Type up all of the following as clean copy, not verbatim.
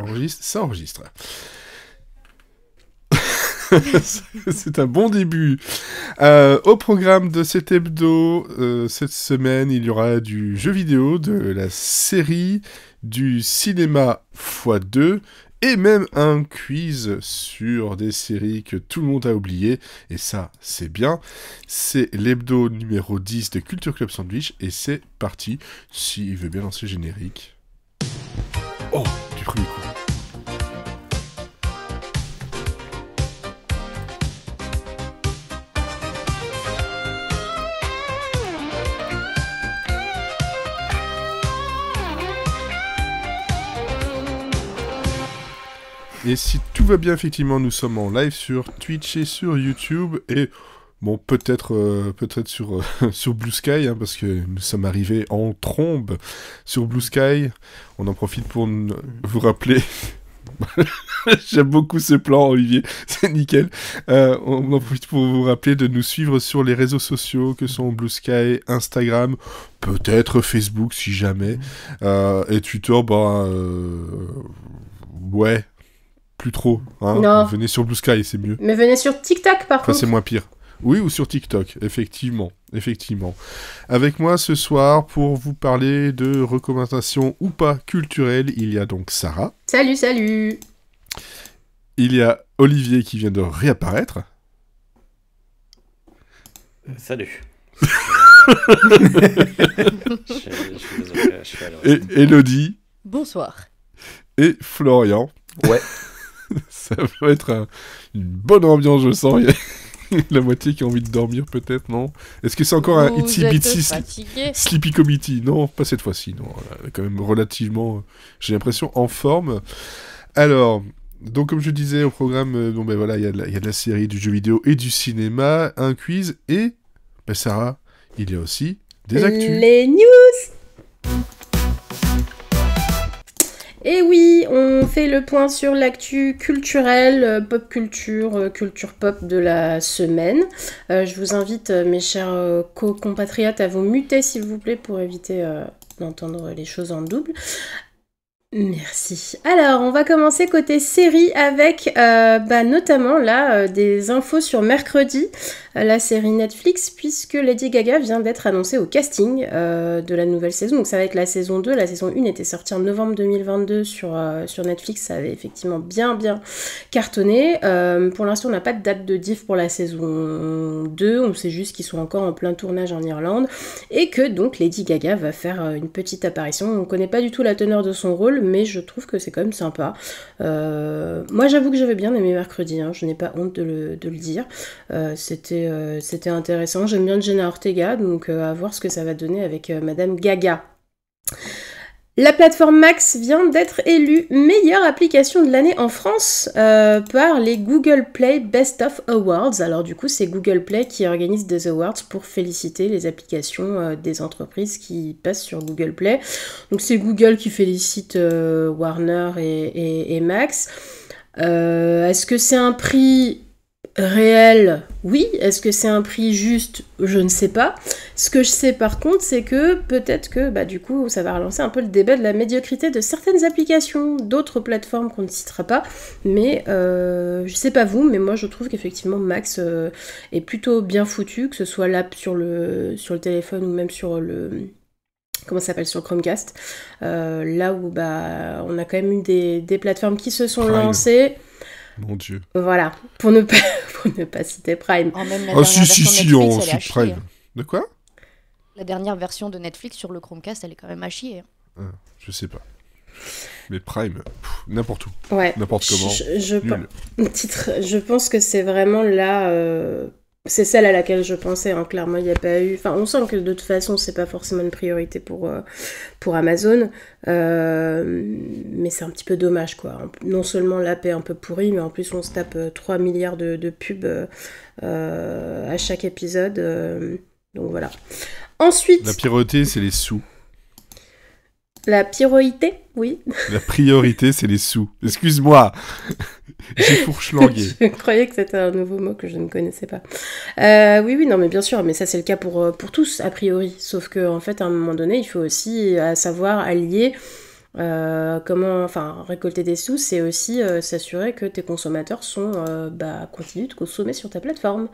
Enregistre, ça enregistre. C'est un bon début. Au programme de cet hebdo, cette semaine, il y aura du jeu vidéo, de la série, du cinéma x2, et même un quiz sur des séries que tout le monde a oubliées. Et ça, c'est bien. C'est l'hebdo numéro 10 de Culture Club Sandwich, et c'est parti, s'il veut bien lancer le générique. Oh, du premier coup. Et si tout va bien, effectivement, nous sommes en live sur Twitch et sur YouTube, et bon, peut-être sur, sur Blue Sky, hein, parce que nous sommes arrivés en trombe sur Blue Sky. On en profite pour vous rappeler... J'aime beaucoup ce plan, Olivier, c'est nickel. On en profite pour vous rappeler de nous suivre sur les réseaux sociaux que sont Blue Sky, Instagram, peut-être Facebook si jamais, et Twitter, ouais... Plus trop, hein. Non. Venez sur Blue Sky, c'est mieux. Mais venez sur TikTok, par contre. C'est moins pire. Oui, ou sur TikTok, effectivement. Avec moi ce soir, pour vous parler de recommandations ou pas culturelles, il y a donc Sarah. Salut. Il y a Olivier qui vient de réapparaître. Salut. Et Elodie. Bonsoir. Et Florian. Ouais. Ça va être une bonne ambiance, je sens. Il y a la moitié qui a envie de dormir, peut-être, non? Est-ce que c'est encore un Itsy Bitsy Sleepy Committee? Non, pas cette fois-ci, non. Elle est quand même relativement, j'ai l'impression, en forme. Alors, donc comme je disais au programme, il y a de la série, du jeu vidéo et du cinéma, un quiz, et, Sarah, il y a aussi des actus. Les news. Et oui, on fait le point sur l'actu culturelle, pop culture, culture pop de la semaine. Je vous invite, mes chers compatriotes, à vous muter s'il vous plaît pour éviter d'entendre les choses en double. Merci. Alors, on va commencer côté série avec notamment là des infos sur mercredi, la série Netflix, puisque Lady Gaga vient d'être annoncée au casting de la nouvelle saison. Donc ça va être la saison 2. La saison 1 était sortie en novembre 2022 sur Netflix. Ça avait effectivement bien cartonné. Pour l'instant, on n'a pas de date de diff pour la saison 2. On sait juste qu'ils sont encore en plein tournage en Irlande. Et que donc Lady Gaga va faire une petite apparition. On ne connaît pas du tout la teneur de son rôle, mais je trouve que c'est quand même sympa. Moi, j'avoue que j'avais bien aimé mercredi, hein, je n'ai pas honte de le dire. C'était intéressant. J'aime bien Jenna Ortega, donc à voir ce que ça va donner avec Madame Gaga. La plateforme Max vient d'être élue meilleure application de l'année en France par les Google Play Best of Awards. Alors du coup, c'est Google Play qui organise des awards pour féliciter les applications des entreprises qui passent sur Google Play. Donc c'est Google qui félicite Warner et Max. Est-ce que c'est un prix réel? Oui. Est-ce que c'est un prix juste? Je ne sais pas. Ce que je sais par contre, c'est que peut-être que du coup, ça va relancer un peu le débat de la médiocrité de certaines applications, d'autres plateformes qu'on ne citera pas. Mais je sais pas vous, mais moi je trouve qu'effectivement Max est plutôt bien foutu, que ce soit l'app sur le téléphone ou même sur le... Comment ça s'appelle, sur Chromecast. Là où on a quand même eu des plateformes qui se sont lancées. Mon Dieu. Voilà, pour ne pas citer Prime. Même la dernière version Netflix, elle est à chier. Prime. De quoi? La dernière version de Netflix sur le Chromecast, elle est quand même à chier. Je sais pas. Mais Prime, n'importe où. Ouais. N'importe comment. Je pense que c'est vraiment là... C'est celle à laquelle je pensais, hein. Clairement, il n'y a pas eu... Enfin, on sent que de toute façon, c'est pas forcément une priorité pour Amazon, mais c'est un petit peu dommage, quoi. Non seulement l'app est un peu pourrie, mais en plus, on se tape 3 milliards de pubs à chaque épisode, donc voilà. Ensuite... La priorité, c'est les sous. La pyroïté, oui. La priorité, c'est les sous. Excuse-moi. J'ai fourche-langué. Je croyais que c'était un nouveau mot que je ne connaissais pas. Oui, non, mais bien sûr, mais ça c'est le cas pour tous, a priori. Sauf qu'en fait, à un moment donné, il faut aussi savoir allier Récolter des sous, c'est aussi s'assurer que tes consommateurs continuent de consommer sur ta plateforme.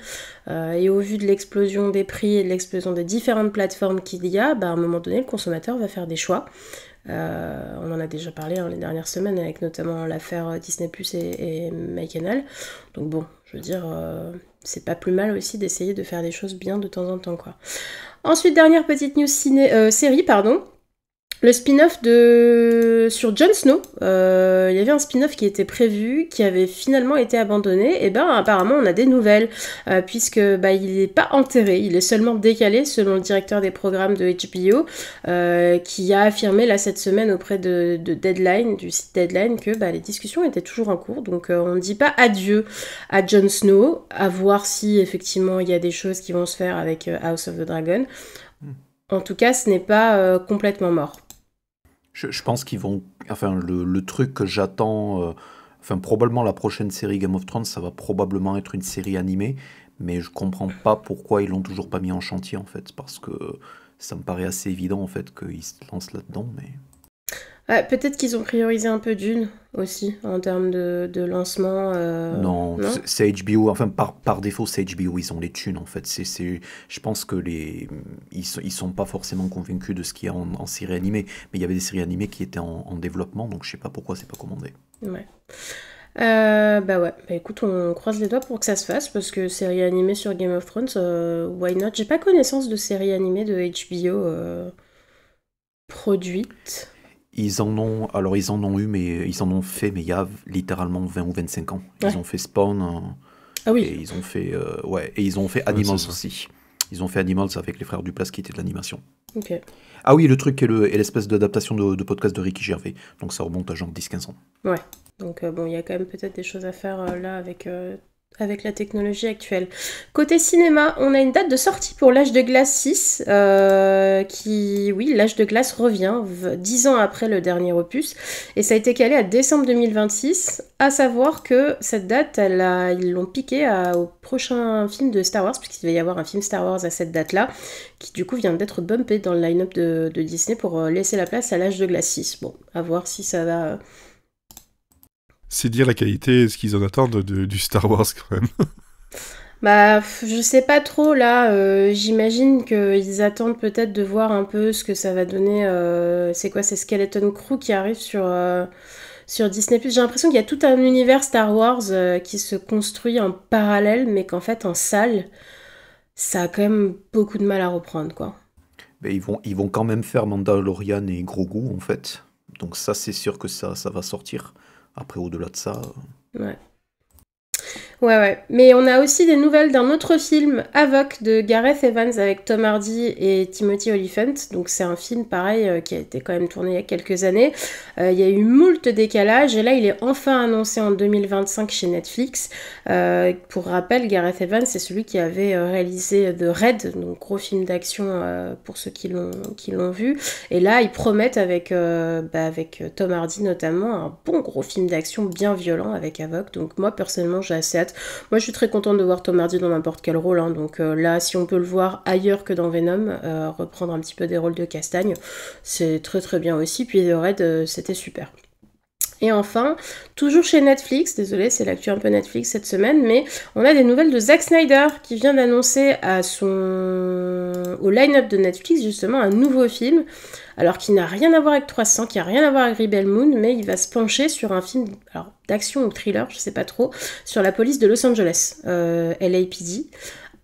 Et au vu de l'explosion des prix et de l'explosion des différentes plateformes qu'il y a, à un moment donné, le consommateur va faire des choix. On en a déjà parlé les dernières semaines avec notamment l'affaire Disney Plus et MyCanal. Donc bon, je veux dire, c'est pas plus mal aussi d'essayer de faire des choses bien de temps en temps, quoi. Ensuite, dernière petite news série, pardon. Le spin-off sur Jon Snow, il y avait un spin-off qui était prévu, qui avait finalement été abandonné, et apparemment on a des nouvelles, puisque il n'est pas enterré, il est seulement décalé selon le directeur des programmes de HBO, qui a affirmé là cette semaine auprès de Deadline, du site Deadline, que les discussions étaient toujours en cours, donc on ne dit pas adieu à Jon Snow, à voir si effectivement il y a des choses qui vont se faire avec House of the Dragon. En tout cas, ce n'est pas complètement mort. Je pense qu'ils vont... Enfin, le truc que j'attends... probablement la prochaine série Game of Thrones, ça va probablement être une série animée, mais je comprends pas pourquoi ils l'ont toujours pas mis en chantier, en fait, parce que ça me paraît assez évident, en fait, qu'ils se lancent là-dedans, mais... Peut-être qu'ils ont priorisé un peu Dune aussi en termes de lancement. Non, c'est HBO. Enfin, par défaut, c'est HBO. Ils ont les thunes en fait. Je pense que ils sont pas forcément convaincus de ce qu'il y a en série animée. Mais il y avait des séries animées qui étaient en développement, donc je sais pas pourquoi c'est pas commandé. Ouais. Écoute, on croise les doigts pour que ça se fasse parce que série animée sur Game of Thrones, why not? J'ai pas connaissance de séries animées de HBO produites. Ils en ont eu, mais ils en ont fait, mais il y a littéralement 20 ou 25 ans. Ils ont fait Spawn. Ah oui. Et ils ont fait, et ils ont fait Animals aussi. Ils ont fait Animals avec les frères Duplass qui étaient de l'animation. Ok. Ah oui, le truc est l'espèce d'adaptation de podcast de Ricky Gervais. Donc ça remonte à genre 10-15 ans. Ouais. Donc il y a quand même peut-être des choses à faire là avec la technologie actuelle. Côté cinéma, on a une date de sortie pour L'Âge de Glace 6, L'Âge de Glace revient 10 ans après le dernier opus, et ça a été calé à décembre 2026, à savoir que cette date, ils l'ont piqué au prochain film de Star Wars, puisqu'il va y avoir un film Star Wars à cette date-là, qui du coup vient d'être bumpé dans le line-up de Disney pour laisser la place à L'Âge de Glace 6. Bon, à voir si ça va... C'est dire la qualité, ce qu'ils en attendent du Star Wars quand même. Je sais pas trop là, j'imagine qu'ils attendent peut-être de voir un peu ce que ça va donner. C'est quoi, c'est Skeleton Crew qui arrive sur Disney+. J'ai l'impression qu'il y a tout un univers Star Wars qui se construit en parallèle, mais qu'en fait en salle, ça a quand même beaucoup de mal à reprendre, quoi. Mais ils vont quand même faire Mandalorian et Grogu en fait. Donc ça c'est sûr que ça va sortir. Après, au-delà de ça... Ouais. Mais on a aussi des nouvelles d'un autre film, Havoc, de Gareth Evans avec Tom Hardy et Timothy Olyphant. Donc c'est un film, pareil, qui a été quand même tourné il y a quelques années. Il y a eu moult décalages et là, il est enfin annoncé en 2025 chez Netflix. Pour rappel, Gareth Evans, c'est celui qui avait réalisé The Raid, donc gros film d'action pour ceux qui l'ont vu. Et là, ils promettent avec Tom Hardy notamment un bon gros film d'action bien violent avec Havoc. Donc moi, personnellement, j'ai assez hâte. Moi, je suis très contente de voir Tom Hardy dans n'importe quel rôle. Donc là, si on peut le voir ailleurs que dans Venom, reprendre un petit peu des rôles de castagne, c'est très très bien aussi. Puis The Raid, c'était super. Et enfin, toujours chez Netflix, désolé, c'est l'actu un peu Netflix cette semaine, mais on a des nouvelles de Zack Snyder qui vient d'annoncer au line-up de Netflix justement un nouveau film, alors qui n'a rien à voir avec 300, qui n'a rien à voir avec Rebel Moon, mais il va se pencher sur un film d'action ou thriller, je sais pas trop, sur la police de Los Angeles, LAPD.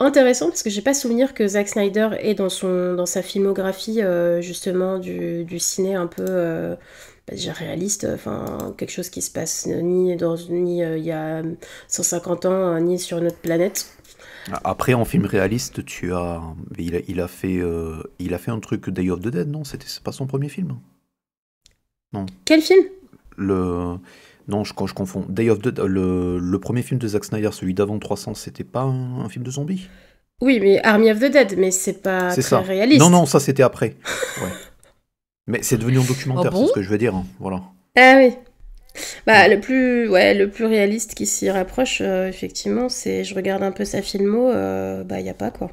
Intéressant parce que j'ai pas souvenir que Zack Snyder est dans sa filmographie justement du ciné un peu réaliste, quelque chose qui se passe ni il y a 150 ans, ni sur une autre planète. Après, en film réaliste, il a fait un truc Day of the Dead, non? C'est pas son premier film? Non. Quel film? Non, je confonds. Day of the Dead, le premier film de Zack Snyder, celui d'avant 300, c'était pas un film de zombies? Oui, mais Army of the Dead, mais c'est pas très réaliste. Non, ça c'était après. Ouais. Mais c'est devenu un documentaire, c'est ce que je veux dire. Hein. Voilà. Ah oui. Le plus réaliste qui s'y rapproche, effectivement, c'est... Je regarde un peu sa filmo, y a pas, quoi.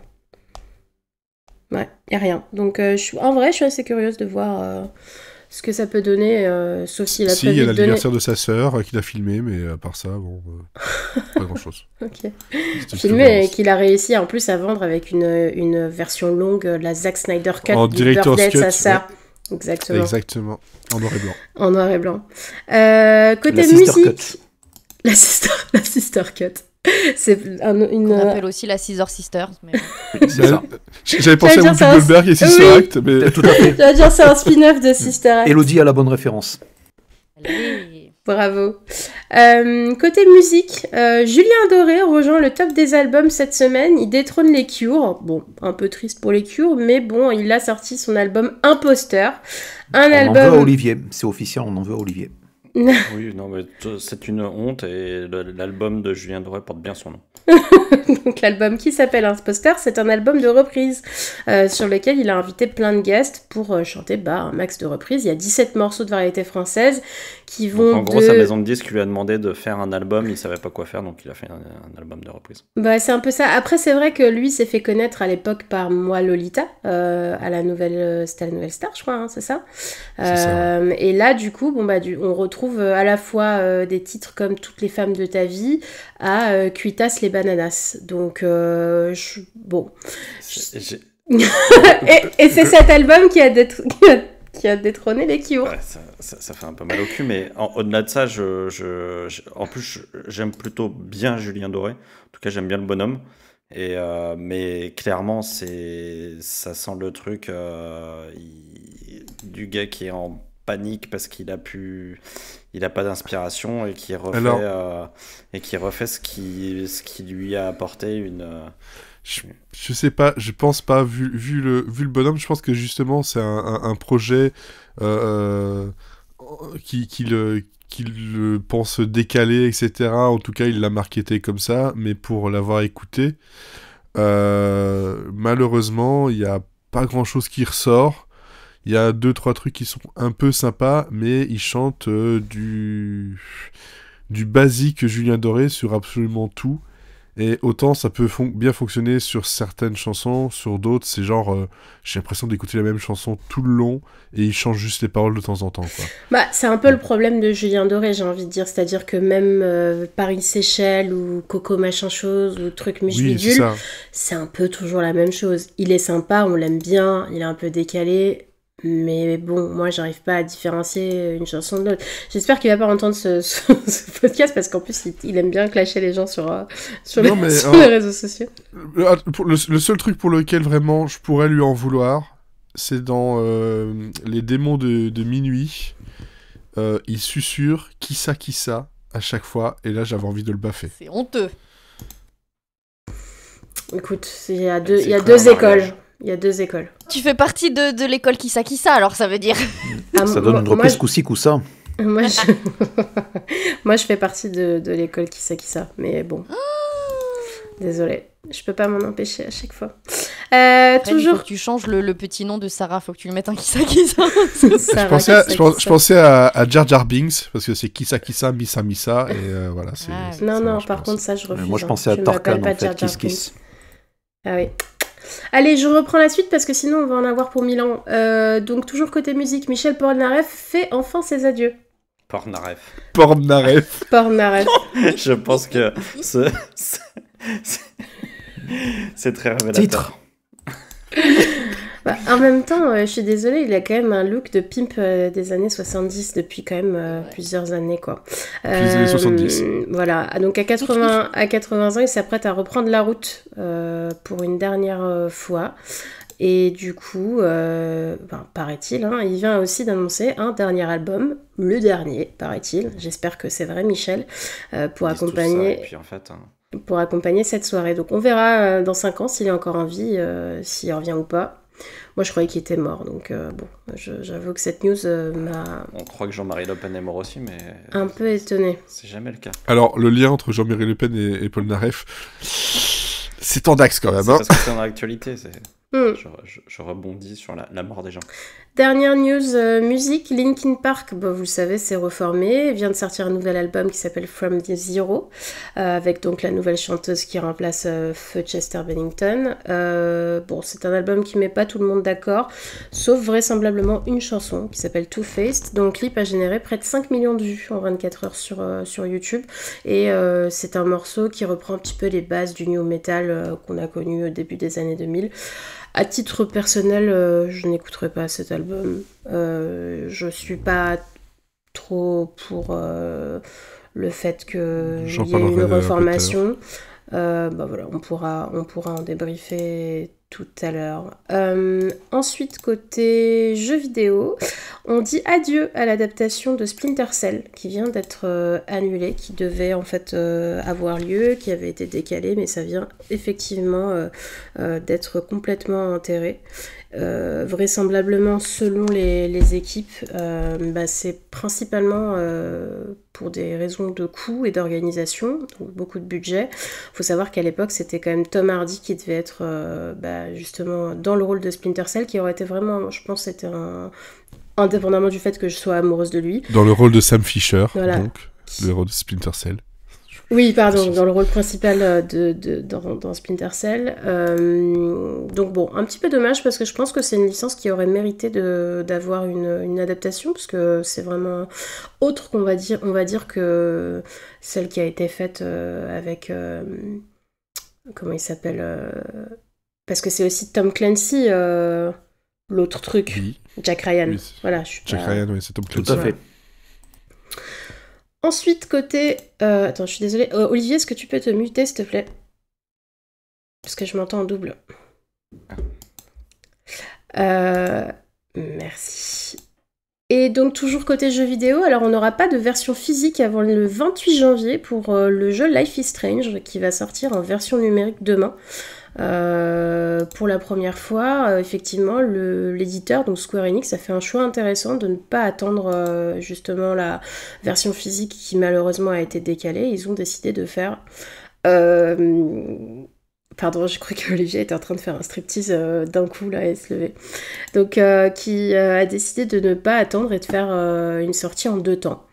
Ouais, y a rien. Donc, en vrai, je suis assez curieuse de voir ce que ça peut donner, sauf s'il a Si, très il y a vite donné... l'anniversaire de sa sœur qu'il a filmé, mais à part ça, bon, pas grand-chose. Ok. C'était Filmé plutôt et bien. qu'il a réussi en plus à vendre avec une version longue, la Zack Snyder Cut En du director's birthday de sa cut, sœur. Exactement. Exactement, en noir et blanc. En noir et blanc. Côté La sister musique... cut. La sister cut. C'est une... On appelle aussi la Scissor Sisters. Mais... C'est ça. J'avais pensé à dire Whoopi ça, Goldberg et Sister oui. Act, mais... Tout à fait. Je veux dire, c'est un spin-off de Sister Act. Elodie a la bonne référence. Allez. Bravo. Côté musique, Julien Doré rejoint le top des albums cette semaine. Il détrône les Cure. Bon, un peu triste pour les Cure, mais bon, il a sorti son album Imposteur. On en veut à Album... Olivier. C'est officiel, on en veut à Olivier. Oui, non, mais c'est une honte et l'album de Julien Doré porte bien son nom. Donc l'album qui s'appelle Imposteur, c'est un album de reprise sur lequel il a invité plein de guests pour chanter un max de reprises. Il y a 17 morceaux de variété française qui Donc, vont en gros, sa maison de disques lui a demandé de faire un album, il savait pas quoi faire, donc il a fait un album de reprise. Bah, c'est un peu ça. Après, c'est vrai que lui s'est fait connaître à l'époque par Moi Lolita, à la nouvelle, c'était la Nouvelle Star, je crois, hein, c'est ça. C'est ça, Et là, du coup, on retrouve à la fois des titres comme Toutes les femmes de ta vie à Cuitas les bananas. Donc, bon. J'ai- Et c'est cet album qui a détrôné les Cure. Ouais, ça fait un peu mal au cul, mais au-delà de ça, en plus, j'aime plutôt bien Julien Doré. En tout cas, j'aime bien le bonhomme. Mais clairement, ça sent le truc du gars qui est en panique parce qu'il a pas d'inspiration et qui refait ce qui lui a apporté une. Je sais pas, je pense pas, vu le bonhomme, je pense que justement c'est un projet qu'il pense décalé, etc. En tout cas, il l'a marketé comme ça, mais pour l'avoir écouté, malheureusement, il n'y a pas grand-chose qui ressort. Il y a 2-3 trucs qui sont un peu sympas, mais il chante du basique Julien Doré sur absolument tout. Et autant ça peut bien fonctionner sur certaines chansons, sur d'autres, c'est genre, j'ai l'impression d'écouter la même chanson tout le long, et il change juste les paroles de temps en temps, quoi. Bah, c'est un peu le problème de Julien Doré, j'ai envie de dire. C'est-à-dire que même Paris-Séchelles ou Coco machin chose ou truc Oui, c'est bidule, ça. c'est un peu toujours la même chose. Il est sympa, on l'aime bien, il est un peu décalé, mais bon, moi j'arrive pas à différencier une chanson de l'autre. J'espère qu'il va pas entendre ce podcast parce qu'en plus il aime bien clasher les gens sur Non, mais, les réseaux sociaux. Le seul truc pour lequel vraiment je pourrais lui en vouloir, c'est dans Les démons de minuit. Il susurre qui ça à chaque fois, et là j'avais envie de le baffer. C'est honteux. Écoute, il y a C'est deux quoi, un écoles. mariage Il y a 2 écoles. Tu fais partie de l'école qui ça, alors ça veut dire. Ah, Ça donne une moi, reprise coup-ci, coup-ça. Moi, moi, je fais partie de l'école qui ça, mais bon. Désolée, je peux pas m'en empêcher à chaque fois. Après, il faut Toujours. que tu changes le petit nom de Sarah, faut que tu le mettes un qui ça. Je pensais à Jar Jar Binks, parce que c'est qui ça, Missa, et voilà. Ah, ça Non, marche par bien, contre, ça, je refuse. Moi, je pensais à ne Tarkan, m'appelle pas en fait, Jar Jar Kiss Kiss. Ah oui. Allez, je reprends la suite parce que sinon on va en avoir pour 1000 ans. Donc toujours côté musique, Michel Polnareff fait enfin ses adieux. Pornaref. Pornaref. Polnareff. Je pense que c'est très révélateur. Titre. Bah, en même temps, je suis désolée, il a quand même un look de pimp des années 70 depuis quand même plusieurs années, quoi. Depuis les années 70. Voilà, donc à 80 ans, il s'apprête à reprendre la route pour une dernière fois. Et du coup, paraît-il, hein, il vient aussi d'annoncer un dernier album, le dernier, paraît-il. J'espère que c'est vrai, Michel, pour Ils disent tout ça, accompagner... et puis en fait, pour accompagner cette soirée. Donc on verra dans 5 ans s'il est encore en vie, s'il revient ou pas. Moi je croyais qu'il était mort, donc bon, j'avoue que cette news m'a on croit que Jean-Marie Le Pen est mort aussi, mais un peu étonnée. c'est jamais le cas. Alors, le lien entre Jean-Marie Le Pen et Polnareff, c'est tendax quand même. C'est Hein. parce que c'est dans l'actualité. Hmm. Je rebondis sur la mort des gens. Dernière news musique, Linkin Park, vous le savez, s'est reformé, il vient de sortir un nouvel album qui s'appelle From the Zero, avec donc la nouvelle chanteuse qui remplace Feu Chester Bennington. C'est un album qui met pas tout le monde d'accord, sauf vraisemblablement une chanson qui s'appelle Two Faced, dont le clip a généré près de 5 millions de vues en 24 heures sur YouTube, et c'est un morceau qui reprend un petit peu les bases du new metal qu'on a connu au début des années 2000. À titre personnel, je n'écouterai pas cet album. Je suis pas trop pour le fait qu'il y ait une reformation. Voilà, on pourra en débriefer tout à l'heure. Ensuite, côté jeux vidéo, on dit adieu à l'adaptation de Splinter Cell qui vient d'être annulée, qui devait en fait avoir lieu, qui avait été décalée, mais ça vient effectivement d'être complètement enterré. Vraisemblablement, selon les équipes, c'est principalement pour des raisons de coût et d'organisation, donc beaucoup de budget. Il faut savoir qu'à l'époque, c'était quand même Tom Hardy qui devait être justement dans le rôle de Splinter Cell, qui aurait été vraiment, je pense, c'était indépendamment du fait que je sois amoureuse de lui. Dans le rôle de Sam Fisher, voilà. Donc, le rôle de Splinter Cell. Oui, pardon, dans le rôle principal dans Splinter Cell. Donc bon, un petit peu dommage parce que je pense que c'est une licence qui aurait mérité d'avoir une adaptation, parce que c'est vraiment autre qu'on va dire. On va dire que celle qui a été faite avec... comment il s'appelle parce que c'est aussi Tom Clancy, l'autre truc. Oui. Jack Ryan. Oui, voilà, Ryan, oui, c'est Tom Clancy. Tout à fait. Ensuite, côté... attends, je suis désolée. Olivier, est-ce que tu peux te muter, s'il te plaît? Parce que je m'entends en double. Merci. Et donc, toujours côté jeux vidéo, alors on n'aura pas de version physique avant le 28 janvier pour le jeu Life is Strange, qui va sortir en version numérique demain. Pour la première fois, effectivement, l'éditeur, donc Square Enix, a fait un choix intéressant de ne pas attendre justement la version physique qui malheureusement a été décalée. Ils ont décidé de faire... Pardon, je crois qu'Olivier était en train de faire un striptease d'un coup là et se lever. Donc, qui a décidé de ne pas attendre et de faire une sortie en 2 temps.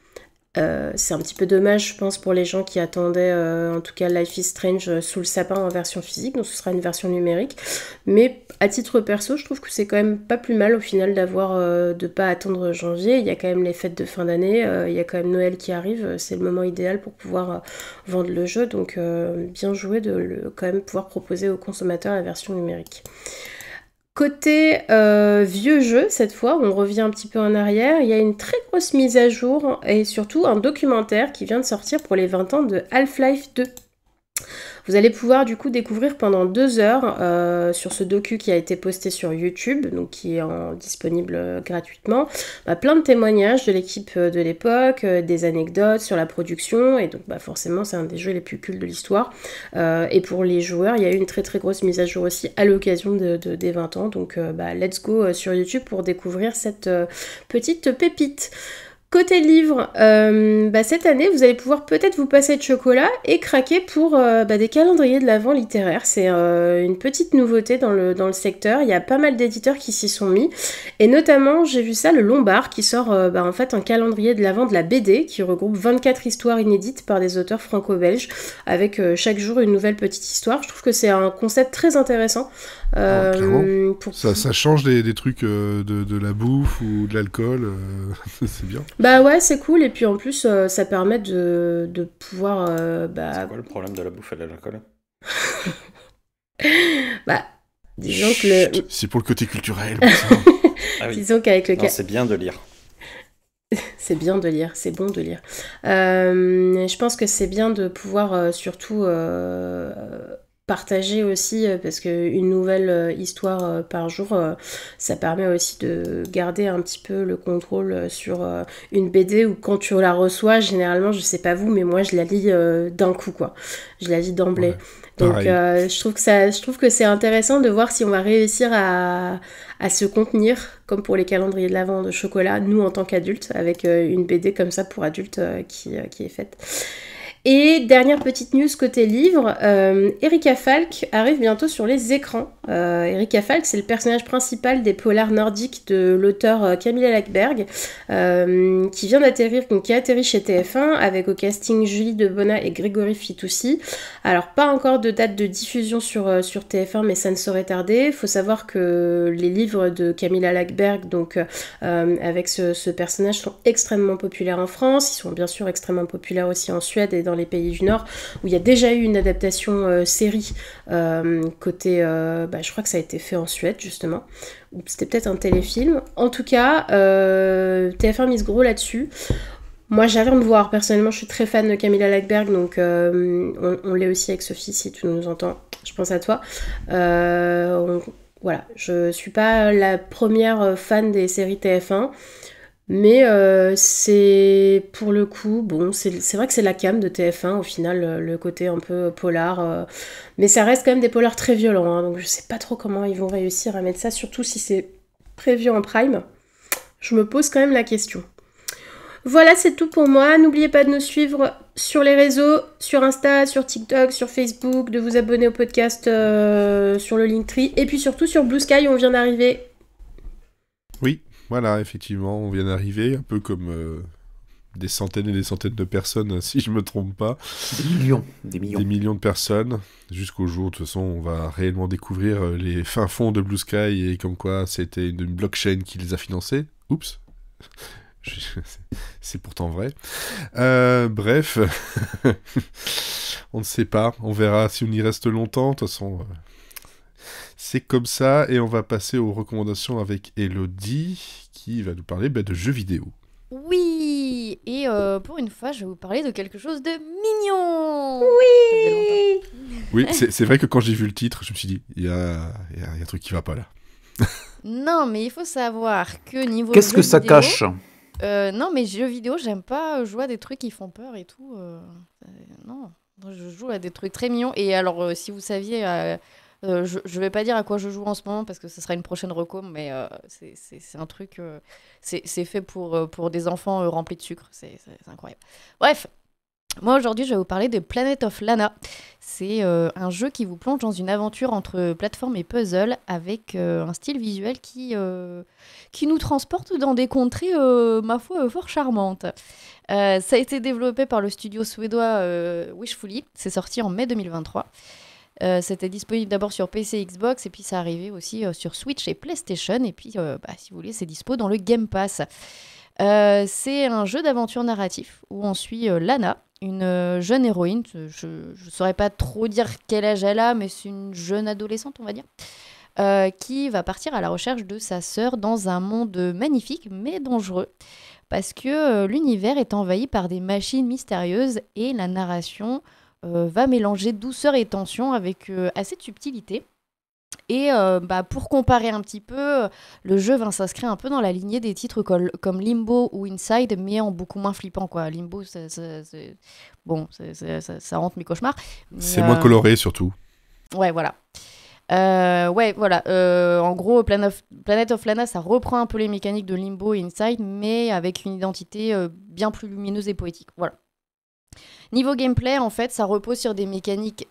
C'est un petit peu dommage, je pense, pour les gens qui attendaient, en tout cas, Life is Strange sous le sapin en version physique, donc ce sera une version numérique. Mais à titre perso, je trouve que c'est quand même pas plus mal au final de pas attendre janvier. Il y a quand même les fêtes de fin d'année, il y a quand même Noël qui arrive, c'est le moment idéal pour pouvoir vendre le jeu, donc bien joué de quand même pouvoir proposer aux consommateurs la version numérique. Côté vieux jeu, cette fois, on revient un petit peu en arrière, il y a une très grosse mise à jour et surtout un documentaire qui vient de sortir pour les 20 ans de Half-Life 2. Vous allez pouvoir du coup découvrir pendant 2 heures sur ce docu qui a été posté sur YouTube, donc qui est disponible gratuitement, plein de témoignages de l'équipe de l'époque, des anecdotes sur la production, et donc forcément c'est un des jeux les plus cultes de l'histoire. Et pour les joueurs, il y a eu une très très grosse mise à jour aussi à l'occasion des 20 ans, donc let's go sur YouTube pour découvrir cette petite pépite. Côté livre, cette année, vous allez pouvoir peut-être vous passer de chocolat et craquer pour des calendriers de l'Avent littéraires. C'est une petite nouveauté dans le secteur. Il y a pas mal d'éditeurs qui s'y sont mis. Et notamment, j'ai vu ça, le Lombard, qui sort en fait un calendrier de l'Avent de la BD qui regroupe 24 histoires inédites par des auteurs franco-belges avec chaque jour une nouvelle petite histoire. Je trouve que c'est un concept très intéressant. Ça change des trucs de la bouffe ou de l'alcool, c'est bien. Bah ouais, c'est cool, et puis en plus ça permet de pouvoir... C'est quoi le problème de la bouffe et de l'alcool? Disons que c'est pour le côté culturel. Ah oui. Disons qu'avec le... Non, c'est bien de lire. C'est bien de lire, c'est bon de lire. Je pense que c'est bien de pouvoir surtout... partager aussi, parce qu'une nouvelle histoire par jour, ça permet aussi de garder un petit peu le contrôle sur une BD, où quand tu la reçois, généralement, je sais pas vous, mais moi je la lis d'un coup, quoi. Je la lis d'emblée. Ouais, donc je trouve que c'est intéressant de voir si on va réussir à se contenir, comme pour les calendriers de l'Avent de chocolat, nous en tant qu'adultes, avec une BD comme ça pour adultes qui est faite. Et dernière petite news côté livre, Erika Falk arrive bientôt sur les écrans. Erika Falk, c'est le personnage principal des polars nordiques de l'auteur Camilla Läckberg, qui vient d'atterrir, donc qui a atterri chez TF1 avec au casting Julie Debona et Grégory Fitoussi. Alors pas encore de date de diffusion sur TF1, mais ça ne saurait tarder. Il faut savoir que les livres de Camilla Läckberg, donc avec ce personnage, sont extrêmement populaires en France. Ils sont bien sûr extrêmement populaires aussi en Suède et dans les pays du Nord, où il y a déjà eu une adaptation série côté... je crois que ça a été fait en Suède, justement. Ou c'était peut-être un téléfilm. En tout cas, TF1 mise gros là-dessus. Moi, j'attends de voir. Personnellement, je suis très fan de Camilla Läckberg, donc on l'est aussi avec Sophie, si tu nous entends. Je pense à toi. Voilà, je suis pas la première fan des séries TF1, mais c'est pour le coup, bon, c'est vrai que c'est la came de TF1 au final, le côté un peu polar, mais ça reste quand même des polars très violents, hein, donc je sais pas trop comment ils vont réussir à mettre ça, surtout si c'est prévu en prime. Je me pose quand même la question. Voilà, c'est tout pour moi. N'oubliez pas de nous suivre sur les réseaux, sur Insta, sur TikTok, sur Facebook, de vous abonner au podcast sur le Linktree, et puis surtout sur Blue Sky où on vient d'arriver. Oui, voilà, effectivement, on vient d'arriver, un peu comme des centaines et des centaines de personnes, si je me trompe pas. Des millions. Des millions de personnes, jusqu'au jour, de toute façon, on va réellement découvrir les fins fonds de Blue Sky, et comme quoi c'était une blockchain qui les a financés. Oups. C'est pourtant vrai. Bref, on ne sait pas. On verra si on y reste longtemps. De toute façon, c'est comme ça. Et on va passer aux recommandations avec Elodie, qui va nous parler de jeux vidéo. Oui, et pour une fois, je vais vous parler de quelque chose de mignon. Oui. Oui, c'est vrai que quand j'ai vu le titre, je me suis dit, il y a un truc qui va pas là. Non, mais il faut savoir que niveau Qu'est-ce jeux que ça vidéo, cache? non, mais jeux vidéo, j'aime pas jouer à des trucs qui font peur et tout. Non, moi, je joue à des trucs très mignons. Et alors, si vous saviez, je vais pas dire à quoi je joue en ce moment parce que ce sera une prochaine reco, mais c'est un truc, c'est fait pour des enfants remplis de sucre. C'est incroyable. Bref. Moi aujourd'hui je vais vous parler de Planet of Lana. C'est un jeu qui vous plonge dans une aventure entre plateforme et puzzle avec un style visuel qui nous transporte dans des contrées, ma foi, fort charmantes. Ça a été développé par le studio suédois Wishfully. C'est sorti en mai 2023. C'était disponible d'abord sur PC et Xbox et puis ça arrivait aussi sur Switch et PlayStation. Et puis si vous voulez c'est dispo dans le Game Pass. C'est un jeu d'aventure narratif où on suit Lana, une jeune héroïne. Je ne saurais pas trop dire quel âge elle a, mais c'est une jeune adolescente, on va dire, qui va partir à la recherche de sa sœur dans un monde magnifique mais dangereux, parce que l'univers est envahi par des machines mystérieuses et la narration va mélanger douceur et tension avec assez de subtilité. Et pour comparer un petit peu, le jeu va s'inscrire un peu dans la lignée des titres comme Limbo ou Inside, mais en beaucoup moins flippant, quoi. Limbo, ça rentre mes cauchemars. C'est moins coloré, surtout. Ouais, voilà. En gros, Planet of Lana, ça reprend un peu les mécaniques de Limbo et Inside, mais avec une identité bien plus lumineuse et poétique. Voilà. Niveau gameplay, en fait, ça repose sur des mécaniques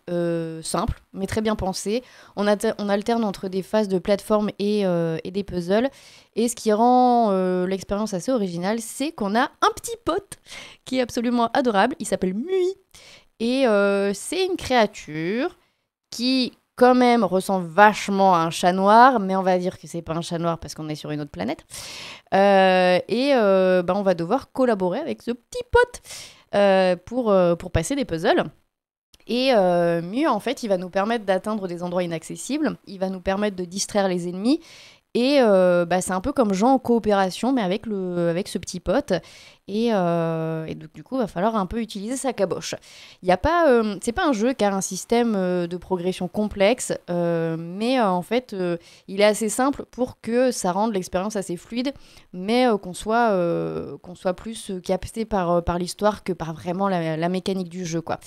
simples, mais très bien pensées. On alterne entre des phases de plateforme et des puzzles. Et ce qui rend l'expérience assez originale, c'est qu'on a un petit pote qui est absolument adorable. Il s'appelle Mui. Et c'est une créature qui, quand même, ressemble vachement à un chat noir. Mais on va dire que c'est pas un chat noir parce qu'on est sur une autre planète. On va devoir collaborer avec ce petit pote. Pour passer des puzzles. Et mieux, en fait, il va nous permettre d'atteindre des endroits inaccessibles. Il va nous permettre de distraire les ennemis. Et c'est un peu comme jouer en coopération, mais avec ce petit pote. Et donc, du coup, il va falloir un peu utiliser sa caboche. C'est pas un jeu qui a un système de progression complexe, mais en fait, il est assez simple pour que ça rende l'expérience assez fluide, mais qu'on soit plus capté par l'histoire que par vraiment la mécanique du jeu, quoi.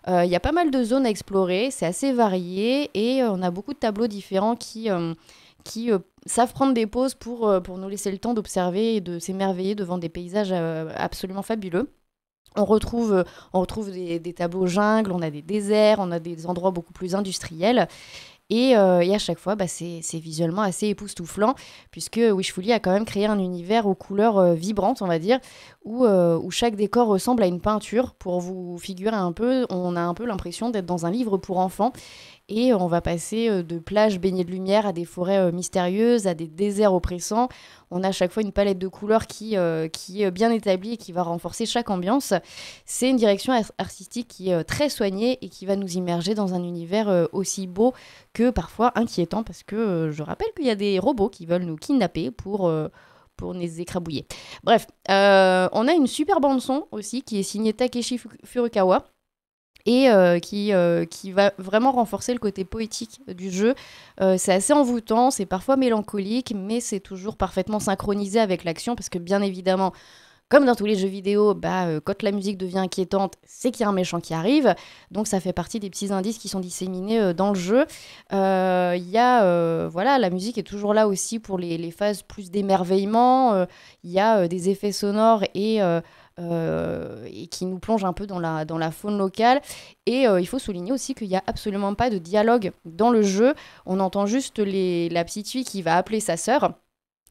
Il y a pas mal de zones à explorer, c'est assez varié, et on a beaucoup de tableaux différents qui savent prendre des pauses pour nous laisser le temps d'observer et de s'émerveiller devant des paysages absolument fabuleux. On retrouve des tableaux jungles, on a des déserts, on a des endroits beaucoup plus industriels. Et à chaque fois, c'est visuellement assez époustouflant, puisque Wishfully a quand même créé un univers aux couleurs vibrantes, on va dire, où chaque décor ressemble à une peinture. Pour vous figurer un peu, on a un peu l'impression d'être dans un livre pour enfants. Et on va passer de plages baignées de lumière à des forêts mystérieuses, à des déserts oppressants. On a à chaque fois une palette de couleurs qui est bien établie et qui va renforcer chaque ambiance. C'est une direction artistique qui est très soignée et qui va nous immerger dans un univers aussi beau que parfois inquiétant, parce que je rappelle qu'il y a des robots qui veulent nous kidnapper pour nous écrabouiller. Bref, on a une super bande-son aussi qui est signée Takeshi Furukawa, et qui va vraiment renforcer le côté poétique du jeu. C'est assez envoûtant, c'est parfois mélancolique, mais c'est toujours parfaitement synchronisé avec l'action, parce que bien évidemment, comme dans tous les jeux vidéo, quand la musique devient inquiétante, c'est qu'il y a un méchant qui arrive. Donc ça fait partie des petits indices qui sont disséminés dans le jeu. La musique est toujours là aussi pour les phases plus d'émerveillement. Il y a des effets sonores et qui nous plongent un peu dans la faune locale. Et il faut souligner aussi qu'il n'y a absolument pas de dialogue dans le jeu. On entend juste la petite fille qui va appeler sa sœur,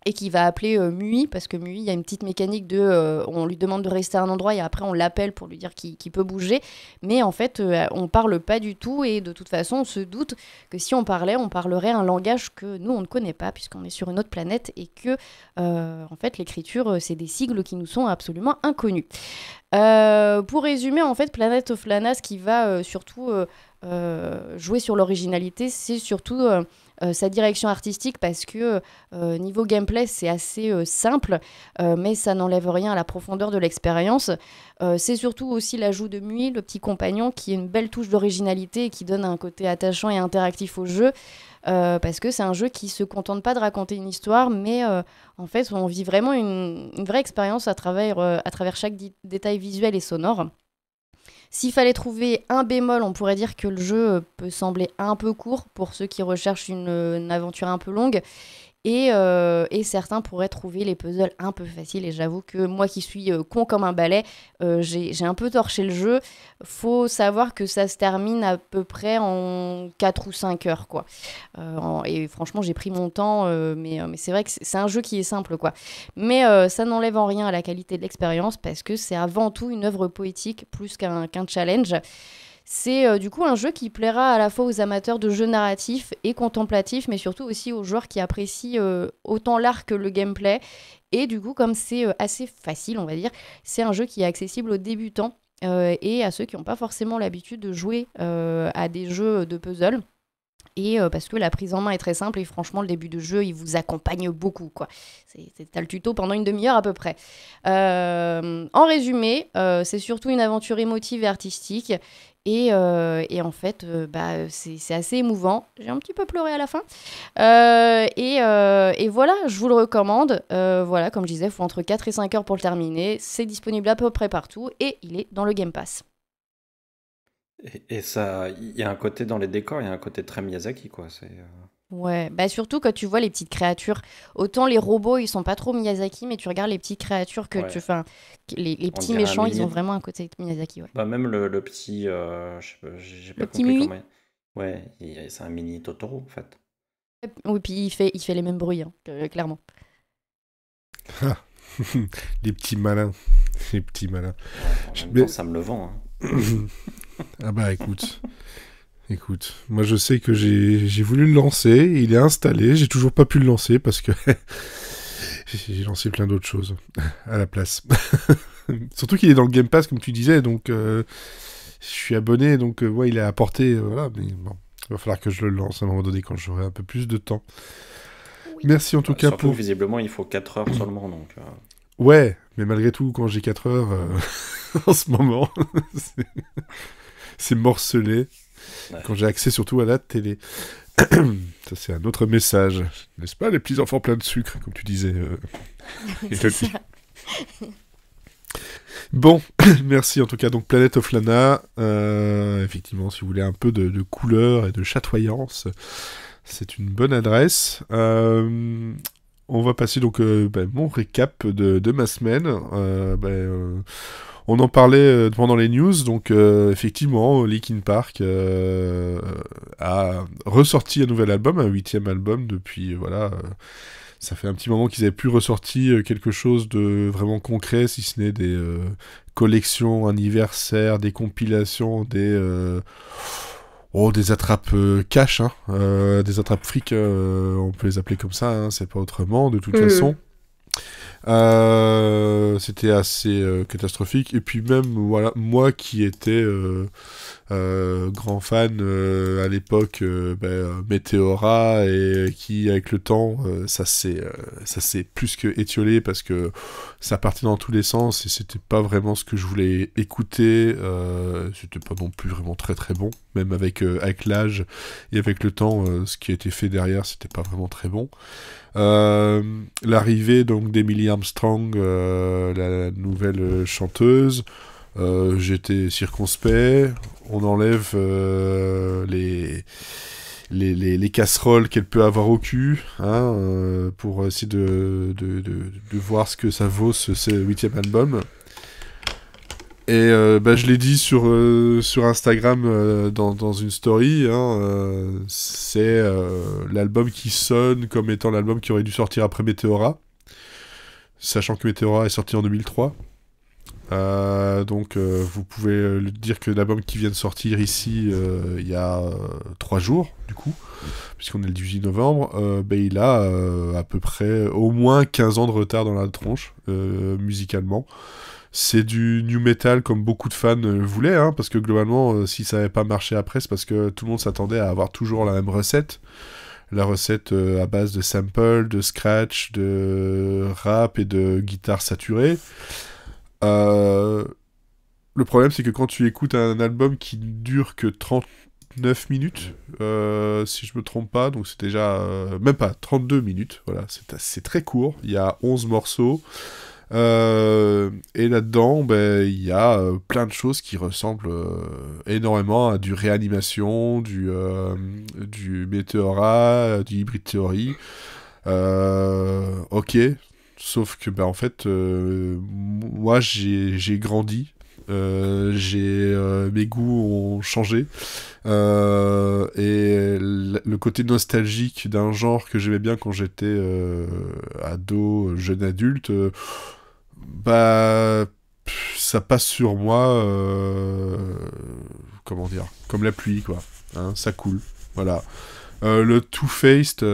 et qui va appeler Mui, parce que Mui, il y a une petite mécanique on lui demande de rester à un endroit et après on l'appelle pour lui dire qu'il peut bouger. Mais en fait, on parle pas du tout, et de toute façon, on se doute que si on parlerait un langage que nous, on ne connaît pas, puisqu'on est sur une autre planète, et que, en fait, l'écriture, c'est des sigles qui nous sont absolument inconnus. Pour résumer, en fait, Planet of Lana, ce qui va surtout jouer sur l'originalité, c'est surtout sa direction artistique, parce que niveau gameplay, c'est assez simple, mais ça n'enlève rien à la profondeur de l'expérience. C'est surtout aussi l'ajout de Mui, le petit compagnon, qui est une belle touche d'originalité et qui donne un côté attachant et interactif au jeu, parce que c'est un jeu qui se contente pas de raconter une histoire, mais en fait, on vit vraiment une vraie expérience à travers chaque détail visuel et sonore. S'il fallait trouver un bémol, on pourrait dire que le jeu peut sembler un peu court pour ceux qui recherchent une aventure un peu longue. Et certains pourraient trouver les puzzles un peu faciles. Et j'avoue que moi qui suis con comme un balai, j'ai un peu torché le jeu. Faut savoir que ça se termine à peu près en 4 ou 5 heures, quoi. Et franchement, j'ai pris mon temps, mais c'est vrai que c'est un jeu qui est simple, quoi. Mais ça n'enlève en rien à la qualité de l'expérience, parce que c'est avant tout une œuvre poétique plus qu'un challenge. C'est du coup un jeu qui plaira à la fois aux amateurs de jeux narratifs et contemplatifs, mais surtout aussi aux joueurs qui apprécient autant l'art que le gameplay. Et du coup, comme c'est assez facile, on va dire, c'est un jeu qui est accessible aux débutants et à ceux qui n'ont pas forcément l'habitude de jouer à des jeux de puzzle. Et parce que la prise en main est très simple, et franchement, le début de jeu, il vous accompagne beaucoup, quoi. T'as le tuto pendant une demi-heure à peu près. En résumé, c'est surtout une aventure émotive et artistique. Et en fait, c'est assez émouvant. J'ai un petit peu pleuré à la fin. Et voilà, je vous le recommande. Voilà, comme je disais, il faut entre 4 et 5 heures pour le terminer. C'est disponible à peu près partout, et il est dans le Game Pass. Et ça, il y a un côté dans les décors, il y a un côté très Miyazaki, quoi. Ouais, surtout quand tu vois les petites créatures. Autant les robots, ils sont pas trop Miyazaki, mais tu regardes les petites créatures Ouais. les On petits dirait un méchants, ils ont mini. vraiment un côté Miyazaki, ouais. Même le petit, je sais pas, j'ai Le pas petit compris Mui. comment. Ouais, c'est un mini Totoro, en fait. Oui, puis il fait les mêmes bruits, hein, clairement. Ah, les petits malins. Les petits malins. En même Mais- temps, ça me le vend, hein. Ah bah écoute, moi je sais que j'ai voulu le lancer, il est installé, j'ai toujours pas pu le lancer parce que j'ai lancé plein d'autres choses à la place. Surtout qu'il est dans le Game Pass comme tu disais, donc je suis abonné, donc ouais, il est à portée, voilà, mais bon, il va falloir que je le lance à un moment donné quand j'aurai un peu plus de temps. Oui. Merci en tout cas Surtout pour... que visiblement, il faut 4 heures seulement, donc. Ouais, mais malgré tout, quand j'ai 4 heures en ce moment, c'est- c'est morcelé. Ouais. Quand j'ai accès surtout à la télé. Ça, c'est un autre message. N'est-ce pas, les petits enfants pleins de sucre, comme tu disais. C'est ça. Bon, merci en tout cas. Donc, Planet of Lana. Effectivement, si vous voulez un peu de couleur et de chatoyance, c'est une bonne adresse. On va passer donc mon récap de ma semaine. on en parlait pendant les news, donc effectivement, Linkin Park a ressorti un nouvel album, un 8e album depuis, voilà, ça fait un petit moment qu'ils avaient plus ressorti quelque chose de vraiment concret, si ce n'est des collections anniversaires, des compilations, des attrapes cash, hein, des attrapes fric, on peut les appeler comme ça, hein, c'est pas autrement, de toute façon. C'était assez catastrophique. Et puis même, voilà, moi qui étais grand fan à l'époque Meteora, et qui, avec le temps, ça s'est plus que étiolé parce que ça partait dans tous les sens et c'était pas vraiment ce que je voulais écouter. C'était pas non plus vraiment très très bon. Même avec l'âge et avec le temps, ce qui a été fait derrière, c'était pas vraiment très bon. L'arrivée donc d'Emily Armstrong, la nouvelle chanteuse, j'étais circonspect. On enlève les casseroles qu'elle peut avoir au cul, hein, pour essayer de voir ce que ça vaut ce 8e album. Et je l'ai dit sur Instagram dans une story, hein, c'est l'album qui sonne comme étant l'album qui aurait dû sortir après Meteora, sachant que Meteora est sorti en 2003. Donc vous pouvez dire que l'album qui vient de sortir ici il y a 3 jours, du coup, puisqu'on est le 18 novembre, il a à peu près au moins 15 ans de retard dans la tronche, musicalement. C'est du new metal comme beaucoup de fans voulaient, hein, parce que globalement, si ça n'avait pas marché après, c'est parce que tout le monde s'attendait à avoir toujours la même recette. La recette à base de samples, de scratch, de rap et de guitare saturée. Le problème, c'est que quand tu écoutes un album qui dure que 39 minutes, si je me trompe pas, donc c'est déjà même pas 32 minutes, voilà, c'est très court, il y a 11 morceaux. Et là-dedans, il y a plein de choses qui ressemblent énormément à du Réanimation, du Meteora, du Hybrid Theory. Ok, sauf que en fait, moi j'ai grandi. Mes goûts ont changé, et le côté nostalgique d'un genre que j'aimais bien quand j'étais ado, jeune adulte, ça passe sur moi, comment dire, comme la pluie, quoi, hein, ça coule, voilà. Le Two-Faced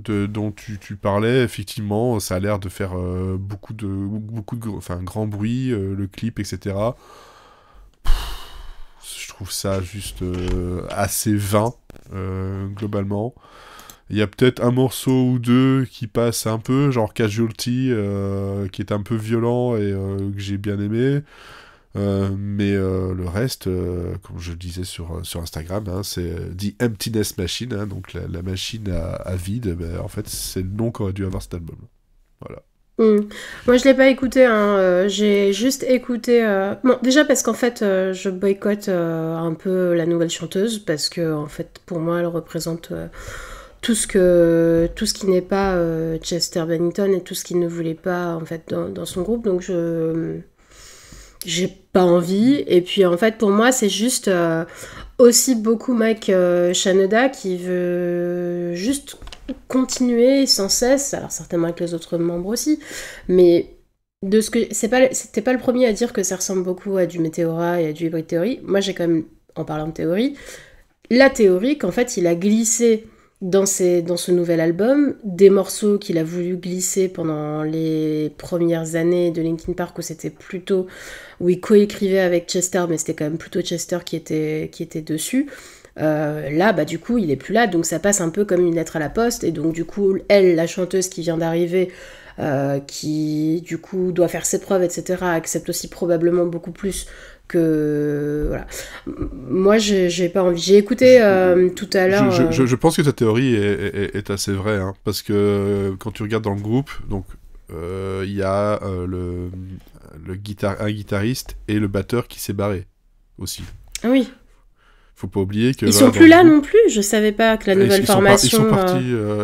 dont tu parlais, effectivement, ça a l'air de faire beaucoup de grand bruit, le clip, etc. Je trouve ça juste assez vain, globalement. Il y a peut-être un morceau ou deux qui passe un peu, genre Casualty, qui est un peu violent et que j'ai bien aimé. Mais le reste, comme je le disais sur Instagram, hein, c'est The Emptiness Machine, hein, donc la machine à vide. En fait, c'est le nom qu'aurait dû avoir cet album. Voilà. Moi, je l'ai pas écouté, hein, j'ai juste écouté. Bon, déjà parce qu'en fait, je boycotte un peu la nouvelle chanteuse parce que, en fait, pour moi, elle représente tout ce qui n'est pas Chester Bennington et tout ce qu'il ne voulait pas en fait dans son groupe. Donc j'ai pas envie. Et puis en fait, pour moi, c'est juste aussi beaucoup Mike Shanoda qui veut juste continuer sans cesse, alors certainement avec les autres membres aussi, mais de ce que c'était pas le premier à dire que ça ressemble beaucoup à du Meteora et à du Hybrid Theory. Moi, j'ai quand même, en parlant de théorie, la théorie qu'en fait, il a glissé dans ce nouvel album des morceaux qu'il a voulu glisser pendant les premières années de Linkin Park, où il coécrivait avec Chester, mais c'était quand même plutôt Chester qui était dessus. Là, du coup, il est plus là, donc ça passe un peu comme une lettre à la poste, et donc du coup, elle, la chanteuse qui vient d'arriver, qui du coup doit faire ses preuves, etc., accepte aussi probablement beaucoup plus que... Voilà. Moi, j'ai pas envie. J'ai écouté tout à l'heure... Je pense que ta théorie est assez vraie, hein, parce que quand tu regardes dans le groupe, donc il y a un guitariste et le batteur qui s'est barré aussi. Ah oui. Faut pas oublier que Ils voilà, sont plus là non plus. Je savais pas que la nouvelle formation.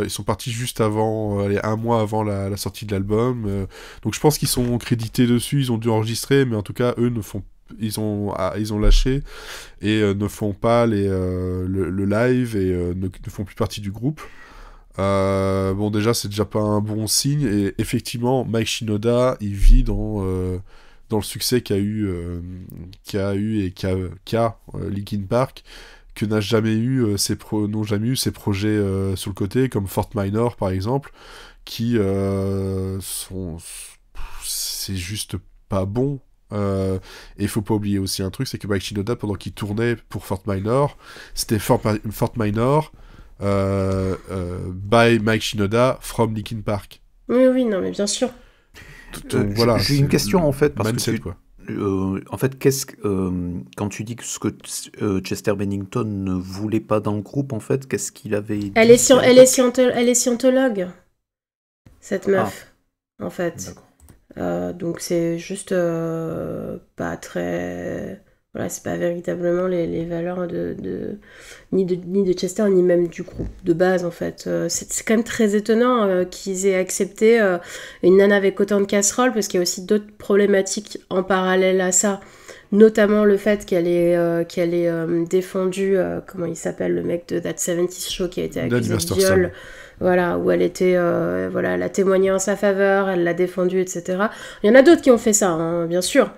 Ils sont partis juste avant, un mois avant la sortie de l'album. Donc je pense qu'ils sont crédités dessus. Ils ont dû enregistrer, mais en tout cas eux ils ont lâché et ne font pas le live et ne font plus partie du groupe. Bon, déjà c'est déjà pas un bon signe, et effectivement Mike Shinoda il vit dans le succès qu'a eu Linkin Park, que n'ont jamais eu ses projets sur le côté, comme Fort Minor par exemple, qui c'est juste pas bon. Et il faut pas oublier aussi un truc, c'est que Mike Shinoda, pendant qu'il tournait pour Fort Minor, c'était Fort Minor by Mike Shinoda from Linkin Park. Oui, non, mais bien sûr. Donc, voilà, j'ai une question en fait, parce mindset, que quoi. en fait, quand tu dis que ce que Chester Bennington ne voulait pas dans le groupe, en fait, qu'est-ce qu'il avait dit? Elle est scientologue, cette meuf, en fait. Donc c'est juste pas très... Voilà, c'est pas véritablement les valeurs ni de Chester, ni même du groupe de base, en fait. C'est quand même très étonnant qu'ils aient accepté une nana avec autant de casseroles, parce qu'il y a aussi d'autres problématiques en parallèle à ça, notamment le fait qu'elle ait défendu, comment il s'appelle, le mec de That 70's Show qui a été accusé de viol. Voilà, où elle était, elle a témoigné en sa faveur, elle l'a défendu, etc. Il y en a d'autres qui ont fait ça, hein, bien sûr.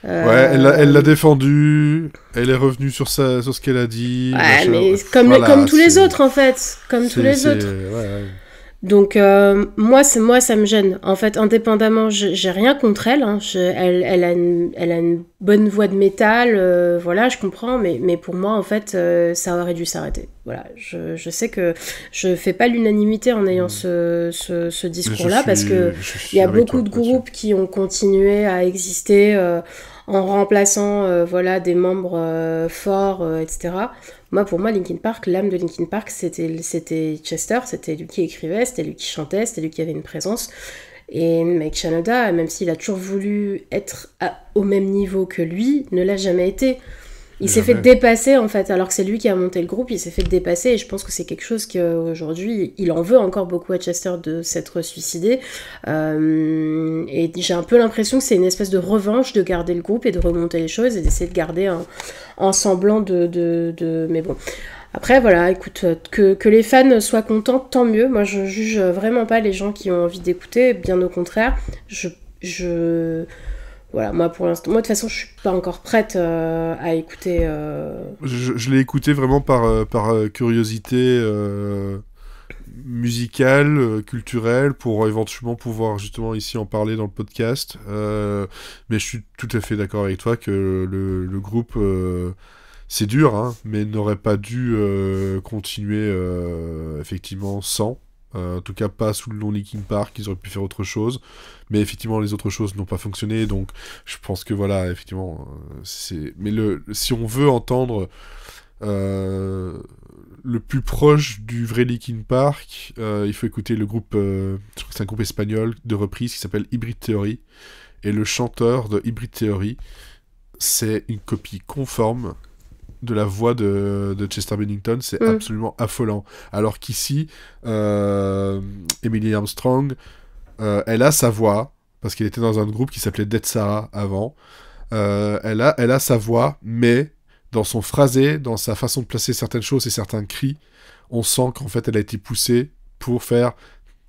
Ouais, elle l'a défendu, elle est revenue sur ce qu'elle a dit. Ouais, mais comme tous les autres, en fait. Comme tous les autres. Ouais. Donc, moi, ça me gêne. En fait, indépendamment, j'ai rien contre elle. Hein. Elle a une bonne voix de métal, voilà, je comprends. Mais pour moi, en fait, ça aurait dû s'arrêter. Voilà, je sais que je fais pas l'unanimité en ayant ce discours-là, parce que il y a beaucoup de groupes qui ont continué à exister en remplaçant des membres forts, etc. Pour moi, Linkin Park, l'âme de Linkin Park, c'était Chester, c'était lui qui écrivait, c'était lui qui chantait, c'était lui qui avait une présence. Et Mike Shinoda, même s'il a toujours voulu être au même niveau que lui, ne l'a jamais été. Il s'est fait dépasser, en fait, alors que c'est lui qui a monté le groupe, il s'est fait dépasser, et je pense que c'est quelque chose qu'aujourd'hui, il en veut encore beaucoup à Chester de s'être suicidé. Et j'ai un peu l'impression que c'est une espèce de revanche de garder le groupe et de remonter les choses et d'essayer de garder un semblant de... Mais bon... Après, voilà, écoute, que les fans soient contents, tant mieux. Moi, je juge vraiment pas les gens qui ont envie d'écouter, bien au contraire. Voilà, moi pour l'instant, de toute façon je suis pas encore prête à écouter. Je l'ai écouté vraiment par curiosité musicale, culturelle, pour éventuellement pouvoir justement ici en parler dans le podcast. Mais je suis tout à fait d'accord avec toi que le groupe, c'est dur, hein, mais n'aurait pas dû continuer effectivement sans. En tout cas pas sous le nom Linkin Park, ils auraient pu faire autre chose, mais effectivement les autres choses n'ont pas fonctionné, donc je pense que voilà, effectivement mais si on veut entendre le plus proche du vrai Linkin Park, il faut écouter le groupe, je crois que c'est un groupe espagnol de reprise qui s'appelle Hybrid Theory, et le chanteur de Hybrid Theory, c'est une copie conforme de la voix de Chester Bennington, c'est absolument affolant. Alors qu'ici, Emily Armstrong, elle a sa voix, parce qu'elle était dans un groupe qui s'appelait Dead Sarah avant. Elle a sa voix, mais dans son phrasé, dans sa façon de placer certaines choses et certains cris, on sent qu'en fait elle a été poussée pour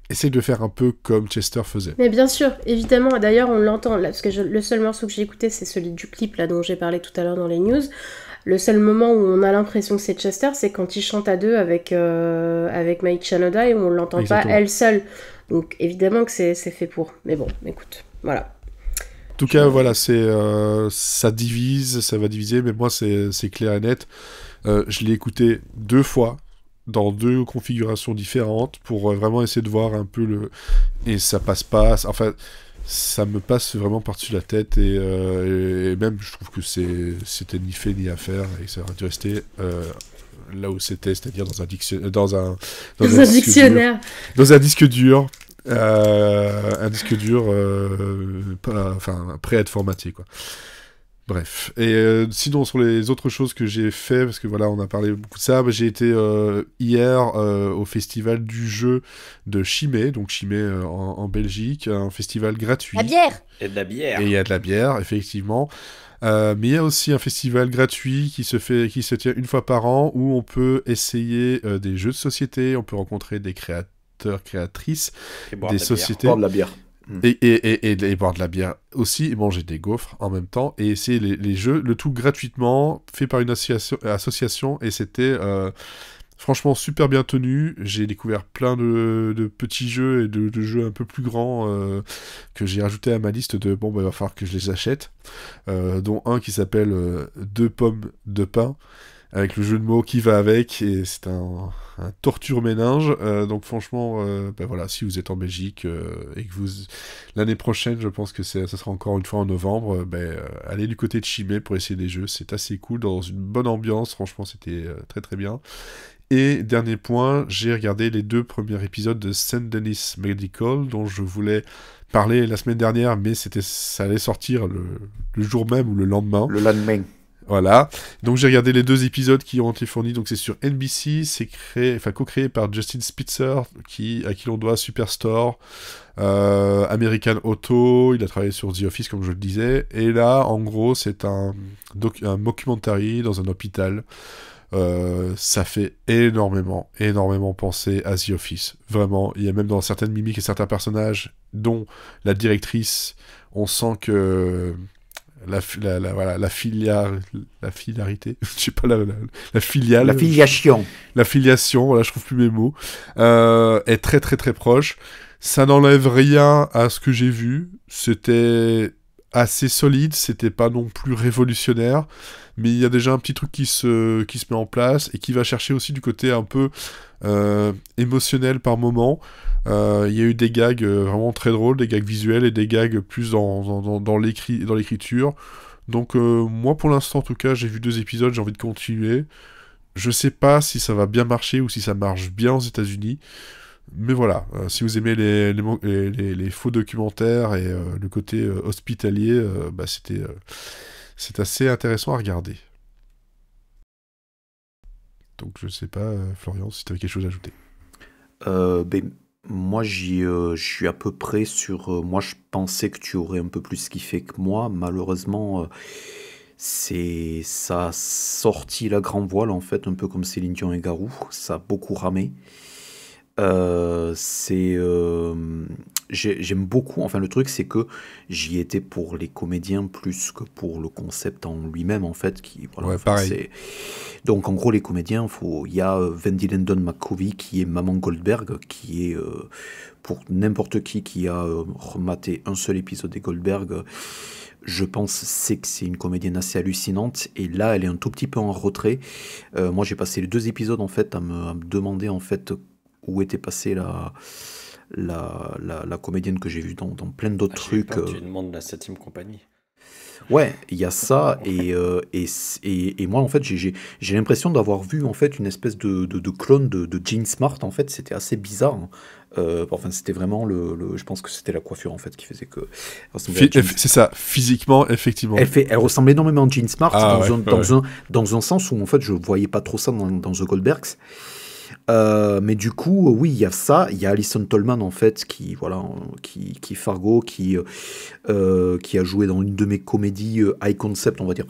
essayer de faire un peu comme Chester faisait. Mais bien sûr, évidemment. D'ailleurs, on l'entend là, parce que le seul morceau que j'ai écouté, c'est celui du clip là dont j'ai parlé tout à l'heure dans les news. Le seul moment où on a l'impression que c'est Chester, c'est quand il chante à deux avec Mike Shinoda et où on l'entend pas elle seule. Donc évidemment que c'est fait pour. Mais bon, écoute, voilà. En tout cas, voilà, ça divise, ça va diviser, mais moi c'est clair et net. Je l'ai écouté 2 fois, dans 2 configurations différentes, pour vraiment essayer de voir un peu et ça passe pas... Enfin, ça me passe vraiment par-dessus la tête, et même je trouve que c'était ni fait ni à faire, et ça aurait dû rester là où c'était, c'est-à-dire dans un dictionnaire. Dans un dictionnaire. Dans un disque dur. Prêt à être formaté, quoi. Bref. Et sinon, sur les autres choses que j'ai fait, parce que voilà, on a parlé beaucoup de ça, j'ai été hier au festival du jeu de Chimay, donc Chimay en Belgique, un festival gratuit. La bière. Et de la bière. Et il y a de la bière, effectivement. Mais il y a aussi un festival gratuit qui se tient une fois par an, où on peut essayer des jeux de société, on peut rencontrer des créateurs, créatrices, Et boire des de la bière. sociétés. Boire de la bière. Et boire de la bière aussi, et manger des gaufres en même temps, et essayer les jeux, le tout gratuitement, fait par une association, et c'était franchement super bien tenu. J'ai découvert plein de petits jeux et de jeux un peu plus grands que j'ai rajouté à ma liste de bon, bah, il va falloir que je les achète, dont un qui s'appelle 2 pommes de pain, avec le jeu de mots qui va avec, et c'est un torture méninge. Donc franchement, ben voilà, si vous êtes en Belgique et que l'année prochaine, je pense que ça sera encore une fois en novembre, allez du côté de Chimay pour essayer des jeux, c'est assez cool, dans une bonne ambiance, franchement c'était très très bien. Et dernier point, j'ai regardé les 2 premiers épisodes de Saint-Denis Medical, dont je voulais parler la semaine dernière, mais ça allait sortir le jour même ou le lendemain. Le lendemain. Voilà, donc j'ai regardé les 2 épisodes qui ont été fournis, donc c'est sur NBC, c'est co-créé par Justin Spitzer, à qui l'on doit Superstore, American Auto, il a travaillé sur The Office comme je le disais, et là en gros c'est un mockumentary dans un hôpital. Ça fait énormément penser à The Office, vraiment, il y a même dans certaines mimiques et certains personnages, dont la directrice, on sent que voilà, la filiarité, je sais pas, la filiale. La filiation. La filiation, voilà, je trouve plus mes mots, est très très très proche. Ça n'enlève rien à ce que j'ai vu. C'était assez solide, c'était pas non plus révolutionnaire, mais il y a déjà un petit truc qui se met en place et qui va chercher aussi du côté un peu émotionnel par moment. Il y a eu des gags vraiment très drôles, des gags visuels et des gags plus dans l'écriture. Donc moi pour l'instant en tout cas j'ai vu 2 épisodes, j'ai envie de continuer. Je sais pas si ça va bien marcher ou si ça marche bien aux États-Unis. Mais voilà, si vous aimez les faux documentaires et le côté hospitalier, c'est assez intéressant à regarder. Donc je sais pas, Florian, si tu avais quelque chose à ajouter. Moi, je suis à peu près sur. Moi, je pensais que tu aurais un peu plus kiffé que moi. Malheureusement, ça a sorti la grand voile, en fait, un peu comme Céline Dion et Garou. Ça a beaucoup ramé. J'aime beaucoup. Enfin, le truc, c'est que j'y étais pour les comédiens plus que pour le concept en lui-même, en fait. Ouais, pareil. Donc, en gros, les comédiens, il y a Wendy Lyndon McCovey qui est Maman Goldberg, qui est pour n'importe qui a rematé un seul épisode des Goldberg. Je pense c'est que c'est une comédienne assez hallucinante, et là elle est un tout petit peu en retrait. Moi j'ai passé les 2 épisodes en fait à me demander en fait où était passée la comédienne que j'ai vue dans plein d'autres trucs. Tu demandes la 7e compagnie. Ouais, il y a ça, et moi en fait j'ai l'impression d'avoir vu en fait une espèce de clone de Jean Smart. En fait c'était assez bizarre, hein. Enfin c'était vraiment je pense que c'était la coiffure en fait qui faisait que c'est ça, physiquement effectivement elle ressemble énormément à Jean Smart, ouais. dans un sens où en fait je voyais pas trop ça dans The Goldbergs. Mais du coup, oui, il y a ça. Il y a Alison Tolman en fait qui Fargo, qui a joué dans une de mes comédies high concept, on va dire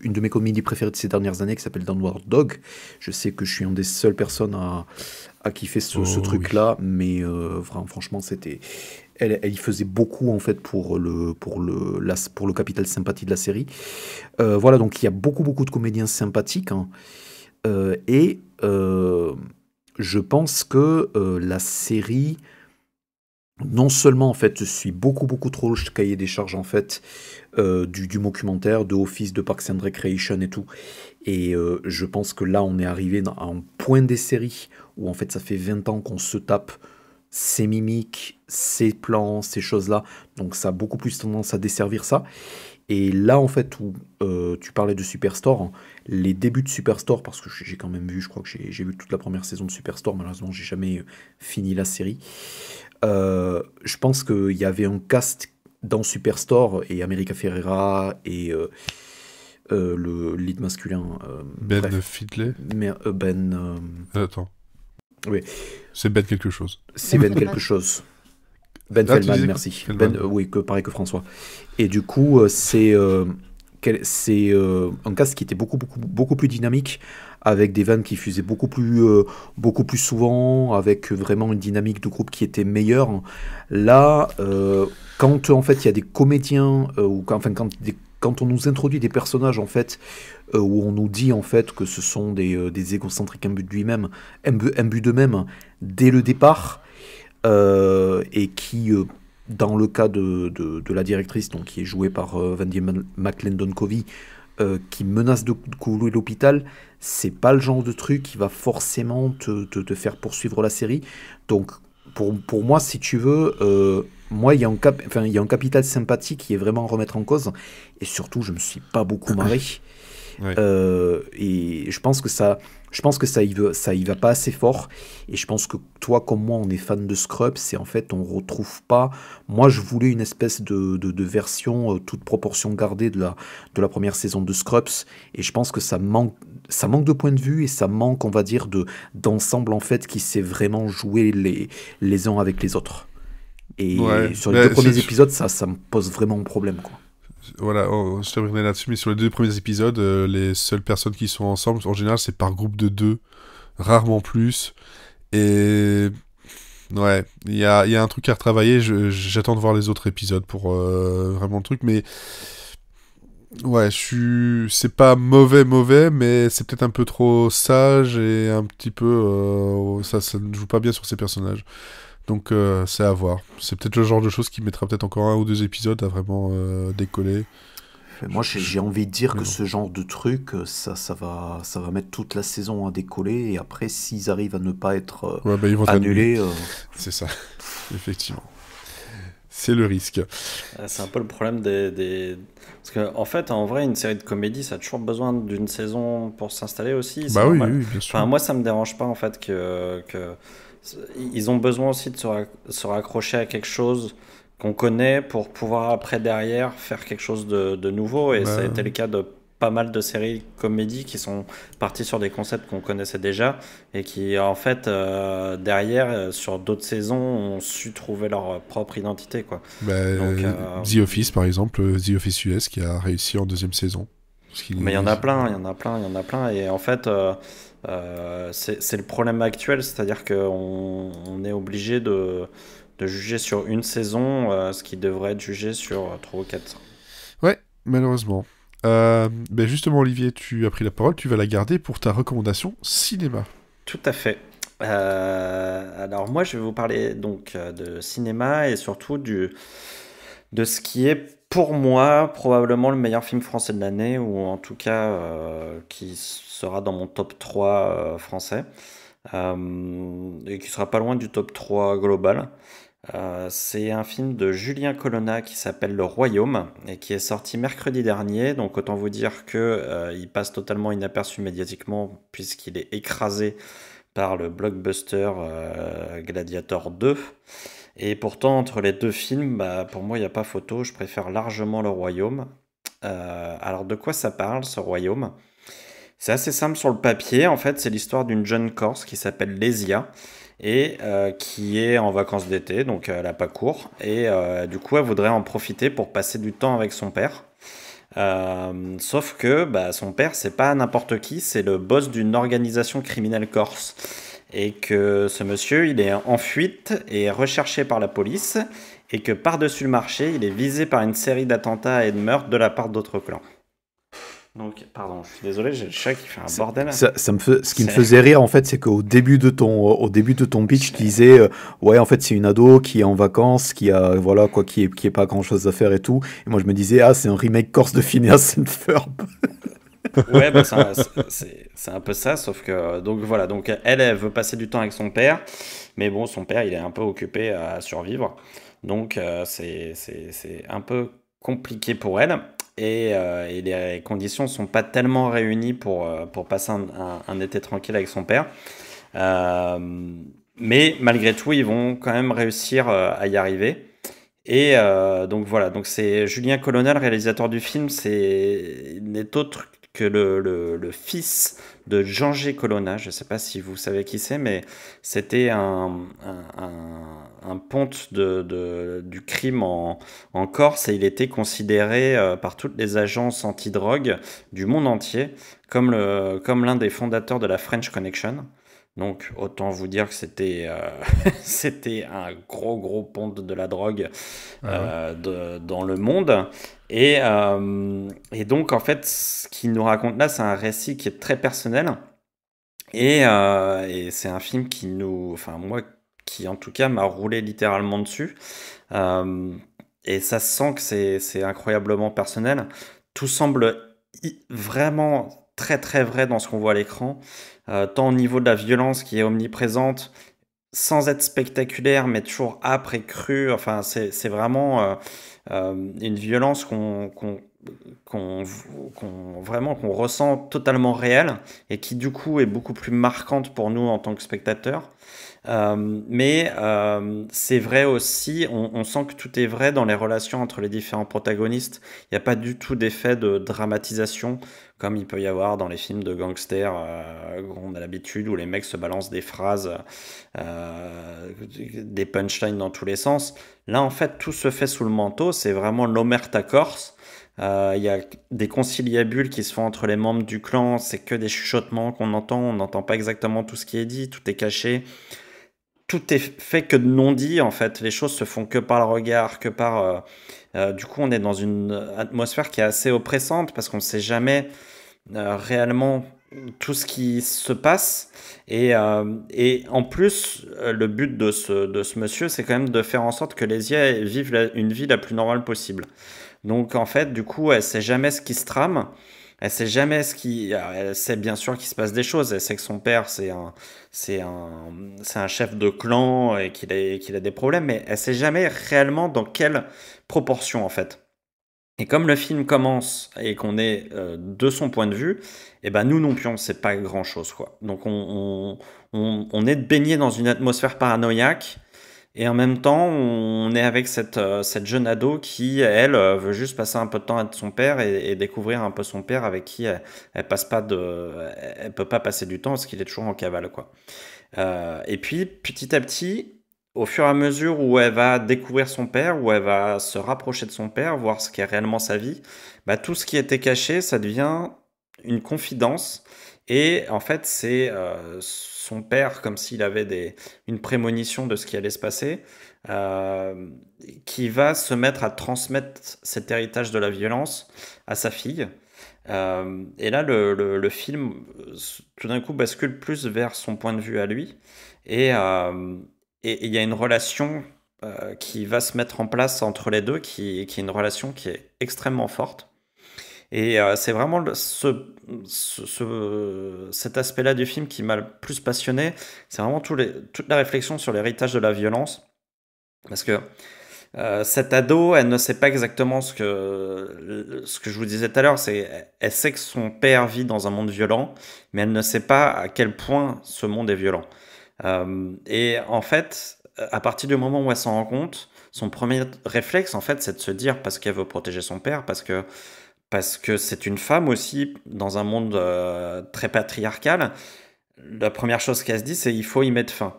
une de mes comédies préférées de ces dernières années, qui s'appelle Downward Dog. Je sais que je suis une des seules personnes à kiffer ce truc-là, oui. Mais franchement, elle y faisait beaucoup en fait pour le capital sympathie de la série. Voilà, donc il y a beaucoup de comédiens sympathiques, hein. Je pense que la série, non seulement en fait suit beaucoup trop le cahier des charges en fait du documentaire, de Office, de Parks and Recreation et tout, et je pense que là on est arrivé à un point des séries où en fait ça fait 20 ans qu'on se tape ces mimiques, ces plans, ces choses-là, donc ça a beaucoup plus tendance à desservir ça. Et là, en fait, où tu parlais de Superstore, hein, les débuts de Superstore, parce que j'ai quand même vu, je crois que j'ai vu toute la première saison de Superstore, malheureusement, j'ai jamais fini la série. Je pense qu'il y avait un cast dans Superstore et America Ferrera et le lead masculin. Ben bref. Fidley. Mais, Attends. Oui. C'est Ben quelque chose. C'est Ben quelque chose. Ben Ah, tu Feldman, disais merci. Feldman. Ben, oui, pareil que François. Et du coup, c'est un cast qui était beaucoup plus dynamique, avec des vannes qui fusaient beaucoup plus souvent, avec vraiment une dynamique de groupe qui était meilleure. Là, quand en fait il y a des comédiens, quand on nous introduit des personnages en fait, où on nous dit en fait que ce sont des égocentriques imbus de lui-même, imbus d'eux-mêmes dès le départ, et qui, dans le cas de la directrice, donc, qui est jouée par Wendy McLendon-Covey, qui menace de couler l'hôpital, c'est pas le genre de truc qui va forcément te faire poursuivre la série. Donc, pour moi, si tu veux, moi, il y a un capital sympathie qui est vraiment à remettre en cause. Et surtout, je me suis pas beaucoup marré. Ouais. Et je pense que ça y va pas assez fort. Et je pense que toi comme moi on est fan de Scrubs, et en fait on retrouve pas. Moi je voulais une espèce de version toute proportion gardée de la première saison de Scrubs, et je pense que ça manque de point de vue, et ça manque, on va dire, d'ensemble en fait, qui sait vraiment jouer les uns avec les autres. Et Ouais. sur les deux premiers épisodes, ça me pose vraiment un problème, quoi. Voilà, je terminerai là-dessus, mais sur les 2 premiers épisodes, les seules personnes qui sont ensemble, en général, c'est par groupe de 2, rarement plus. Et ouais, il y a un truc à retravailler. J'attends de voir les autres épisodes pour vraiment le truc, mais ouais, c'est pas mauvais, mais c'est peut-être un peu trop sage et un petit peu ça ne joue pas bien sur ces personnages. Donc c'est à voir. C'est peut-être le genre de choses qui mettra peut-être encore 1 ou 2 épisodes à vraiment décoller. Moi, j'ai envie de dire que Non. ce genre de truc, ça va mettre toute la saison à décoller. Et après, s'ils arrivent à ne pas être Ouais, bah, ils vont être annulés. annulés, C'est ça, effectivement. C'est le risque. C'est un peu le problème Parce que, en fait, en vrai, une série de comédie, ça a toujours besoin d'une saison pour s'installer aussi. C'est Bah oui, normal. oui, bien sûr. Enfin, moi, ça me dérange pas, en fait, ils ont besoin aussi de se raccrocher à quelque chose qu'on connaît pour pouvoir, après, derrière, faire quelque chose de nouveau. Et ça a Bah, été le cas de pas mal de séries comédies qui sont parties sur des concepts qu'on connaissait déjà et qui, en fait, derrière, sur d'autres saisons, ont su trouver leur propre identité, quoi. bah, Donc, The Office, par exemple, The Office US, qui a réussi en 2e saison. mais il y en a plein, il y en a plein, il y en a plein. Et en fait, c'est le problème actuel, c'est-à-dire qu'on est obligé de juger sur une saison ce qui devrait être jugé sur 3 ou 4. Ouais, malheureusement. Ben justement, Olivier, tu as pris la parole, tu vas la garder pour ta recommandation cinéma. Tout à fait. Alors moi, je vais vous parler donc de cinéma et surtout de ce qui est pour moi probablement le meilleur film français de l'année, ou en tout cas qui sera dans mon top 3 français, et qui sera pas loin du top 3 global. C'est un film de Julien Colonna qui s'appelle Le Royaume et qui est sorti mercredi dernier. Donc autant vous dire que il passe totalement inaperçu médiatiquement puisqu'il est écrasé par le blockbuster Gladiator 2. Et pourtant, entre les deux films, bah, pour moi, il n'y a pas photo. Je préfère largement Le Royaume. Alors, de quoi ça parle, ce Royaume? C'est assez simple sur le papier. En fait, c'est l'histoire d'une jeune Corse qui s'appelle Lésia et qui est en vacances d'été, donc elle n'a pas cours. Et du coup, elle voudrait en profiter pour passer du temps avec son père. Sauf que bah, son père, c'est pas n'importe qui, c'est le boss d'une organisation criminelle corse. Et que ce monsieur, il est en fuite et recherché par la police. Et que par-dessus le marché, il est visé par une série d'attentats et de meurtres de la part d'autres clans. Donc, pardon, je suis désolé, j'ai le chat qui fait un bordel. Ce qui me faisait rire, en fait, c'est qu'au début de ton pitch, tu disais, ouais, en fait, c'est une ado qui est en vacances, qui a, voilà, quoi, qui est pas grand chose à faire et tout. Et moi, je me disais, ah, c'est un remake corse de Phineas and Ferb. Ouais, bah, c'est un peu ça, sauf que donc voilà, donc elle veut passer du temps avec son père, mais bon, son père, il est un peu occupé à survivre, donc c'est un peu compliqué pour elle, et les conditions sont pas tellement réunies pour passer un été tranquille avec son père, mais malgré tout, ils vont quand même réussir à y arriver. Et donc voilà, donc c'est Julien Colonna, le réalisateur du film, n'est autre que le fils de Jean-G. Colonna. Je ne sais pas si vous savez qui c'est, mais c'était un ponte du crime en Corse, et il était considéré par toutes les agences antidrogue du monde entier comme l'un des fondateurs de la French Connection. Donc autant vous dire que c'était un gros ponte de la drogue Ah ouais. dans le monde. Et donc en fait, ce qu'il nous raconte là, c'est un récit qui est très personnel. Et c'est un film enfin moi, qui en tout cas m'a roulé littéralement dessus. Euh, et ça se sent que c'est incroyablement personnel. Tout semble vraiment très très vrai dans ce qu'on voit à l'écran, tant au niveau de la violence qui est omniprésente, sans être spectaculaire, mais toujours âpre et crue. Enfin, c'est vraiment une violence qu'on, vraiment qu'on ressent totalement réelle, et qui du coup est beaucoup plus marquante pour nous en tant que spectateurs. Mais c'est vrai aussi, on sent que tout est vrai dans les relations entre les différents protagonistes. Il n'y a pas du tout d'effet de dramatisation comme il peut y avoir dans les films de gangsters qu'on a l'habitude, où les mecs se balancent des phrases, des punchlines dans tous les sens. Là, en fait, tout se fait sous le manteau. C'est vraiment l'omerta corse. Il y a des conciliabules qui se font entre les membres du clan. C'est que des chuchotements qu'on entend. On n'entend pas exactement tout ce qui est dit. Tout est caché. Tout est fait que de non-dit, en fait. Les choses se font que par le regard, que par... du coup, on est dans une atmosphère qui est assez oppressante, parce qu'on ne sait jamais réellement tout ce qui se passe. Et en plus, le but de ce monsieur, c'est quand même de faire en sorte que Lesia vive une vie la plus normale possible. Donc en fait, du coup, elle sait jamais ce qui se trame. Elle sait jamais ce qui. Alors, elle sait bien sûr qu'il se passe des choses. Elle sait que son père, c'est un chef de clan, et qu'il a des problèmes, mais elle sait jamais réellement dans quelle proportion, en fait. Et comme le film commence et qu'on est de son point de vue, et ben nous non plus, on sait pas grand-chose, quoi. Donc on est baigné dans une atmosphère paranoïaque, et en même temps, on est avec cette jeune ado qui, elle, veut juste passer un peu de temps avec son père, et découvrir un peu son père, avec qui elle passe pas elle peut pas passer du temps parce qu'il est toujours en cavale, quoi. Et puis, petit à petit, au fur et à mesure où elle va découvrir son père, où elle va se rapprocher de son père, voir ce qu'est réellement sa vie, bah, tout ce qui était caché, ça devient une confidence. Et en fait, c'est son père, comme s'il avait une prémonition de ce qui allait se passer, euh, qui va se mettre à transmettre cet héritage de la violence à sa fille. Et là, le film, tout d'un coup, bascule plus vers son point de vue à lui. Et il y a une relation qui va se mettre en place entre les deux, qui est une relation qui est extrêmement forte. Et c'est vraiment cet aspect-là du film qui m'a le plus passionné. C'est vraiment toute la réflexion sur l'héritage de la violence. Parce que cette ado, elle ne sait pas exactement ce que je vous disais tout à l'heure. Elle sait que son père vit dans un monde violent, mais elle ne sait pas à quel point ce monde est violent. Et en fait, à partir du moment où elle s'en rend compte, son premier réflexe, en fait, c'est de se dire, parce qu'elle veut protéger son père, parce que c'est une femme aussi, dans un monde très patriarcal, la première chose qu'elle se dit, c'est il faut y mettre fin.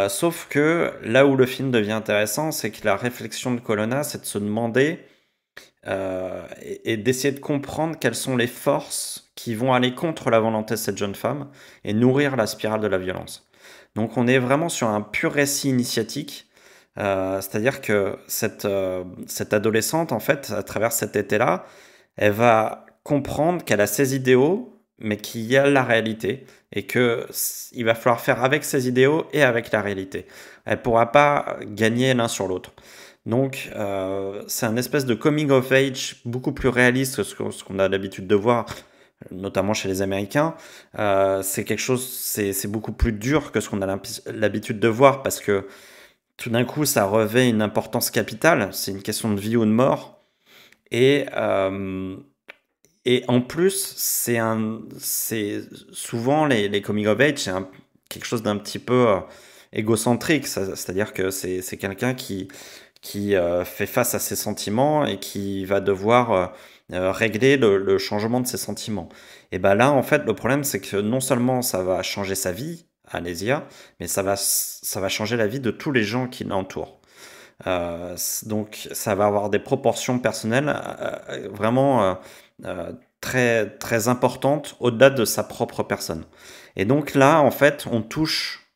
Sauf que là où le film devient intéressant, c'est que la réflexion de Colonna, c'est de se demander et d'essayer de comprendre quelles sont les forces qui vont aller contre la volonté de cette jeune femme et nourrir la spirale de la violence. Donc on est vraiment sur un pur récit initiatique, c'est-à-dire que cette adolescente, en fait, à travers cet été-là, elle va comprendre qu'elle a ses idéaux, mais qu'il y a la réalité, et que il va falloir faire avec ses idéaux et avec la réalité. Elle pourra pas gagner l'un sur l'autre. Donc, c'est un espèce de coming of age beaucoup plus réaliste que ce qu'on a l'habitude de voir, notamment chez les Américains. C'est quelque chose, c'est beaucoup plus dur que ce qu'on a l'habitude de voir, parce que tout d'un coup, ça revêt une importance capitale. C'est une question de vie ou de mort. Et, euh, et en plus, c'est souvent les coming of age, c'est quelque chose d'un petit peu égocentrique. C'est-à-dire que c'est quelqu'un qui qui fait face à ses sentiments et qui va devoir régler le changement de ses sentiments. Et ben là, en fait, le problème, c'est que non seulement ça va changer sa vie, Alésia, mais ça va changer la vie de tous les gens qui l'entourent. Donc ça va avoir des proportions personnelles vraiment très, très importantes au-delà de sa propre personne. Et donc là, en fait, on touche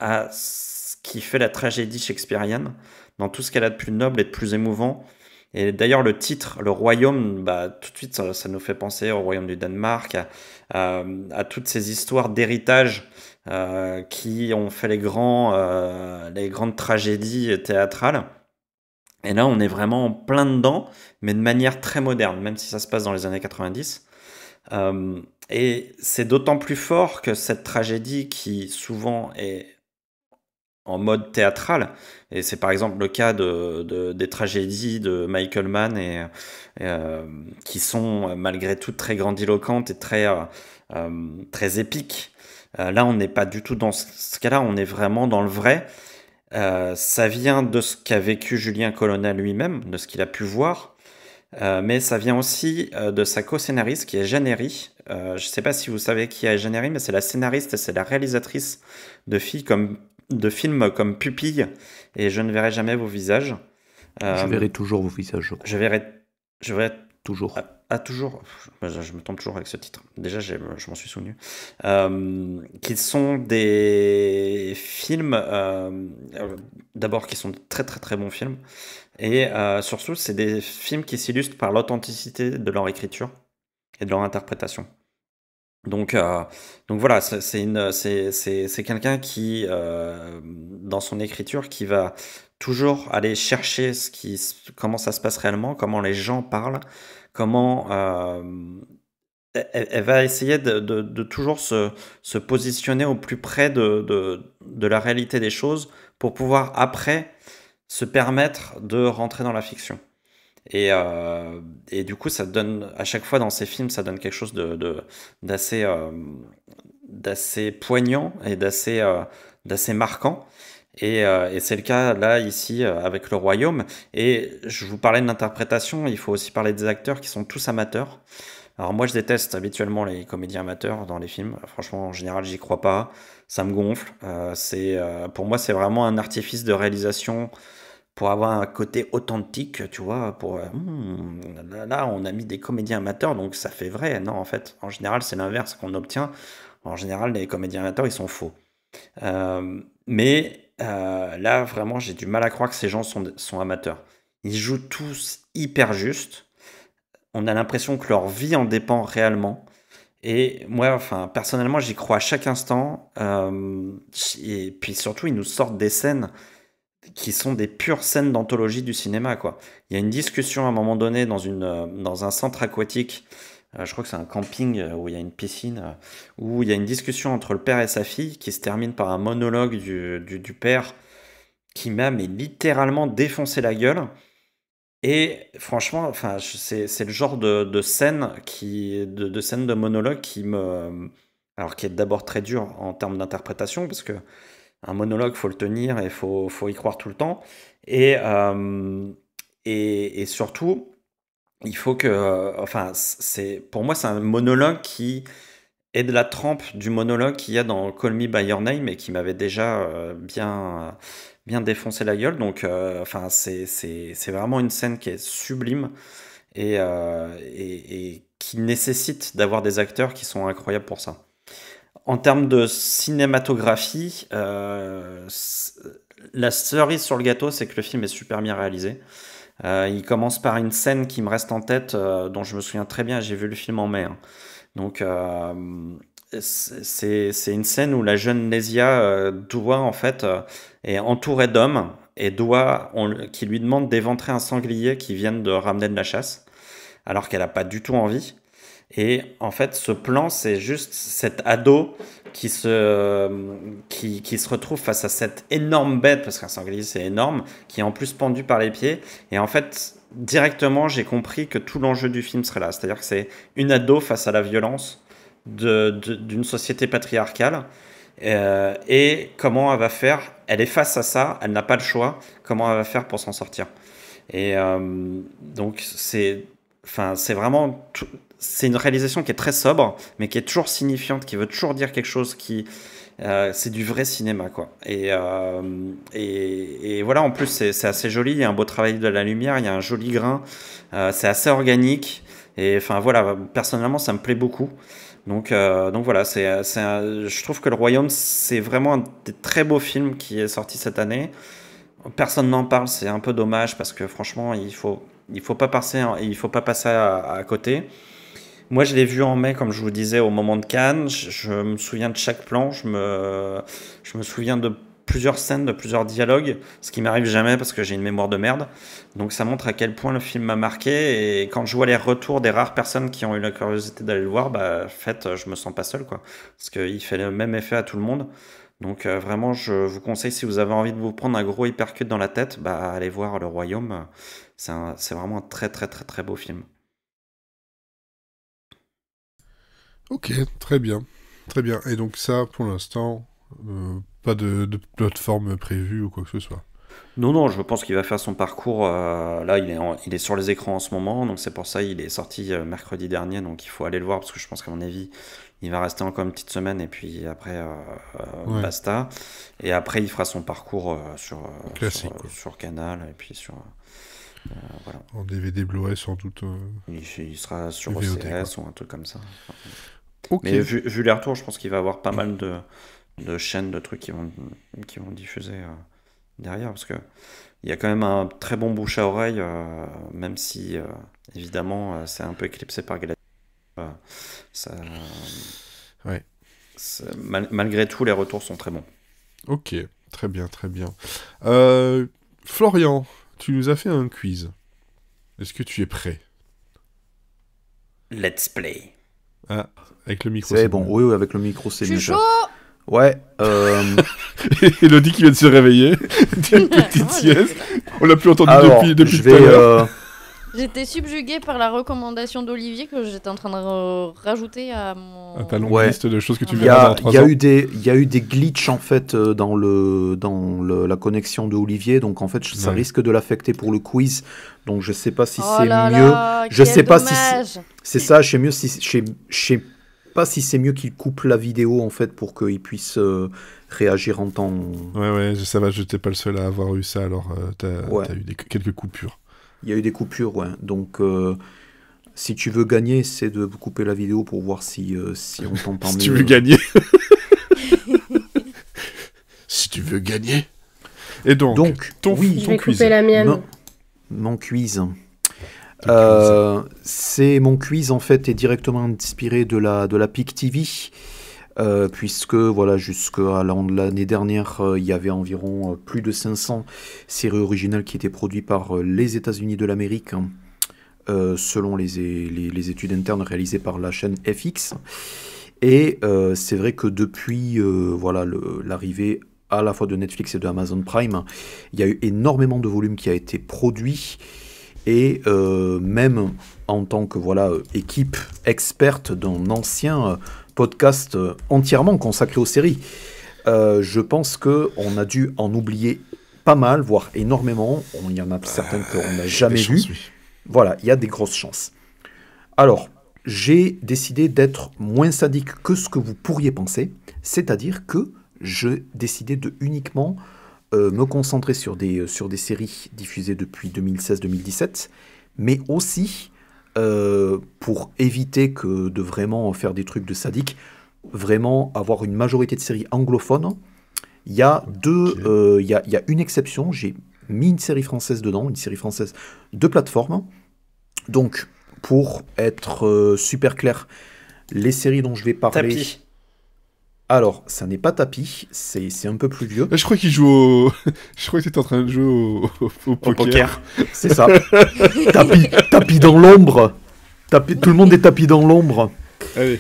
à ce qui fait la tragédie shakespearienne, dans tout ce qu'elle a de plus noble et de plus émouvant. Et d'ailleurs, le titre, le royaume, bah, tout de suite, ça nous fait penser au royaume du Danemark, à toutes ces histoires d'héritage qui ont fait les grandes tragédies théâtrales. Et là, on est vraiment en plein dedans, mais de manière très moderne, même si ça se passe dans les années 90. Et c'est d'autant plus fort que cette tragédie qui souvent est en mode théâtral, et c'est par exemple le cas des tragédies de Michael Mann qui sont malgré tout très grandiloquentes et très épiques. Là, on n'est pas du tout dans ce cas-là, on est vraiment dans le vrai. Ça vient de ce qu'a vécu Julien Colonna lui-même, de ce qu'il a pu voir, mais ça vient aussi de sa co-scénariste qui est Jeanne Herry. Je ne sais pas si vous savez qui est Jeanne Herry, mais c'est la scénariste et c'est la réalisatrice de films comme Pupille et Je ne verrai jamais vos visages. Je verrai toujours vos visages. Je verrai toujours. Toujours. Je me trompe toujours avec ce titre. Déjà, je m'en suis souvenu. Qui sont des films, d'abord, qui sont de très très très bons films. Et surtout, c'est des films qui s'illustrent par l'authenticité de leur écriture et de leur interprétation. Donc voilà, c'est quelqu'un qui, dans son écriture, qui va toujours aller chercher comment ça se passe réellement, comment les gens parlent, comment elle va essayer de toujours se positionner au plus près de la réalité des choses pour pouvoir après se permettre de rentrer dans la fiction. Et du coup, ça donne, à chaque fois dans ces films, ça donne quelque chose d'assez poignant et d'assez marquant. Et c'est le cas là, ici, avec Le Royaume. Et je vous parlais de l'interprétation, il faut aussi parler des acteurs qui sont tous amateurs. Alors moi, je déteste habituellement les comédiens amateurs dans les films. Franchement, en général, j'y crois pas. Ça me gonfle. Pour moi, c'est vraiment un artifice de réalisation pour avoir un côté authentique, tu vois, là, on a mis des comédiens amateurs, donc ça fait vrai. Non, en fait, en général, c'est l'inverse qu'on obtient. En général, les comédiens amateurs, ils sont faux. Mais là, vraiment, j'ai du mal à croire que ces gens sont amateurs. Ils jouent tous hyper juste. On a l'impression que leur vie en dépend réellement. Et moi, enfin, personnellement, j'y crois à chaque instant. Et puis surtout, ils nous sortent des scènes qui sont des pures scènes d'anthologie du cinéma, quoi. Il y a une discussion à un moment donné dans un centre aquatique, je crois que c'est un camping où il y a une piscine, où il y a une discussion entre le père et sa fille qui se termine par un monologue du père qui m'a littéralement défoncé la gueule. Et franchement, enfin, c'est le genre de scène de scène de monologue alors qui est d'abord très dur en termes d'interprétation parce que un monologue, faut le tenir et faut y croire tout le temps. Et surtout, il faut que, enfin, pour moi, c'est un monologue qui est de la trempe du monologue qu'il y a dans Call Me by Your Name et qui m'avait déjà bien défoncé la gueule. Donc, enfin, c'est vraiment une scène qui est sublime et qui nécessite d'avoir des acteurs qui sont incroyables pour ça. En termes de cinématographie, la cerise sur le gâteau, c'est que le film est super bien réalisé. Il commence par une scène qui me reste en tête, dont je me souviens très bien, j'ai vu le film en mai. Hein. Donc, c'est une scène où la jeune Nesia est entourée d'hommes et qui lui demandent d'éventrer un sanglier qui viennent de ramener de la chasse, alors qu'elle n'a pas du tout envie. Et en fait, ce plan, c'est juste cet ado qui se retrouve face à cette énorme bête, parce qu'un sanglier c'est énorme, qui est en plus pendu par les pieds. Et en fait, directement, j'ai compris que tout l'enjeu du film serait là. C'est-à-dire que c'est une ado face à la violence d'une société patriarcale. Et comment elle va faire? Elle est face à ça, elle n'a pas le choix. Comment elle va faire pour s'en sortir? Et donc c'est vraiment, c'est une réalisation qui est très sobre, mais qui est toujours signifiante, qui veut toujours dire quelque chose, c'est du vrai cinéma, quoi. Et voilà, en plus c'est assez joli, il y a un beau travail de la lumière, il y a un joli grain, c'est assez organique. Et enfin voilà, personnellement ça me plaît beaucoup. Donc voilà, je trouve que Le Royaume, c'est vraiment un des très beaux films qui est sorti cette année. Personne n'en parle, c'est un peu dommage parce que franchement, il faut pas passer à côté. Moi, je l'ai vu en mai, comme je vous disais, au moment de Cannes. Je me souviens de chaque plan, je me souviens de plusieurs scènes, de plusieurs dialogues, ce qui m'arrive jamais parce que j'ai une mémoire de merde. Donc ça montre à quel point le film m'a marqué. Et quand je vois les retours des rares personnes qui ont eu la curiosité d'aller le voir, bah, en fait, je me sens pas seul, quoi. Parce qu'il fait le même effet à tout le monde. Donc vraiment, je vous conseille, si vous avez envie de vous prendre un gros hypercut dans la tête, bah, allez voir Le Royaume. C'est vraiment un très très très très beau film. Ok, très bien. Très bien. Et donc ça, pour l'instant, pas de plateforme prévue ou quoi que ce soit. Non, je pense qu'il va faire son parcours. Là, il est sur les écrans en ce moment, donc c'est pour ça il est sorti mercredi dernier, donc il faut aller le voir parce que je pense qu'à mon avis, il va rester encore une petite semaine et puis après, Ouais. basta. Et après, il fera son parcours Classique, quoi. sur Canal et puis voilà. En DVD Blu-ray, sans doute. Il sera sur VOD, OCS ou un truc comme ça. Ok. Mais vu les retours, je pense qu'il va y avoir pas mal de chaînes, de trucs qui vont diffuser derrière, parce que il y a quand même un très bon bouche à oreille, même si évidemment c'est un peu éclipsé par Gladiator. Ça, Ouais. malgré tout, les retours sont très bons. Ok, très bien, très bien. Florian, tu nous as fait un quiz. Est-ce que tu es prêt? Let's play. Ah, avec le micro. C'est bon, oui, avec le micro, c'est Je mieux. suis chaud. Ouais, Elodie qui vient de se réveiller. Une petite sieste. On l'a plus entendu alors, depuis je tout à l'heure. vais... J'étais subjuguée par la recommandation d'Olivier que j'étais en train de rajouter à mon... À ta longue Ouais. liste de choses que tu Il Il y verras a, dans 3 il y a ans. il y a eu des glitches en fait dans la connexion de Olivier, donc en fait ça Ouais. risque de l'affecter pour le quiz. Donc je sais pas si Oh c'est là mieux. là, Je quel sais pas si dommage. c'est ça. Je sais mieux si je sais pas si c'est mieux qu'il coupe la vidéo en fait pour qu'il puisse réagir en temps. Ouais, ça va, je n'étais pas le seul à avoir eu ça, alors Ouais. t'as eu quelques coupures. Il y a eu des coupures, ouais. Donc si tu veux gagner, c'est de couper la vidéo pour voir si on t'entend Si mieux. tu veux gagner. Si tu veux gagner. Et donc, oui, Je ton vais quiz. couper la mienne. Mon quiz. Ton C'est mon quiz en fait est directement inspiré de la PIC TV, puisque voilà jusqu'à l'année dernière il y avait environ plus de 500 séries originales qui étaient produites par les États-Unis de l'Amérique, selon les études internes réalisées par la chaîne FX. Et c'est vrai que depuis voilà l'arrivée à la fois de Netflix et de Amazon Prime, il y a eu énormément de volume qui a été produit. Et même en tant que voilà équipe experte d'un ancien podcast entièrement consacré aux séries, je pense qu'on a dû en oublier pas mal, voire énormément. Il y en a certaines qu'on n'a jamais vues. Voilà, il y a des grosses chances. Alors, j'ai décidé d'être moins sadique que ce que vous pourriez penser, c'est-à-dire que j'ai décidé de uniquement me concentrer sur des séries diffusées depuis 2016-2017, mais aussi, pour éviter de vraiment faire des trucs de sadique, vraiment avoir une majorité de séries anglophones. Il y a il y a une exception, j'ai mis une série française dedans, une série française de plateforme. Donc, pour être super clair, les séries dont je vais parler... Tapis. Alors, ça n'est pas Tapis, c'est un peu plus vieux. Je crois qu'il joue au... Je crois que t'étais en train de jouer au poker. C'est ça. Tapis dans l'ombre. Tout le monde est tapis dans l'ombre. Allez.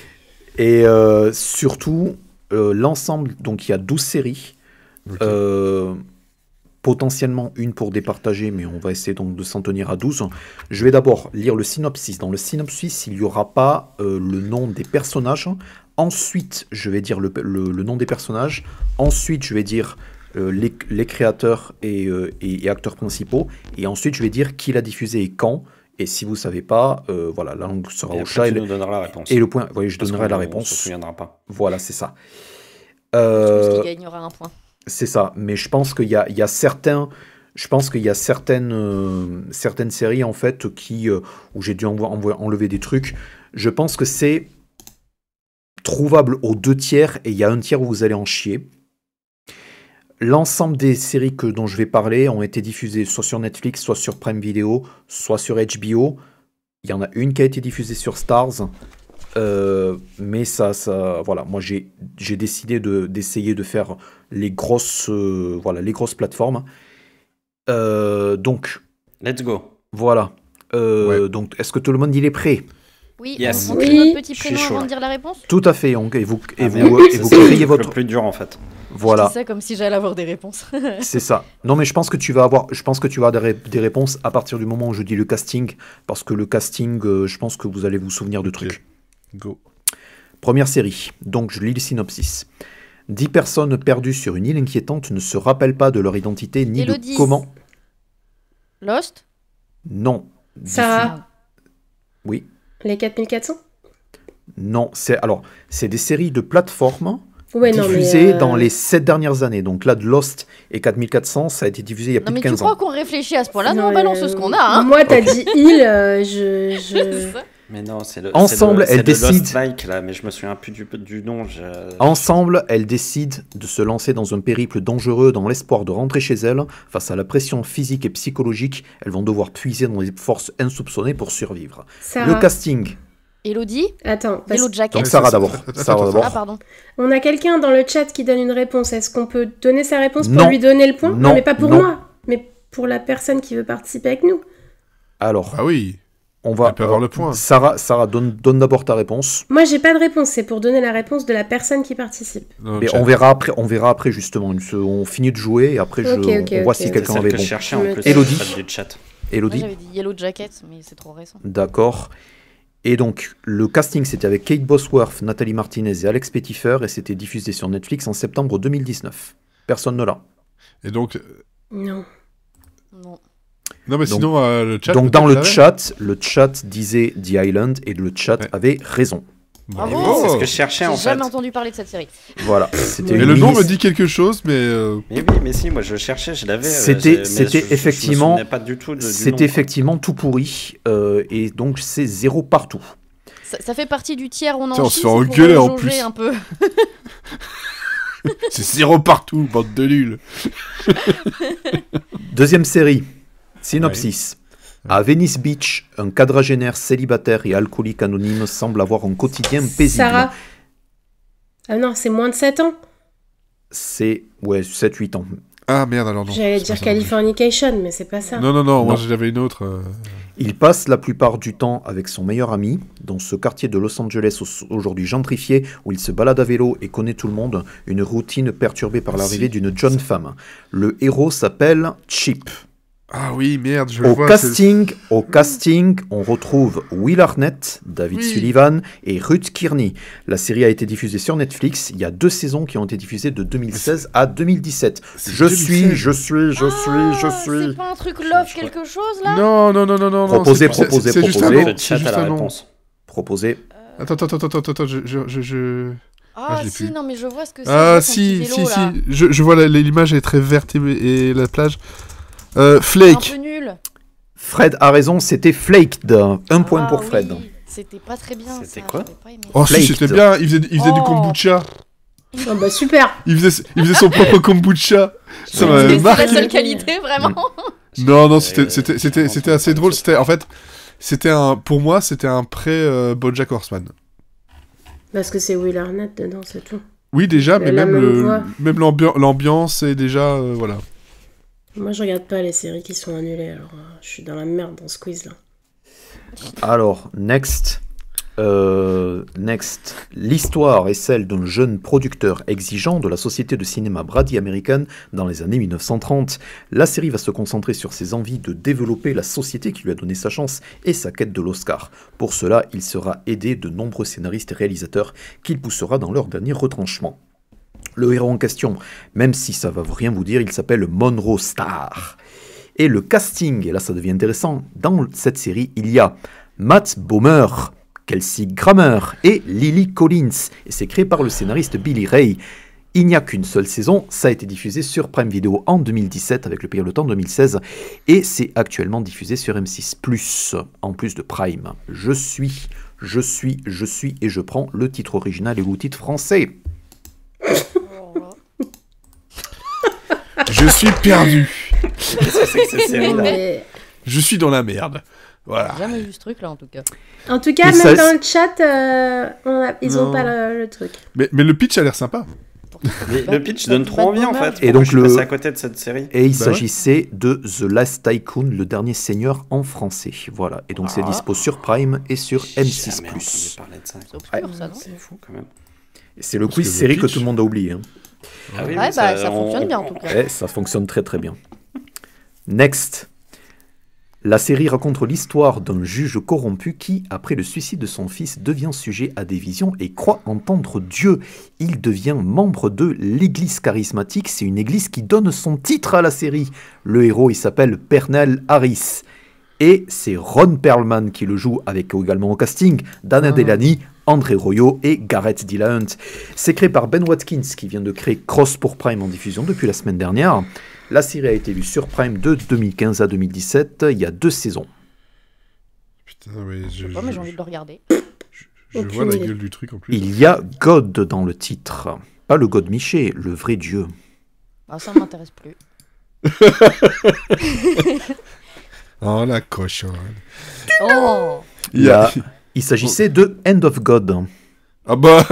Et surtout, l'ensemble, donc il y a 12 séries. Ok. potentiellement une pour départager, mais on va essayer donc de s'en tenir à 12. Je vais d'abord lire le synopsis. Dans le synopsis, il n'y aura pas le nom des personnages. Ensuite, je vais dire le nom des personnages. Ensuite, je vais dire les créateurs et acteurs principaux. Et ensuite, je vais dire qui l'a diffusé et quand. Et si vous ne savez pas, voilà, la langue sera au chat. Tu nous donneras la réponse. Et le point, oui, je donnerai la On réponse. se souviendra pas. Voilà, c'est ça. Parce qu'il gagnera un point. C'est ça, mais je pense qu'il y a certains... Je pense qu'il y a certaines séries en fait où j'ai dû enlever des trucs. Je pense que c'est trouvable aux 2 tiers et il y a un tiers où vous allez en chier. L'ensemble des séries dont je vais parler ont été diffusées soit sur Netflix, soit sur Prime Video, soit sur HBO. Il y en a une qui a été diffusée sur Stars. Mais ça, voilà, moi j'ai décidé d'essayer de faire les grosses plateformes. Donc, let's go. Voilà. Donc, est-ce que tout le monde il est prêt? Oui, Yes. on montre Oui. notre petit Je suis prénom chaud, avant là. de dire la réponse. Tout à fait. Et vous C'est criez le votre. plus dur en fait. Voilà, Je dis ça comme si j'allais avoir des réponses. c'est ça. Non, mais je pense que tu vas avoir des réponses à partir du moment où je dis le casting, parce que le casting, je pense que vous allez vous souvenir de trucs. Go. Première série. Donc, je lis le synopsis. 10 personnes perdues sur une île inquiétante ne se rappellent pas de leur identité ni Élodie. de comment. Lost. Non. Sarah, Oui. les 4400? Non. C'est des séries de plateformes Ouais, non, diffusées mais, dans les 7 dernières années. Donc là, de Lost et 4400, ça a été diffusé il y a Non plus mais de tu 15 crois ans. qu'on réfléchit à ce point-là? Non, Non, on balance ce qu'on a. Hein. Moi, t'as Ok. dit île, C'est ça. Mais non, c'est le. Ensemble, c'est le elles décident. Lost Bike là, mais je me souviens plus du nom. Ensemble, elles décident de se lancer dans un périple dangereux dans l'espoir de rentrer chez elles. Face à la pression physique et psychologique, elles vont devoir puiser dans des forces insoupçonnées pour survivre. Sarah. Le casting. Elodie. Attends, Yellow Jacket. Donc Sarah d'abord. Attends, Sarah attends, d'abord. Ah pardon. on a quelqu'un dans le chat qui donne une réponse. Est-ce qu'on peut donner sa réponse pour Non. lui donner le point? Non, mais pas pour non. moi, mais pour la personne qui veut participer avec nous. Alors, Ah oui. on va. Elle peut avoir le point. Sarah, donne d'abord ta réponse. Moi, j'ai pas de réponse, c'est pour donner la réponse de la personne qui participe. Dans le Mais chat. on verra après justement. On finit de jouer et après Ok, ok, on voit ok. si C'est quelqu'un celle avait que je bon. cherchais en plus. Élodie. Du chat. Moi Elodie. j'avais dit Yellow Jacket, mais c'est trop récent. D'accord. Et donc, le casting, c'était avec Kate Bosworth, Nathalie Martinez et Alex Pettyfer, et c'était diffusé sur Netflix en septembre 2019. Personne ne l'a. Et donc, Non. Non. non mais Donc- sinon le chat. Donc, dans peut-être le chat disait The Island, et le chat Ouais. avait raison. Bravo. Bravo. C'est ce que je cherchais en J'ai fait. jamais entendu parler de cette série. Voilà. C'était Mais une le nom mini- me dit quelque chose, mais Mais oui, mais si, moi je cherchais, je l'avais. C'était mais effectivement- Je me souvenais pas du tout du nom, C'était quoi. effectivement tout pourri, et donc c'est 0 partout. Ça fait partie du tiers, on en Tiens, on chie, se fait c'est pour engueuler en jauger plus. un peu. c'est 0 partout, bande de nuls. Deuxième série. Synopsis. À Venice Beach, un quadragénaire célibataire et alcoolique anonyme semble avoir un quotidien paisible. Sarah. Ah non, c'est moins de 7 ans. C'est 7-8 ans. Ah merde, alors non. J'allais c'est dire pas ça. Californication, mais c'est pas ça. Non, moi Non. j'avais une autre. Il passe la plupart du temps avec son meilleur ami, dans ce quartier de Los Angeles aujourd'hui gentrifié, où il se balade à vélo et connaît tout le monde, une routine perturbée par l'arrivée d'une jeune femme. Le héros s'appelle Chip. Ah oui, merde, je le Au vois. casting, on retrouve Will Arnett, David Oui. Sullivan et Ruth Kearney. La série a été diffusée sur Netflix. Il y a 2 saisons qui ont été diffusées de 2016 à 2017. C'est Je 2016. suis. C'est pas un truc love quelque chose là? Non. Proposez, c'est proposez, juste proposez. un nom, Le c'est chat juste a la un nom. réponse. Proposé. Attends, je... Ah je l'ai si, plus. non mais je vois ce que c'est. Ah je vois son si, petit vélo, si. là. Je vois l'image est très verte et la plage. Un Flake. peu nul. Fred a raison, c'était Flaked. Un point Ah pour Fred. oui, c'était pas très bien. C'était ça, quoi j'avais pas aimé. Oh si, Flaked. c'était bien, il faisait du Oh. kombucha. Oh bah super. Il faisait son propre kombucha. Ça Ouais. m'avait C'est la marqué. seule qualité vraiment. Non, c'était assez drôle. Pour moi, c'était un pré-BoJack Horseman. Parce que c'est Will Arnett dedans, c'est tout. Oui, déjà, mais La même voix. même l'ambiance est déjà... voilà. Moi, je regarde pas les séries qui sont annulées, alors je suis dans la merde dans ce quiz-là. Alors, next. Next. L'histoire est celle d'un jeune producteur exigeant de la société de cinéma Brady American dans les années 1930. La série va se concentrer sur ses envies de développer la société qui lui a donné sa chance et sa quête de l'Oscar. Pour cela, il sera aidé de nombreux scénaristes et réalisateurs qu'il poussera dans leur dernier retranchement. Le héros en question, même si ça va rien vous dire, il s'appelle Monroe Starr. Et le casting, et là ça devient intéressant, dans cette série, il y a Matt Bomer, Kelsey Grammer et Lily Collins. Et c'est créé par le scénariste Billy Ray. Il n'y a qu'une seule saison, ça a été diffusé sur Prime Video en 2017 avec le Pays le Temps 2016 et c'est actuellement diffusé sur M6+, en plus de Prime. Je suis et je prends le titre original et le titre français. Je suis perdu. Qu'est-ce que c'est que cette série-là? Mais- Je suis dans la merde. Voilà. J'ai jamais vu ce truc là en tout cas. En tout cas, Et même ça- dans le chat, ils Non. ont pas le truc. Mais le pitch a l'air sympa. Le pitch donne trop envie en fait. Et Et donc donc je suis le- passé à côté de cette série. Et il Bah s'agissait de The Last Tycoon, le dernier seigneur en français. Voilà, et donc c'est dispo sur Prime et sur J'ai jamais M6+. entendu parler de ça. C'est obscur ça, non? C'est fou quand même. Et c'est le Parce quiz que le série que pitch- tout le monde a oublié. Hein. Ah oui, Ouais, oui, bah ça fonctionne bien en tout cas. Et ça fonctionne très très bien. Next. La série raconte l'histoire d'un juge corrompu qui, après le suicide de son fils, devient sujet à des visions et croit entendre Dieu. Il devient membre de l'église charismatique. C'est une église qui donne son titre à la série. Le héros, il s'appelle Pernell Harris. Et c'est Ron Perlman qui le joue, avec également au casting Dana Delany, André Royo et Gareth Dillahunt. C'est créé par Ben Watkins qui vient de créer Cross pour Prime en diffusion depuis la semaine dernière. La série a été vue sur Prime de 2015 à 2017. Il y a 2 saisons. Putain, oui, Je sais pas, mais j'ai envie de le regarder. je Aucune vois la idée. gueule du truc en plus. Il y a God dans le titre. Pas le God Miché, le vrai Dieu. Ah, ça m'intéresse plus. Oh la cochonne. Oh Il y a- Il s'agissait de End of God. Ah bah.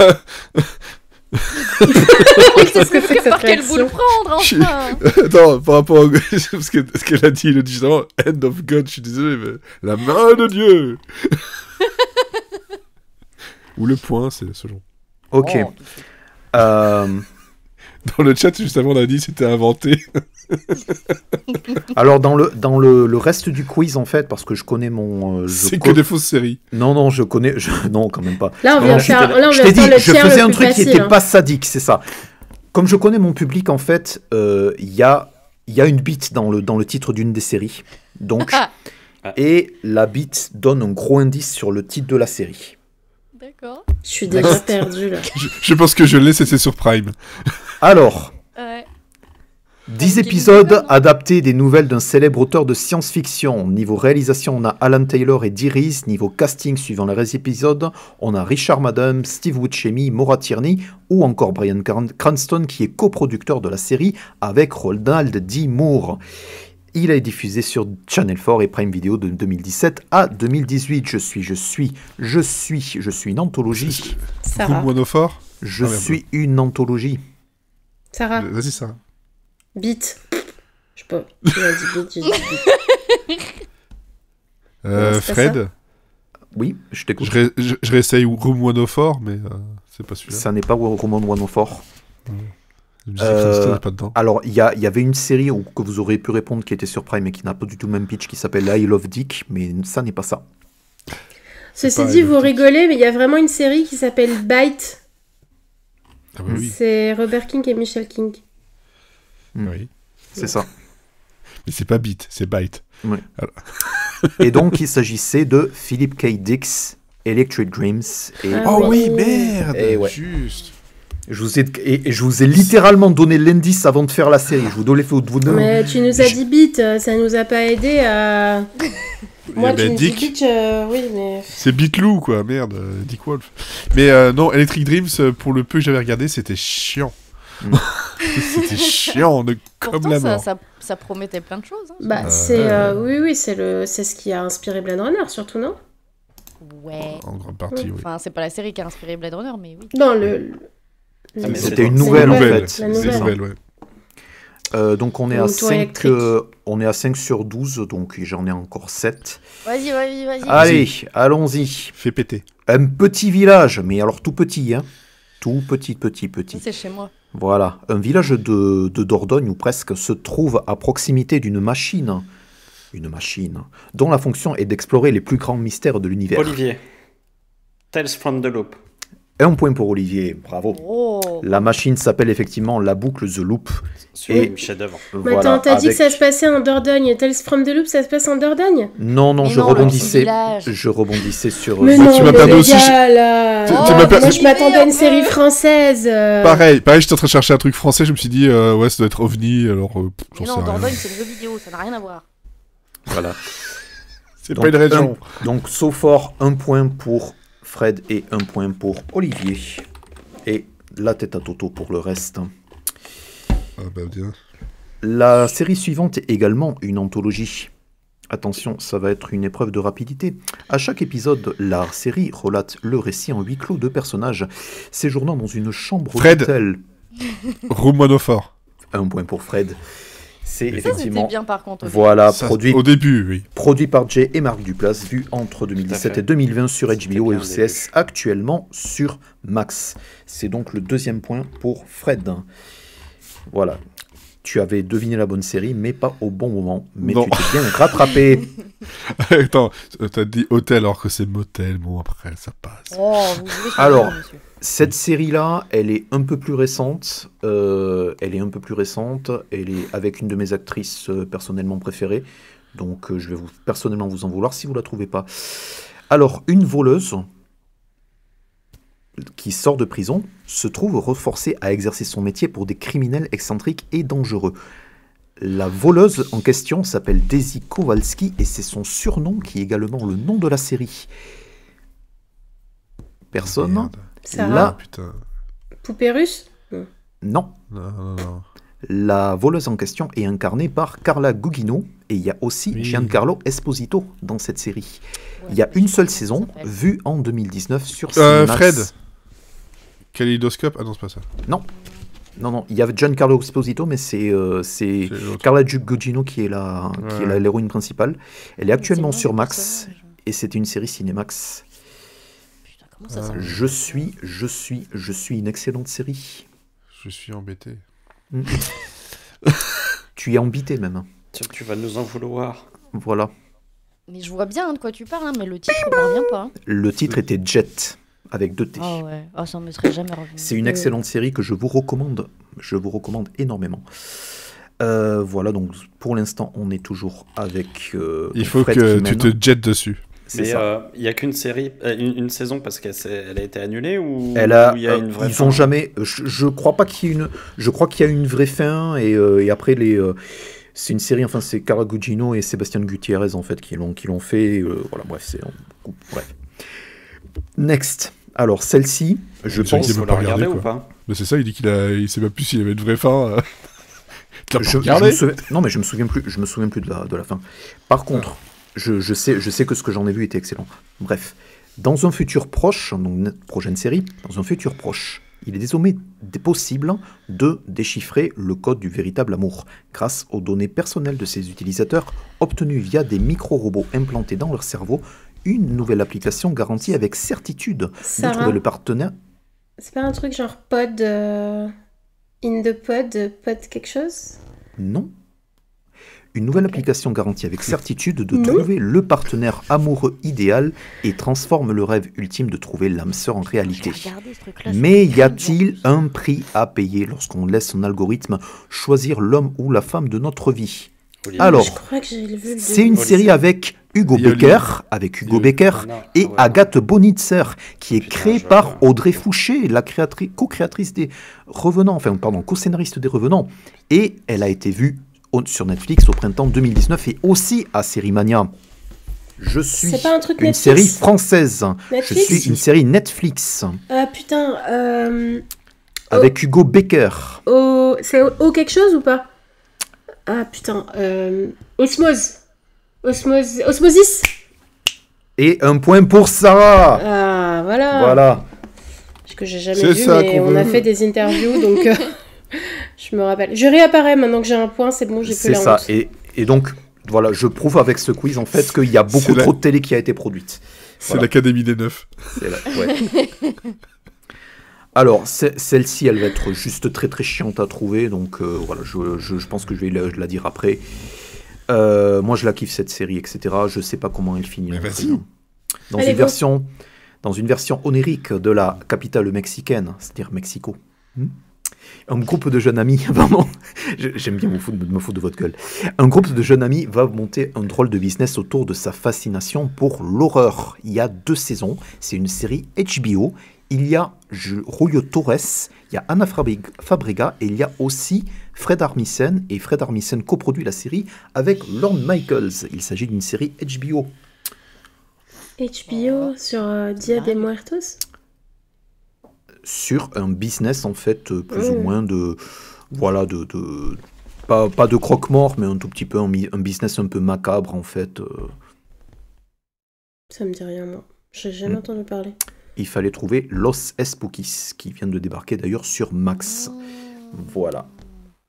Qu'est-ce que c'est que cette Par quel bout le réaction prendre Je- enfin Attends, par rapport au. Parce que ce qu'elle a dit, il a dit justement End of God, je suis désolé, mais. La main de Dieu. Ou le point, c'est selon. Ok. Oh, tout de suite. Euh, Dans le chat, juste avant, on a dit c'était inventé. alors dans le reste du quiz en fait, parce que je connais mon... C'est que des fausses séries. Non, je connais... Non, quand même pas. Là, on vient Non, de faire, là, on je vient t'ai de faire dit, le je tiers faisais le un plus truc qui facile, était hein. pas sadique, c'est ça. Comme je connais mon public, en fait, il y a une bite dans le titre d'une des séries. Donc, Ah. et la bite donne un gros indice sur le titre de la série. D'accord. Je suis déjà perdue, là. Je pense que je l'ai, c'était sur Prime. Alors, Ouais. 10 Game épisodes Over, non adaptés des nouvelles d'un célèbre auteur de science-fiction. Niveau réalisation, on a Alan Taylor et Dee Rees. Niveau casting, suivant les épisodes, on a Richard Madden, Steve Buscemi, Maura Tierney ou encore Bryan Cranston qui est coproducteur de la série avec Ronald D. Moore. Il a été diffusé sur Channel 4 et Prime Video de 2017 à 2018. Je suis une anthologie. Sarah. Coup de monophore. Je Ah, merde. suis une anthologie. Sarah. Vas-y, ça. Bite. Je sais pas. Tu m'as dit bite, j'ai dit bite. Non, c'est pas Fred, Oui, je t'écoute. je réessaye Room 104, mais c'est pas celui-là. Ça n'est pas Roman Wanofor. Je me dis que Cranston n'est pas dedans. Alors, il y avait une série que vous auriez pu répondre qui était sur Prime et qui n'a pas du tout le même pitch, qui s'appelle I Love Dick, mais ça n'est pas ça. Ceci pas dit, vous érotique. rigolez, mais il y a vraiment une série qui s'appelle Bite. Ah bah oui. C'est Robert King et Michelle King. Oui. C'est ça. Mais c'est pas Beat, c'est Byte. Et donc, il s'agissait de Philip K. Dick's Electric Dreams. Et Ah Oh oui, oui. merde. Eh ouais. Juste. je vous ai littéralement donné l'indice avant de faire la série. Je vous donnais... Mais tu nous as dit bite, ça nous a pas aidé à... Moi, Eh tu ben, me dis Dick. bitch, oui, mais... C'est Beatlou, quoi, merde, Dick Wolf. Mais non, Electric Dreams, pour le peu que j'avais regardé, c'était chiant. Mm. C'était chiant, comme Pourtant, la mort. ça promettait plein de choses. Hein. Bah, c'est... oui, c'est ce qui a inspiré Blade Runner, surtout, non? Ouais. En grande partie, oui. Enfin, c'est pas la série qui a inspiré Blade Runner, mais oui. Non, Ah, mais C'était une c'est nouvelle, en nouvelle. fait. La C'est nouvelle. nouvelle, ouais. Donc, on est, Le à mouton 5, électrique. on est à 5 sur 12, donc j'en ai encore 7. Vas-y. Allez, allons-y. Fais péter. Un petit village, mais alors tout petit, hein. Tout petit. C'est chez moi. Voilà, un village de Dordogne ou presque se trouve à proximité d'une machine, dont la fonction est d'explorer les plus grands mystères de l'univers. Olivier. Tales from the Loop. 1 point pour Olivier, bravo. Oh. La machine s'appelle effectivement la boucle The Loop. Et chef-d'œuvre. Mais attends, t'as dit que ça se passait en Dordogne. Tales from the Loop, ça se passe en Dordogne? Non, Mais je non, rebondissais. le petit village. Je rebondissais sur. Mais non, tu m'as mais perdu les aussi, gars, là. tu m'as perdu- Moi, je m'attendais à une série française. Pareil, j'étais en train de chercher un truc français, je me suis dit, ouais, ça doit être OVNI, alors j'en Mais sais non, rien. Dordogne, c'est le jeu vidéo, ça n'a rien à voir. Voilà. C'est pas une région. Donc, so far, 1 point pour Fred et 1 point pour Olivier. Et la tête à Toto pour le reste. Ah bah bien. La série suivante est également une anthologie. Attention, ça va être une épreuve de rapidité. À chaque épisode, la série relate le récit en huis clos de personnages séjournant dans une chambre Fred. d'hôtel. Room 104. 1 point pour Fred. C'est Ça, c'était effectivement... bien par contre. Voilà, Ça, produit au début, oui. par Jay et Marc Duplass, vu entre 2017 fait. et 2020 sur C'était HBO et bien au OCS, actuellement sur Max. C'est donc le 2e point pour Fred. Voilà. Tu avais deviné la bonne série, mais pas au bon moment. Mais Non. tu t'es bien rattrapé. Attends, t'as dit hôtel alors que c'est motel, bon après, ça passe. Oh, vous voulez sur Alors, le jeu, monsieur. Cette série-là, elle est un peu plus récente. Elle est avec une de mes actrices personnellement préférées. Donc, je vais personnellement vous en vouloir si vous la trouvez pas. Alors, une voleuse qui sort de prison se trouve reforcée à exercer son métier pour des criminels excentriques et dangereux. La voleuse en question s'appelle Daisy Kowalski et c'est son surnom qui est également le nom de la série. Personne? Merde. Sarah. Là, Putain. Poupée russe? non. Non. La voleuse en question est incarnée par Carla Gugino et il y a aussi Oui. Giancarlo Esposito dans cette série. Il y a une seule saison vue en 2019 sur Cinemax. Fred. Kaléidoscope. Ah non, c'est pas ça. Non, il y avait Giancarlo Esposito, mais c'est C'est l'autre. Carla Gugino qui est l'héroïne principale. Elle est actuellement C'est sur moi, le Max personnage. et c'est une série Cinemax. Putain, comment ça s'appelle? Je suis une excellente série. Je suis embêté. Tu es embité même. Tu vas nous en vouloir. Voilà. Mais je vois bien de quoi tu parles, hein, mais le titre ne me revient pas. Hein. Le titre était Jet avec 2 T. Ah ouais, ah, ça me serait jamais revenu. C'est une excellente série que je vous recommande. Je vous recommande énormément. Voilà, donc pour l'instant, on est toujours avec. Il donc faut Fred que qui tu mène. te jettes dessus. C'est Mais ça. il n'y a qu'une série, une saison parce qu'elle a été annulée ou Elle a, il y a une vraie ils fin ont jamais. Je crois pas qu'il y ait une. Je crois qu'il y a une vraie fin et après c'est une série. Enfin, c'est Carla Gugino et Sébastien Gutiérrez en fait qui l'ont fait. Voilà, bref, bref. Next. Alors celle-ci, je Celui pense. qui Il faut veut pas la regarder regarder, ou pas? Mais c'est ça, il dit il sait même plus s'il y avait une vraie fin. Tu l'as pas Je regardé me souviens- non, mais je me souviens plus de la fin. Par contre, je sais que ce que j'en ai vu était excellent. Bref, dans un futur proche, donc une prochaine série, dans un futur proche, il est désormais possible de déchiffrer le code du véritable amour grâce aux données personnelles de ses utilisateurs obtenues via des micro-robots implantés dans leur cerveau. Une nouvelle application garantit avec certitude de Sarah. trouver le partenaire. C'est pas un truc genre pod... in the pod quelque chose? Non. Une nouvelle application garantit avec certitude de Non. trouver le partenaire amoureux idéal et transforme le rêve ultime de trouver l'âme sœur en réalité. J'ai regardé ce truc-là, Mais c'est y a-t-il très bien. un prix à payer lorsqu'on laisse son algorithme choisir l'homme ou la femme de notre vie? Olivier. Alors, Je crois que j'ai vu le c'est une début. série avec Hugo Il y a Becker, et Ouais. Agathe Bonitzer, qui est Putain, créée je par vois. Audrey Fouché, la co-créatrice des Revenants, co-scénariste des Revenants. Et elle a été vue sur Netflix au printemps 2019 et aussi à Sérimania. Je suis C'est pas un truc une Netflix série française. Netflix Je suis une série Netflix Ah putain, avec Hugo Becker. c'est O quelque chose ou pas? Ah putain, Osmosis. Et un point pour Sarah. Ah voilà. Voilà. Que j'ai jamais C'est vu, ça mais qu'on on a veut. fait des interviews, donc je me rappelle. Je réapparais maintenant que j'ai un point, c'est bon, j'ai plus C'est la ça. honte. Et donc, voilà, je prouve avec ce quiz en fait qu'il y a beaucoup C'est la- trop de télé qui a été produite. C'est Voilà. l'Académie des Neufs. Ouais. Alors, celle-ci, elle va être juste très très chiante à trouver, donc voilà, je pense que je vais la dire après. Moi, je la kiffe cette série, etc. Je sais pas comment elle finit. Mais vas-y. Dans Allez, une go. version onirique de la capitale mexicaine, c'est-à-dire Mexico. Un groupe de jeunes amis, vraiment, j'aime bien me foutre de votre gueule. Un groupe de jeunes amis va monter un drôle de business autour de sa fascination pour l'horreur. Il y a 2 saisons, c'est une série HBO. Il y a Julio Torres, il y a Ana Fabrega et il y a aussi Fred Armisen. Et Fred Armisen coproduit la série avec Lorne Michaels. Il s'agit d'une série HBO. HBO sur Dia de Muertos. Sur un business en fait plus ou moins de voilà pas de croque-mort mais un tout petit peu un business un peu macabre en fait. Ça me dit rien, moi. J'ai jamais entendu parler. Il fallait trouver Los Espookies qui vient de débarquer d'ailleurs sur Max. Voilà.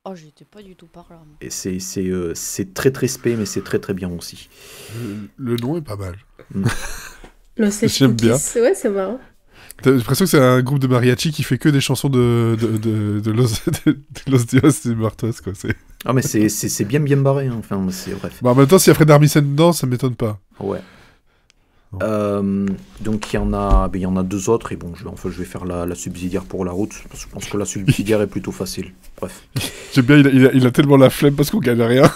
Oh, j'étais pas du tout par là. moi. Et c'est très très spé mais c'est très très bien aussi. Le nom est pas mal. Los J'aime bien. Spookies. Ouais, c'est marrant. T'as l'impression que c'est un groupe de mariachi qui fait que des chansons de Los Dios de Muertos, quoi. Ah mais c'est bien barré hein. Enfin c'est bref. Bon, en même temps, s'il y a Fred Armisen dedans, ça m'étonne pas. Ouais. Bon. Donc il y en a 2 autres et bon je vais faire la subsidiaire pour la route parce que je pense que la subsidiaire est plutôt facile. Bref. J'aime bien, il a tellement la flemme parce qu'on gagne rien.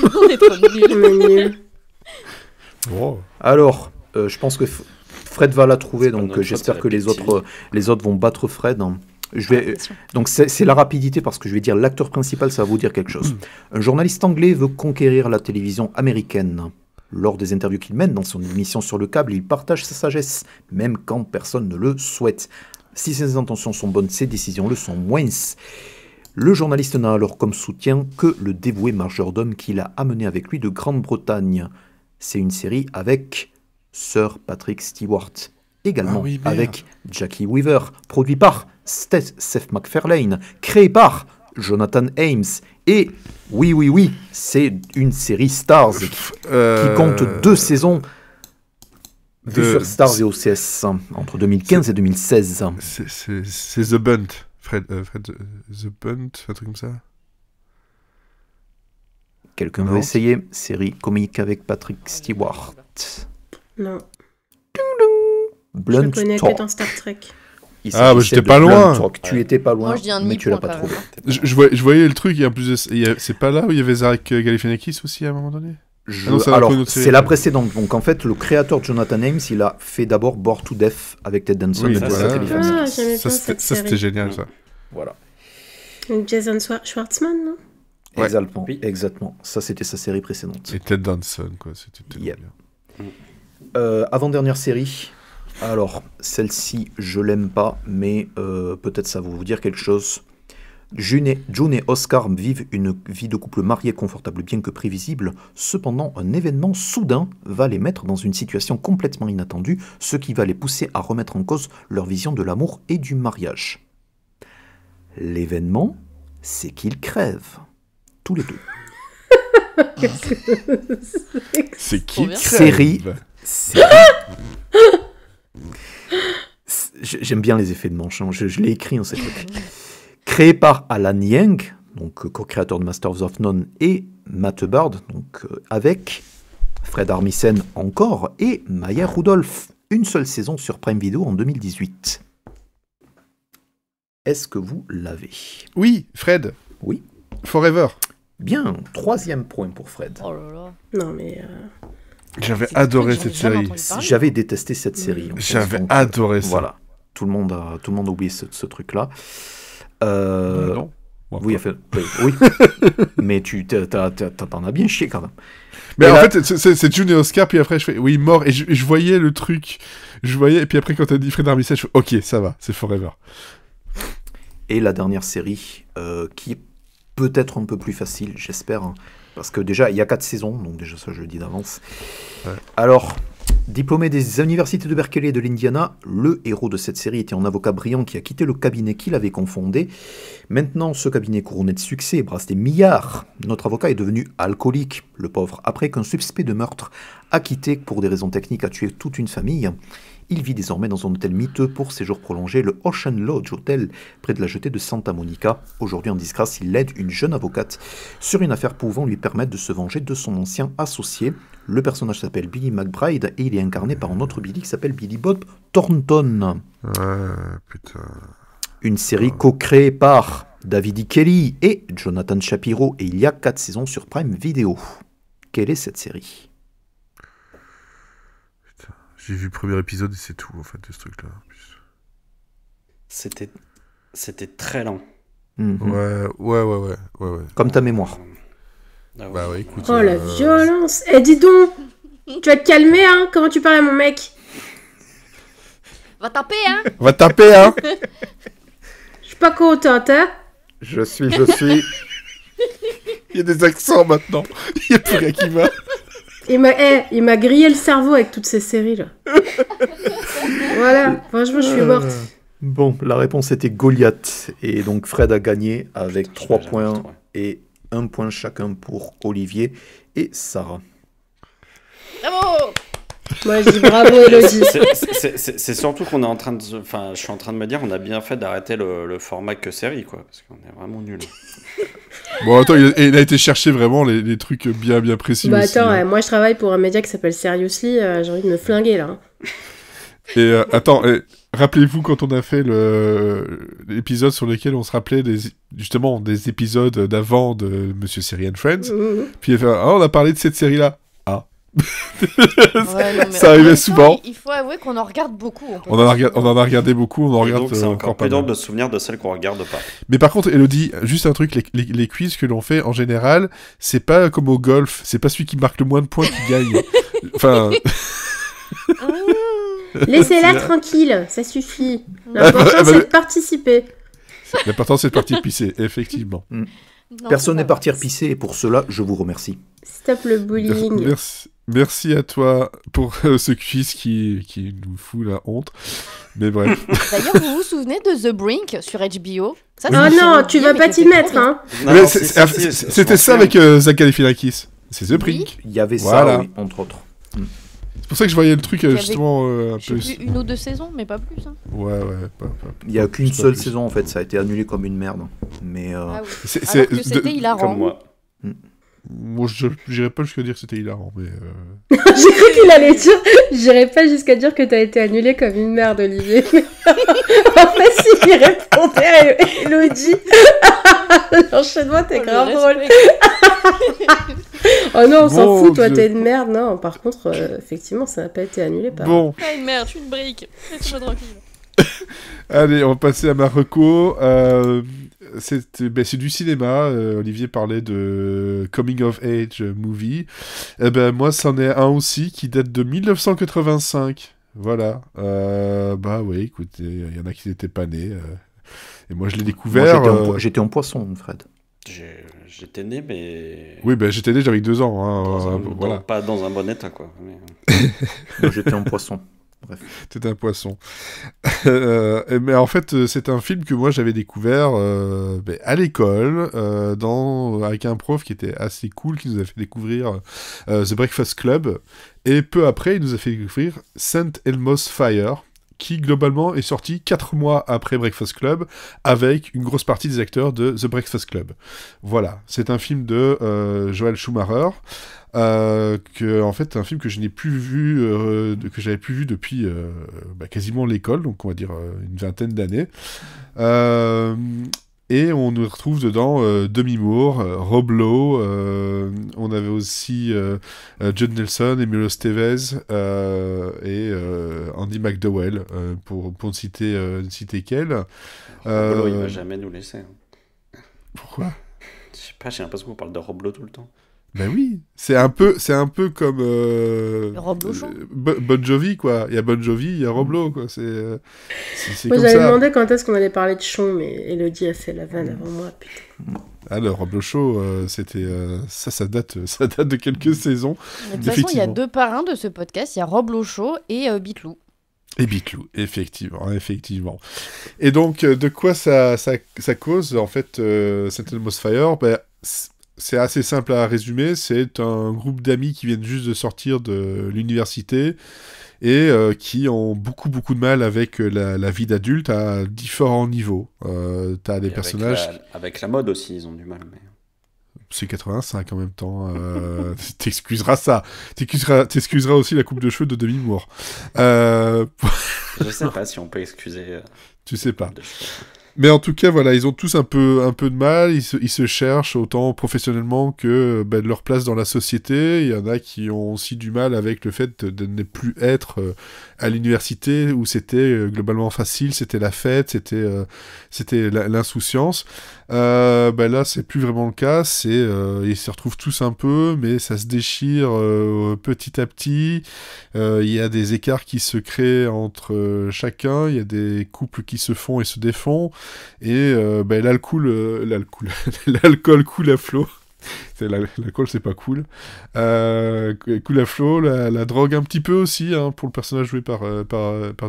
On est trop nuls. On est nuls. Oh. Alors je pense que Fred va la trouver C'est pas donc notre j'espère faute, que c'est la les autres vont battre Fred. Je vais Attention. donc c'est la rapidité parce que je vais dire l'acteur principal, ça va vous dire quelque chose. Un journaliste anglais veut conquérir la télévision américaine. Lors des interviews qu'il mène dans son émission sur le câble, il partage sa sagesse, même quand personne ne le souhaite. Si ses intentions sont bonnes, ses décisions le sont moins. Le journaliste n'a alors comme soutien que le dévoué majordome qu'il a amené avec lui de Grande-Bretagne. C'est une série avec Sir Patrick Stewart. Également Ah oui, merde. avec Jackie Weaver, produit par Seth MacFarlane, créé par Jonathan Ames. Et oui, c'est une série Stars qui compte 2 saisons vues sur Stars et OCS entre 2015 et 2016. C'est The Bunt. Fred, The Bunt, un truc comme ça. Quelqu'un Non. veut essayer? Série comique avec Patrick Stewart. Non, Blunt je connais Talk. que dans Star Trek. Il Ah, bah, s'agissait j'étais de pas Blunt loin. Talk. Tu étais pas loin, Moi, je dis un mais tu l'as demi-point, pas quand trouvé. même. Je voyais le truc, et en plus, c'est pas là où il y avait Zarek Galifianakis aussi à un moment donné. Non, c'est Alors, un peu une autre série. c'est la précédente. Donc, en fait, le créateur Jonathan Ames, il a fait d'abord Bored to Death avec Ted Danson Oui, et ça, Zach c'est- Galifianakis. Ah, j'aimais Ça, bien c'était cette série. génial, ça. Voilà. Jason Schwartzman, non? Ouais. Exactement. Oui. Exactement. Ça, c'était sa série précédente. Et Ted Danson, quoi. C'était tellement Yep. bien. Avant-dernière série. Alors, celle-ci, je l'aime pas, mais peut-être ça va vous dire quelque chose. June et Oscar vivent une vie de couple marié confortable bien que prévisible. Cependant, un événement soudain va les mettre dans une situation complètement inattendue, ce qui va les pousser à remettre en cause leur vision de l'amour et du mariage. L'événement, c'est qu'ils crèvent. Tous les deux. C'est qui Trop bien. crève Série. J'aime bien les effets de manche, hein. Je l'ai écrit en cette truc. Créé par Alan Yang, donc co-créateur de Masters of None, et Matt Hubbard, donc avec Fred Armisen encore, et Maya Rudolph. Une seule saison sur Prime Video en 2018. Est-ce que vous l'avez? Oui, Fred. Oui. Forever. Bien, 3e point pour Fred. Oh là là. Non, mais... J'avais C'est adoré j'en ai cette jamais série. entendu parler. J'avais détesté cette série. en fait. J'avais Donc, adoré ça. Voilà. Tout le monde a oublié ce truc-là. Non. Oui, enfin, oui. Mais t'en as bien chié quand même. Mais Et en là- fait, c'est June et Oscar, puis après, je fais, oui, mort, et je voyais le truc. Je voyais, et puis après, quand t'as dit Fred Armisen, je fais, ok, ça va, c'est Forever. Et la dernière série, qui est peut-être un peu plus facile, j'espère. Hein, parce que déjà, il y a 4 saisons, donc déjà ça, je le dis d'avance. Ouais. Alors, Diplômé des universités de Berkeley et de l'Indiana, le héros de cette série était un avocat brillant qui a quitté le cabinet qu'il avait confondé. Maintenant, ce cabinet couronné de succès et brasse des milliards. Notre avocat est devenu alcoolique, le pauvre, après qu'un suspect de meurtre, acquitté pour des raisons techniques, a tué toute une famille. Il vit désormais dans un hôtel miteux pour séjour prolongé, le Ocean Lodge Hotel, près de la jetée de Santa Monica. Aujourd'hui en disgrâce, il aide une jeune avocate sur une affaire pouvant lui permettre de se venger de son ancien associé. Le personnage s'appelle Billy McBride et il est incarné par un autre Billy qui s'appelle Billy Bob Thornton. Putain. Une série co-créée par David E. Kelly et Jonathan Shapiro et il y a 4 saisons sur Prime Video. Quelle est cette série ? J'ai vu le premier épisode et c'est tout, en fait, de ce truc-là. C'était très lent. Ouais. Comme ta mémoire. Ah ouais. Bah ouais, écoute. Oh la violence. Eh dis donc, tu vas te calmer, hein. Comment tu parles à mon mec? Va taper, hein. Va taper, hein. Je suis pas contente, hein. Je suis. Il y a des accents maintenant. Il n'y a plus rien qui va. Il m'a grillé le cerveau avec toutes ces séries-là. Voilà, franchement, je suis morte. Bon, la réponse était Goliath. Et donc Fred a gagné avec 3 points et 1 point chacun pour Olivier et Sarah. Bravo. Moi, je dis bravo, Elodie. C'est surtout qu'on est en train de... Enfin, je suis en train de me dire qu'on a bien fait d'arrêter le format que série, quoi. Parce qu'on est vraiment nuls. Bon, attends, il a été chercher vraiment les trucs bien précis Bah aussi, attends, hein. moi je travaille pour un média qui s'appelle Seriously, j'ai envie de me flinguer là. Et attends, rappelez-vous quand on a fait l'épisode sur lequel on se rappelait justement des épisodes d'avant de Monsieur Siri and Friends. Puis on a parlé de cette série-là. Ouais, non, mais ça arrivait souvent. Il faut avouer qu'on en regarde beaucoup. On en a regardé beaucoup, on en Et regarde donc, c'est encore pas plus drôle mal. de se souvenir de celles qu'on regarde pas. Mais par contre, Elodie, juste un truc, les quiz que l'on fait en général, c'est pas comme au golf, c'est pas celui qui marque le moins de points qui gagne. Enfin, Laissez-la tranquille, ça suffit. L'important c'est de participer. l'important c'est de participer, effectivement. Non, Personne ça n'est va. parti repisser et pour cela, je vous remercie. Stop le bullying. Merci à toi pour ce quiz qui nous fout la honte. Mais bref. D'ailleurs, vous vous souvenez de The Brink sur HBO? Ça, Oh c'est une non, série tu oubliée, vas mais pas qui t'y était mettre, trop bien. hein. Non, Mais non, c'était ça avec Zach Galifianakis. C'est The Brink. Il y avait Voilà. ça, oui, entre autres. C'est pour ça que je voyais le truc avait, justement un Je peu. sais plus, 1 ou 2 saisons, mais pas plus. Hein. Ouais, pas Il n'y a qu'une pas seule plus. saison en fait, ça a été annulé comme une merde. Mais Ah oui. C'est- Alors que de- c'était hilarant. Comme moi. Moi, je n'irais pas jusqu'à dire que c'était hilarant, mais. J'ai cru qu'il allait dire. J'irai pas jusqu'à dire que t'as été annulé comme une merde, Olivier. En fait, s'il répondait à Elodie, l'enchaînement t'es Oh, le grave drôle. respect. Oh non, on s'en Mon fout, toi Dieu. t'es une merde. Non, par contre, effectivement, ça n'a pas été annulé par. Bon, Ah, une merde, je suis une brique. Laisse-moi tranquille. allez, on va passer à ma reco. C'est du cinéma. Olivier parlait de Coming of Age movie. Moi, c'en est un aussi qui date de 1985. Voilà. Bah oui, écoutez, il y en a qui n'étaient pas nés. Et moi, je l'ai moi, découvert. j'étais en poisson, Fred. J'étais né, mais... Oui, j'étais né, j'avais 2 ans. Hein, voilà. Pas dans un bon état, quoi. Mais... Moi, j'étais en poisson. Bref. C'était un poisson. Mais en fait, c'est un film que moi j'avais découvert à l'école, avec un prof qui était assez cool, qui nous a fait découvrir The Breakfast Club. Et peu après, il nous a fait découvrir St. Elmo's Fire, qui globalement est sorti 4 mois après Breakfast Club, avec une grosse partie des acteurs de The Breakfast Club. Voilà, c'est un film de Joel Schumacher. En fait, un film que je n'ai plus vu, que j'avais plus vu depuis quasiment l'école, donc on va dire une vingtaine d'années. Et on nous retrouve dedans Demi Moore, Rob Lowe, on avait aussi John Nelson, Emilio Estevez et Andy McDowell, pour ne citer qu'elle. Roblo, il va jamais nous laisser. Hein. Pourquoi ? Je sais pas, j'ai l'impression qu'on parle de Roblo tout le temps. Ben oui, c'est un peu comme Rob Lochon. Bon Jovi, quoi. Il y a Bon Jovi, il y a Rob Lowe, quoi. C'est Moi, comme j'avais ça. demandé quand est-ce qu'on allait parler de Chon, mais Elodie a fait la vanne avant moi, putain. Ah, le Rob Lowe Show, c'était ça date de quelques saisons. De toute façon, il y a Effectivement. 2 parrains de ce podcast. Il y a Rob Lochon et Bitlou. Et Bitlou, effectivement. Et donc, de quoi ça cause, en fait, St. Elmo's Fire? Ben, c'est assez simple à résumer. C'est un groupe d'amis qui viennent juste de sortir de l'université et qui ont beaucoup de mal avec la vie d'adulte à différents niveaux. T'as des Et personnages... avec la mode aussi, ils ont du mal. Mais... C'est 85 en même temps. T'excuseras ça. T'excuseras aussi la coupe de cheveux de Demi Moore. Je sais pas si on peut excuser. Tu sais pas. de choses. Mais en tout cas, voilà, ils ont tous un peu de mal. Ils se cherchent autant professionnellement que de leur place dans la société. Il y en a qui ont aussi du mal avec le fait de ne plus être à l'université où c'était globalement facile, c'était la fête, c'était l'insouciance. Là, c'est plus vraiment le cas. Ils se retrouvent tous un peu, mais ça se déchire petit à petit. Il y a des écarts qui se créent entre chacun. Il y a des couples qui se font et se défont. Et l'alcool coule à flot. L'alcool, c'est pas cool. Coule à flot, la drogue un petit peu aussi, hein, pour le personnage joué par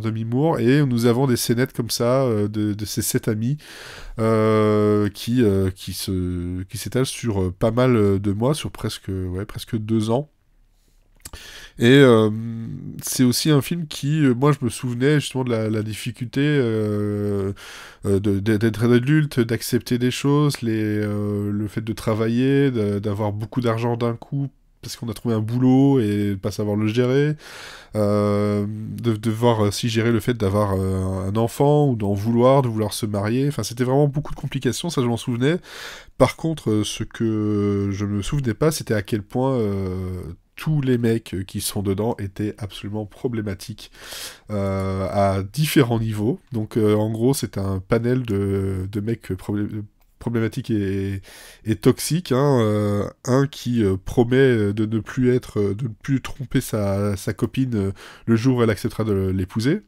Demi Moore. Et nous avons des scénettes comme ça de ces 7 amis qui s'étalent sur pas mal de mois, sur presque 2 ans. Et c'est aussi un film qui, moi, je me souvenais justement de la difficulté d'être adulte, d'accepter des choses, le fait de travailler, d'avoir beaucoup d'argent d'un coup parce qu'on a trouvé un boulot et de pas savoir le gérer, de devoir aussi gérer le fait d'avoir un enfant ou de vouloir se marier. Enfin, c'était vraiment beaucoup de complications, ça je m'en souvenais. Par contre, ce que je me souvenais pas, c'était à quel point tous les mecs qui sont dedans étaient absolument problématiques à différents niveaux. Donc en gros, c'est un panel de mecs problématiques et toxiques. Hein. Un qui promet de ne plus tromper sa copine le où elle acceptera de l'épouser.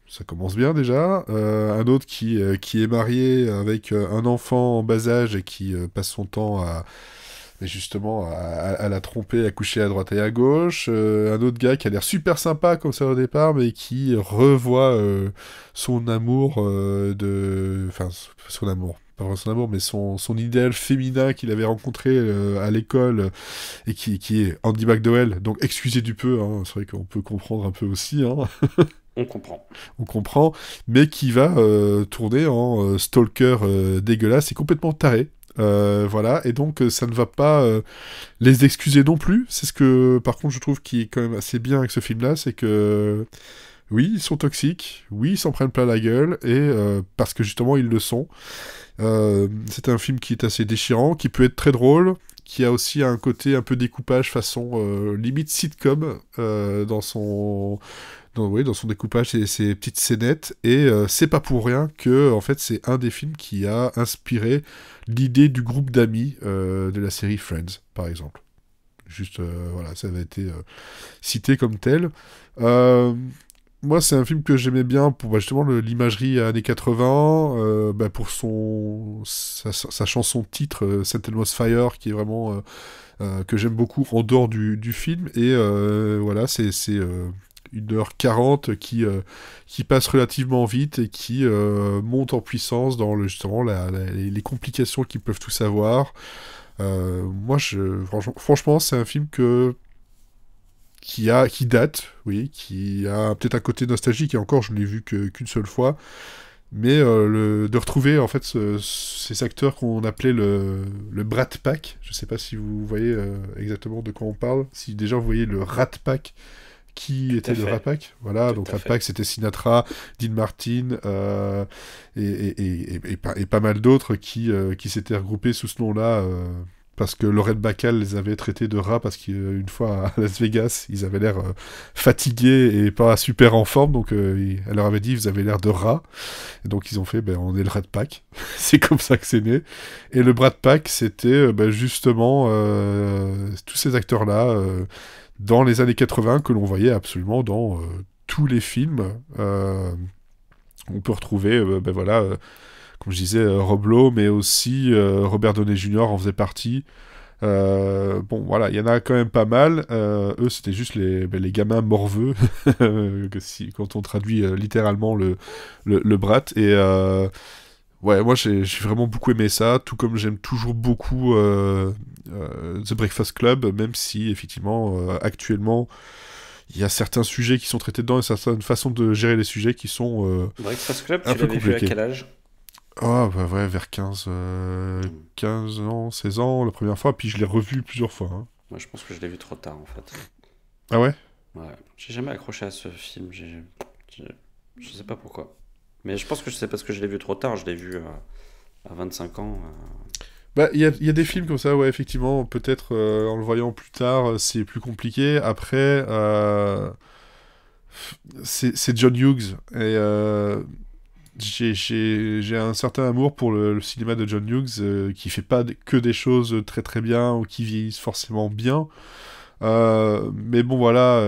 Ça commence bien déjà. Un autre qui est marié avec un enfant en bas âge et qui passe son temps à la tromper, à coucher à droite et à gauche. Un autre gars qui a l'air super sympa comme ça au départ, mais qui revoit son amour Enfin, son amour. Pas vraiment son amour, mais son idéal féminin qu'il avait rencontré à l'école et qui est Andy McDowell. Donc excusez du peu, hein, c'est vrai qu'on peut comprendre un peu aussi. Hein. On comprend. On comprend, mais qui va tourner en stalker dégueulasse et complètement taré. Voilà, et donc ça ne va pas les excuser non plus. C'est ce que, par contre, je trouve qui est quand même assez bien avec ce film-là, c'est que oui, ils sont toxiques, oui, ils s'en prennent plein la gueule, et parce que justement ils le sont. C'est un film qui est assez déchirant, qui peut être très drôle, qui a aussi un côté un peu découpage façon limite sitcom dans son découpage et ses petites scénettes, et c'est pas pour rien que en fait c'est un des films qui a inspiré l'idée du groupe d'amis de la série Friends, par exemple. Juste, voilà, ça avait été cité comme tel. Moi, c'est un film que j'aimais bien pour justement l'imagerie années 80, pour sa chanson titre, St. Elmo's Fire, qui est vraiment que j'aime beaucoup en dehors du film, et voilà, c'est 1h40 qui passe relativement vite et qui monte en puissance dans justement les complications qu'ils peuvent tous avoir. Moi, franchement, c'est un film qui date, oui, qui a peut-être un côté nostalgique, et encore, je ne l'ai vu qu'une seule fois, mais de retrouver en fait ces acteurs qu'on appelait le Brat Pack. Je ne sais pas si vous voyez exactement de quoi on parle, si déjà vous voyez le Rat Pack. Qui était le Rat Pack. Voilà, donc Rat Pack, c'était Sinatra, Dean Martin et pas mal d'autres qui s'étaient regroupés sous ce nom-là parce que Lorraine Bacall les avait traités de rats parce qu'une fois à Las Vegas, ils avaient l'air fatigués et pas super en forme, donc elle leur avait dit vous avez l'air de rats, et donc ils ont fait on est le Rat Pack. C'est comme ça que c'est né. Et le Brat Pack, c'était justement tous ces acteurs-là dans les années 80 que l'on voyait absolument dans tous les films. On peut retrouver comme je disais, Rob Lowe, mais aussi Robert Downey Jr. en faisait partie. Bon, voilà, il y en a quand même pas mal. Eux, c'était juste les gamins morveux, quand on traduit littéralement le Brat. Et ouais, moi, j'ai vraiment beaucoup aimé ça, tout comme j'aime toujours beaucoup The Breakfast Club, même si, effectivement, actuellement, il y a certains sujets qui sont traités dedans et certaines façons de gérer les sujets qui sont Breakfast Club, un tu peu l'avais vu à compliqués. quel âge? Ah, bah ouais, vers 15 ans, 16 ans, la première fois, puis je l'ai revu plusieurs fois. Hein. Moi, je pense que je l'ai vu trop tard, en fait. Ah ouais? Ouais, j'ai jamais accroché à ce film. Je sais pas pourquoi. Mais je pense que c'est parce que je l'ai vu trop tard. Je l'ai vu à 25 ans. Bah, il y a des films comme ça, ouais, effectivement, peut-être en le voyant plus tard, c'est plus compliqué. Après, c'est John Hughes, et j'ai un certain amour pour le cinéma de John Hughes, qui fait pas que des choses très très bien ou qui vieillissent forcément bien. Mais bon, voilà,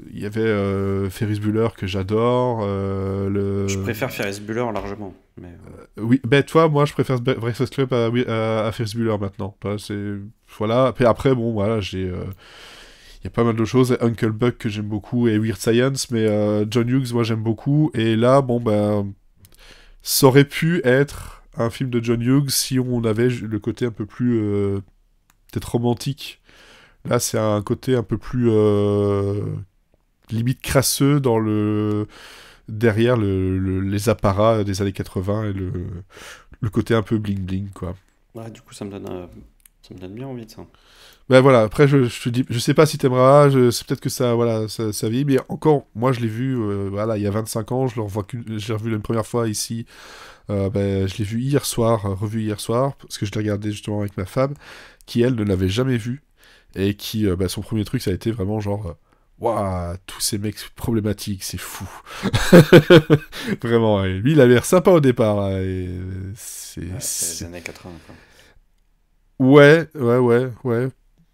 il y avait Ferris Bueller que j'adore. Je préfère Ferris Bueller largement. Mais, Oui, ben toi, moi, je préfère Breakfast Club à Ferris Bueller maintenant. Voilà. Puis après, bon, voilà, il y a pas mal de choses. Uncle Buck que j'aime beaucoup et Weird Science, mais John Hughes, moi, j'aime beaucoup. Et là, bon, ben, ça aurait pu être un film de John Hughes si on avait le côté un peu plus peut-être romantique. Là, c'est un côté un peu plus limite crasseux derrière les apparats des années 80 et le côté un peu bling-bling, quoi. ouais, du coup, ça me donne bien envie de ça. Ben voilà, après, je te dis, je sais pas si t'aimeras, c'est peut-être que ça, voilà, ça vieillit, mais encore, moi, je l'ai vu, voilà, il y a 25 ans, je l'ai revu une première fois ici, je l'ai vu hier soir, revu hier soir, parce que je l'ai regardé justement avec ma femme, qui, elle, ne l'avait jamais vu, et qui, son premier truc, ça a été vraiment genre... Waouh, tous ces mecs problématiques, c'est fou. Vraiment, et lui, il a l'air sympa au départ. Hein, et C'est les années 80, quoi. Ouais.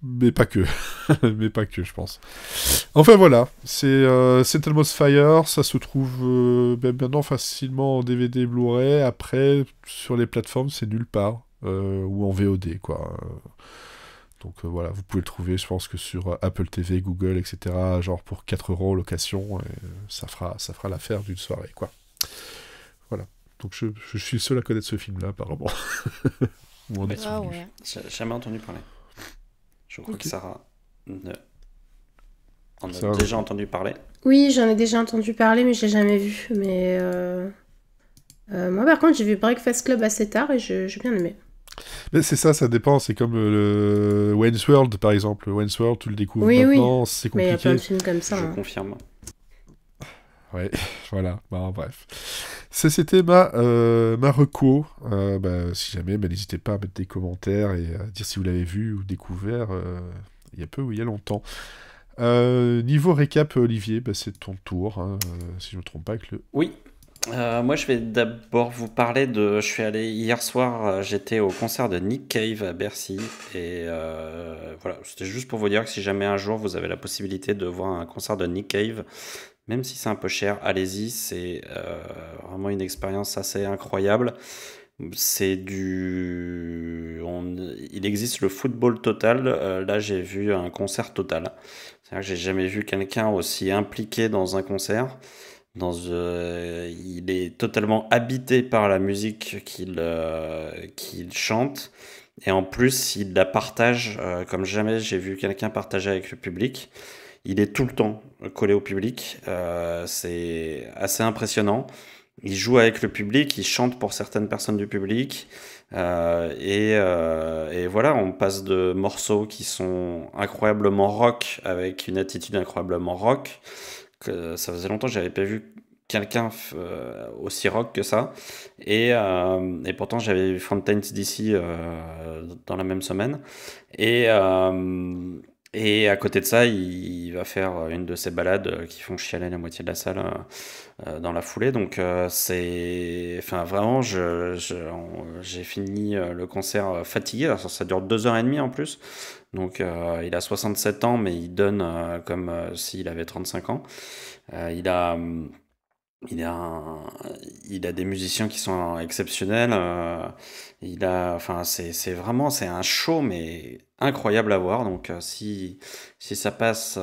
Mais pas que. Mais pas que, je pense. Enfin, voilà. C'est Almost Fire. Ça se trouve maintenant facilement en DVD Blu-ray. Après, sur les plateformes, c'est nulle part. Ou en VOD, quoi. Donc voilà, vous pouvez le trouver, je pense que sur Apple TV, Google, etc., genre pour 4 € en location, et ça fera l'affaire d'une soirée, quoi. Voilà. Donc je suis le seul à connaître ce film-là, apparemment. Ou en est Ah souvenu. ouais. J'ai jamais entendu parler. Je crois Ok. que Sarah en a Sarah, déjà entendu parler. Oui, j'en ai déjà entendu parler, mais je l'ai jamais vu. Mais moi, par contre, j'ai vu Breakfast Club assez tard et j'ai bien aimé. Mais c'est ça dépend, c'est comme le Wayne's World, par exemple. Wayne's World, tu le découvres Oui, maintenant, c'est mais il y a plein de compliqué. films comme ça. Je hein. confirme. Ouais, voilà, bon, bref. C'était ma reco. Si jamais, n'hésitez pas à mettre des commentaires et à dire si vous l'avez vu ou découvert il y a peu ou il y a longtemps. Niveau récap, Olivier, c'est ton tour, hein, si je ne me trompe pas. Oui. Moi, je vais d'abord vous parler de... Je suis allé hier soir, j'étais au concert de Nick Cave à Bercy. Et voilà, c'était juste pour vous dire que si jamais un jour vous avez la possibilité de voir un concert de Nick Cave, même si c'est un peu cher, allez-y. C'est vraiment une expérience assez incroyable. Il existe le football total. Là, j'ai vu un concert total. C'est-à-dire que j'ai jamais vu quelqu'un aussi impliqué dans un concert. Il est totalement habité par la musique qu'il chante. Et en plus, il la partage comme jamais j'ai vu quelqu'un partager avec le public. Il est tout le temps collé au public. C'est assez impressionnant. Il joue avec le public, il chante pour certaines personnes du public. Et voilà, on passe de morceaux qui sont incroyablement rock, avec une attitude incroyablement rock. Ça faisait longtemps que j'avais pas vu quelqu'un aussi rock que ça. Et pourtant, j'avais vu Fountains DC dans la même semaine. Et, euh, et à côté de ça, il va faire une de ces balades qui font chialer la moitié de la salle dans la foulée. Donc, enfin, vraiment, j'ai fini le concert fatigué. Alors, ça dure 2 heures et demie en plus. Donc, il a 67 ans, mais il donne comme s'il avait 35 ans. Euh, il a. Il a, un- il a des musiciens qui sont exceptionnels. Enfin, c'est vraiment, c'est un show, mais incroyable à voir. Donc, si ça passe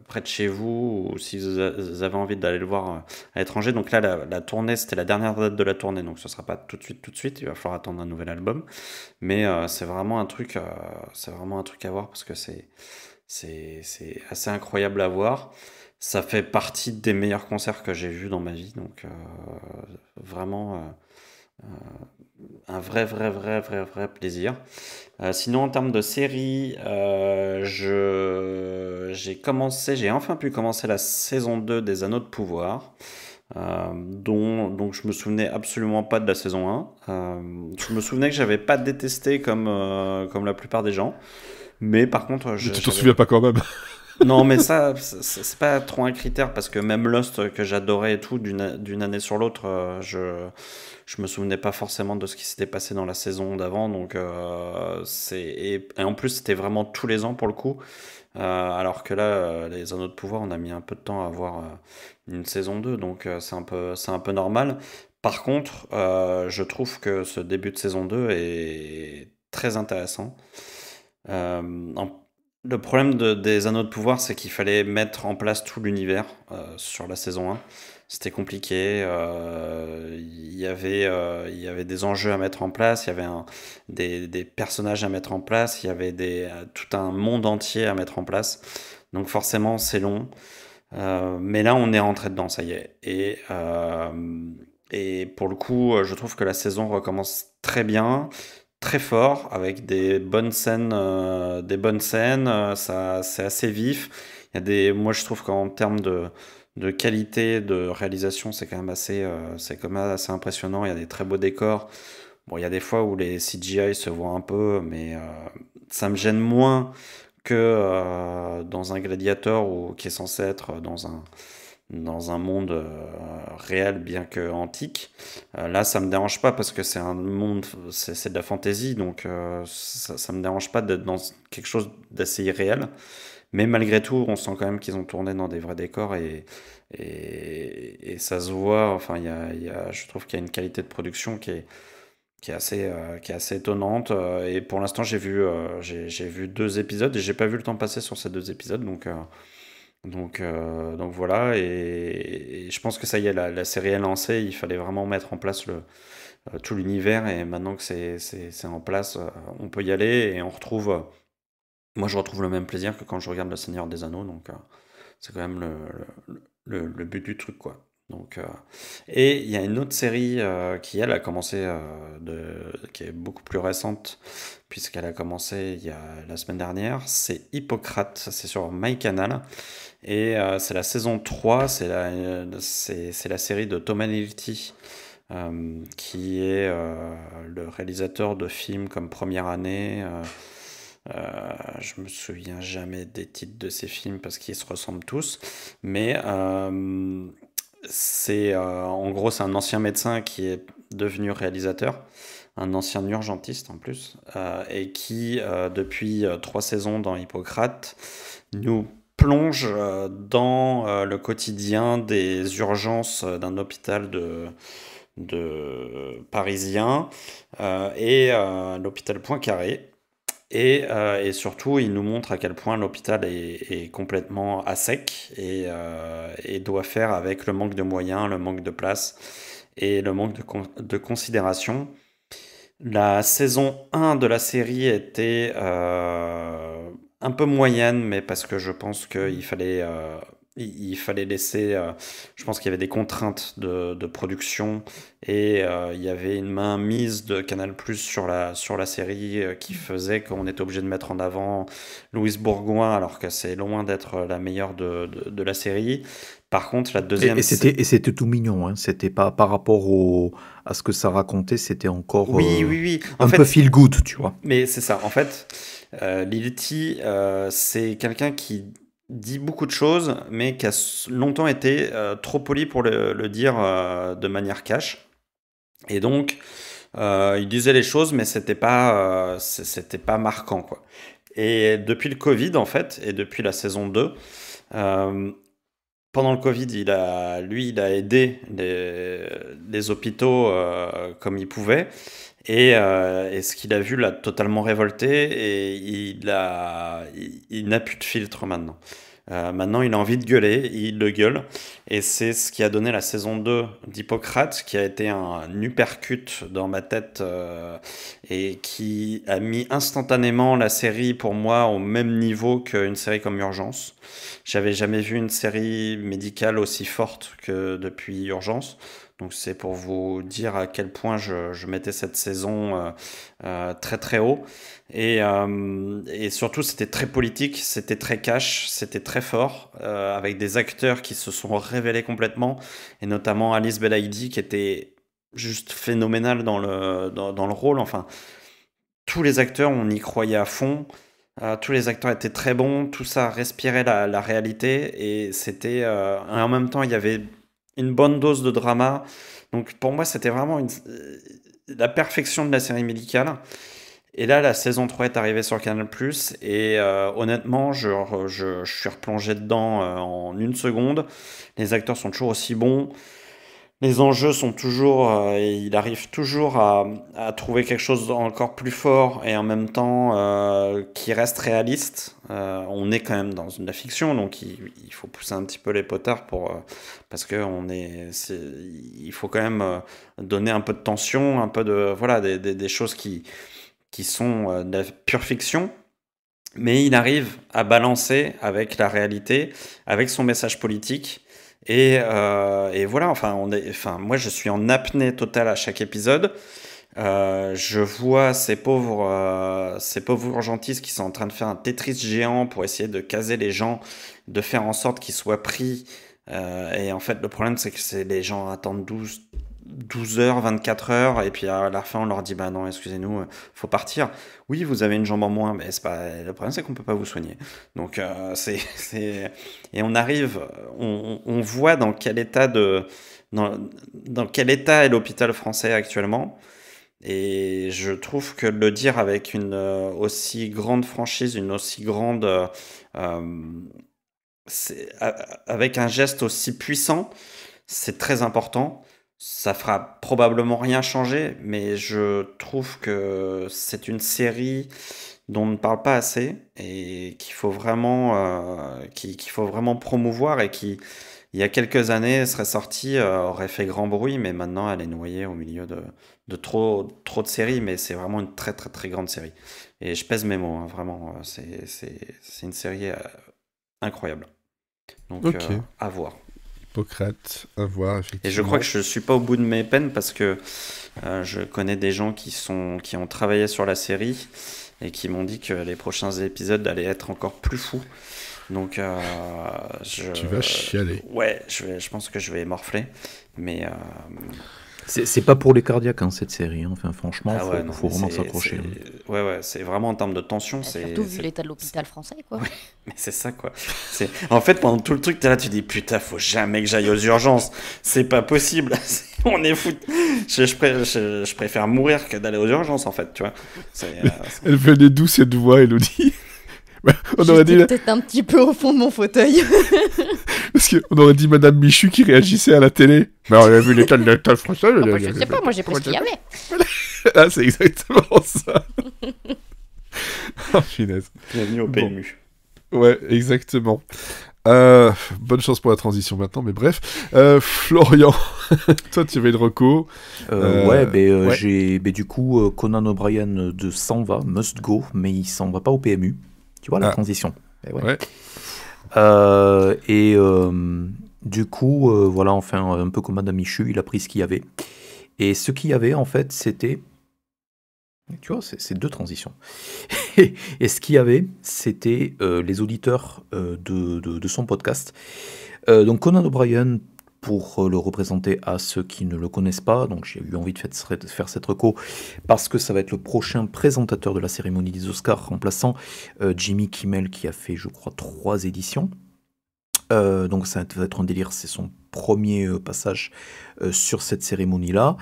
près de chez vous, ou si vous avez envie d'aller le voir à l'étranger, donc là, la tournée, c'était la dernière date de la tournée, donc ce sera pas tout de suite, tout de suite. Il va falloir attendre un nouvel album. Mais c'est vraiment un truc à voir parce que c'est assez incroyable à voir. Ça fait partie des meilleurs concerts que j'ai vus dans ma vie, donc vraiment un vrai plaisir. Sinon, en termes de série, j'ai enfin pu commencer la saison 2 des Anneaux de Pouvoir, donc je me souvenais absolument pas de la saison 1. Je me souvenais que j'avais pas détesté comme la plupart des gens, mais par contre, Mais tu t'en souviens pas quand même. non, mais ça, c'est pas trop un critère parce que même Lost, que j'adorais et tout, d'une année sur l'autre, je me souvenais pas forcément de ce qui s'était passé dans la saison d'avant. Donc, et en plus, c'était vraiment tous les ans pour le coup. Alors que là, les Anneaux de Pouvoir, on a mis un peu de temps à avoir une saison 2, donc c'est un peu normal. Par contre, je trouve que ce début de saison 2 est très intéressant. Le problème des Anneaux de Pouvoir, c'est qu'il fallait mettre en place tout l'univers sur la saison 1. C'était compliqué. Il y avait des enjeux à mettre en place, il y avait des personnages à mettre en place, il y avait tout un monde entier à mettre en place. Donc forcément, c'est long. Mais là, on est rentré dedans, ça y est. Et pour le coup, je trouve que la saison recommence très bien, très fort, avec des bonnes scènes, ça, c'est assez vif. Moi, je trouve qu'en termes de qualité de réalisation, c'est quand même assez impressionnant. Il y a des très beaux décors. Bon, il y a des fois où les CGI se voient un peu, mais ça me gêne moins que dans un Gladiator qui est censé être dans un monde réel, bien que antique. Là, ça me dérange pas parce que c'est un monde, c'est de la fantaisie, donc ça me dérange pas d'être dans quelque chose d'assez irréel. Mais malgré tout, on sent quand même qu'ils ont tourné dans des vrais décors et ça se voit. Enfin, je trouve qu'il y a une qualité de production qui est assez étonnante. Et pour l'instant, j'ai vu 2 épisodes et j'ai pas vu le temps passer sur ces 2 épisodes. Donc voilà. Et je pense que ça y est, la série est lancée. Il fallait vraiment mettre en place tout l'univers. Et maintenant que c'est en place, on peut y aller et on retrouve. Moi, je retrouve le même plaisir que quand je regarde Le Seigneur des Anneaux. Donc c'est quand même le but du truc, quoi. Donc, et il y a une autre série qui, elle, a commencé, qui est beaucoup plus récente, puisqu'elle a commencé il y a la semaine dernière. C'est Hippocrate, c'est sur MyCanal. Et c'est la saison 3, c'est la série de Tom Hanilty, qui est le réalisateur de films comme Première Année. Je me souviens jamais des titres de ces films parce qu'ils se ressemblent tous, mais en gros, c'est un ancien médecin qui est devenu réalisateur, un ancien urgentiste en plus, et qui, depuis 3 saisons dans Hippocrate, nous plonge dans le quotidien des urgences d'un hôpital de parisien, et l'hôpital Poincaré. Et surtout, il nous montre à quel point l'hôpital est complètement à sec et doit faire avec le manque de moyens, le manque de place et le manque de considération. La saison 1 de la série était un peu moyenne, mais parce que je pense qu'il fallait il fallait laisser. Je pense qu'il y avait des contraintes de production et il y avait une main mise de Canal+ sur la série qui faisait qu'on était obligé de mettre en avant Louise Bourgoin alors que c'est loin d'être la meilleure de la série. Par contre, la deuxième. Et c'était tout mignon, hein. C'était pas par rapport à ce que ça racontait, c'était encore Oui. un peu feel good, tu vois. Mais c'est ça. En fait, Lilti, c'est quelqu'un qui dit beaucoup de choses, mais qui a longtemps été trop poli pour le dire de manière cash. Et donc, il disait les choses, mais c'était pas marquant, quoi. Et depuis le Covid, en fait, et depuis la saison 2, pendant le Covid, il a aidé les hôpitaux comme il pouvait. Et ce qu'il a vu l'a totalement révolté et il n'a plus de filtre maintenant. Maintenant, il a envie de gueuler, il le gueule. Et c'est ce qui a donné la saison 2 d'Hippocrate, qui a été un uppercut dans ma tête et qui a mis instantanément la série, pour moi, au même niveau qu'une série comme Urgence. J'avais jamais vu une série médicale aussi forte que depuis Urgence. Donc c'est pour vous dire à quel point je mettais cette saison très très haut. Et surtout, c'était très politique, c'était très cash, c'était très fort, avec des acteurs qui se sont révélés complètement, et notamment Alice Belaïdi qui était juste phénoménale dans le rôle. Enfin, tous les acteurs, on y croyait à fond. Tous les acteurs étaient très bons, tout ça respirait la réalité, et c'était en même temps il y avait une bonne dose de drama. Donc pour moi, c'était vraiment la perfection de la série médicale. Et là, la saison 3 est arrivée sur Canal+, et honnêtement, je suis replongé dedans en une seconde. Les acteurs sont toujours aussi bons. Les enjeux sont toujours... il arrive toujours à trouver quelque chose encore plus fort et en même temps qui reste réaliste. On est quand même dans la fiction, donc il faut pousser un petit peu les potards parce que il faut quand même donner un peu de tension, un peu de... Voilà, des choses qui sont de la pure fiction. Mais il arrive à balancer avec la réalité, avec son message politique. Et voilà, moi je suis en apnée totale à chaque épisode. Je vois ces pauvres urgentistes qui sont en train de faire un Tetris géant pour essayer de caser les gens, de faire en sorte qu'ils soient pris. Et en fait, le problème, c'est que les gens attendent 12 heures, 24 heures, et puis à la fin, on leur dit bah non, excusez-nous, faut partir. Oui, vous avez une jambe en moins, mais le problème, c'est qu'on peut pas vous soigner. Donc, et on arrive, on voit dans quel état dans quel état est l'hôpital français actuellement. Et je trouve que le dire avec une aussi grande franchise, une aussi grande, avec un geste aussi puissant, c'est très important. Ça fera probablement rien changer, mais je trouve que c'est une série dont on ne parle pas assez et qu'il faut vraiment promouvoir, et qui, il y a quelques années, serait sortie, aurait fait grand bruit, mais maintenant elle est noyée au milieu de trop de séries, mais c'est vraiment une très très très grande série. Et je pèse mes mots, hein, vraiment, c'est une série incroyable. Donc à voir. Hippocrate, à voir, effectivement. Et je crois que je suis pas au bout de mes peines parce que je connais des gens qui ont travaillé sur la série et qui m'ont dit que les prochains épisodes allaient être encore plus fous. Donc tu vas chialer. Ouais, je pense que je vais morfler, mais c'est pas pour les cardiaques, hein, cette série, hein. Enfin, franchement, faut vraiment s'accrocher. Ouais, c'est vraiment en termes de tension. Surtout vu l'état de l'hôpital français, quoi. Ouais, mais c'est ça, quoi. En fait, pendant tout le truc, t'es là, tu dis putain, faut jamais que j'aille aux urgences. C'est pas possible. On est fou. Je préfère mourir que d'aller aux urgences, en fait, tu vois. Elle venait d'où cette voix, Elodie? On aurait dit peut-être un petit peu au fond de mon fauteuil. Parce qu'on aurait dit Madame Michu qui réagissait à la télé. Mais on a vu l'état de l'hôpital français. Je sais pas, moi j'ai pris ce qu'il y avait. Ah, c'est exactement ça. Oh, finesse. Bienvenue au PMU. Ouais, exactement. Bonne chance pour la transition maintenant, mais bref. Florian, toi tu avais une reco. J'ai du coup Conan O'Brien s'en va, must go, mais il s'en va pas au PMU. Tu vois la transition. Ouais. Du coup, voilà, enfin, un peu comme Madame Michu, il a pris ce qu'il y avait. Et ce qu'il y avait, en fait, c'était... Tu vois, c'est deux transitions. Et ce qu'il y avait, c'était les auditeurs de son podcast. Donc Conan O'Brien, pour le représenter à ceux qui ne le connaissent pas, donc j'ai eu envie de faire cette reco, parce que ça va être le prochain présentateur de la cérémonie des Oscars, remplaçant Jimmy Kimmel, qui a fait, je crois, 3 éditions. Donc ça va être un délire, c'est son premier passage sur cette cérémonie-là.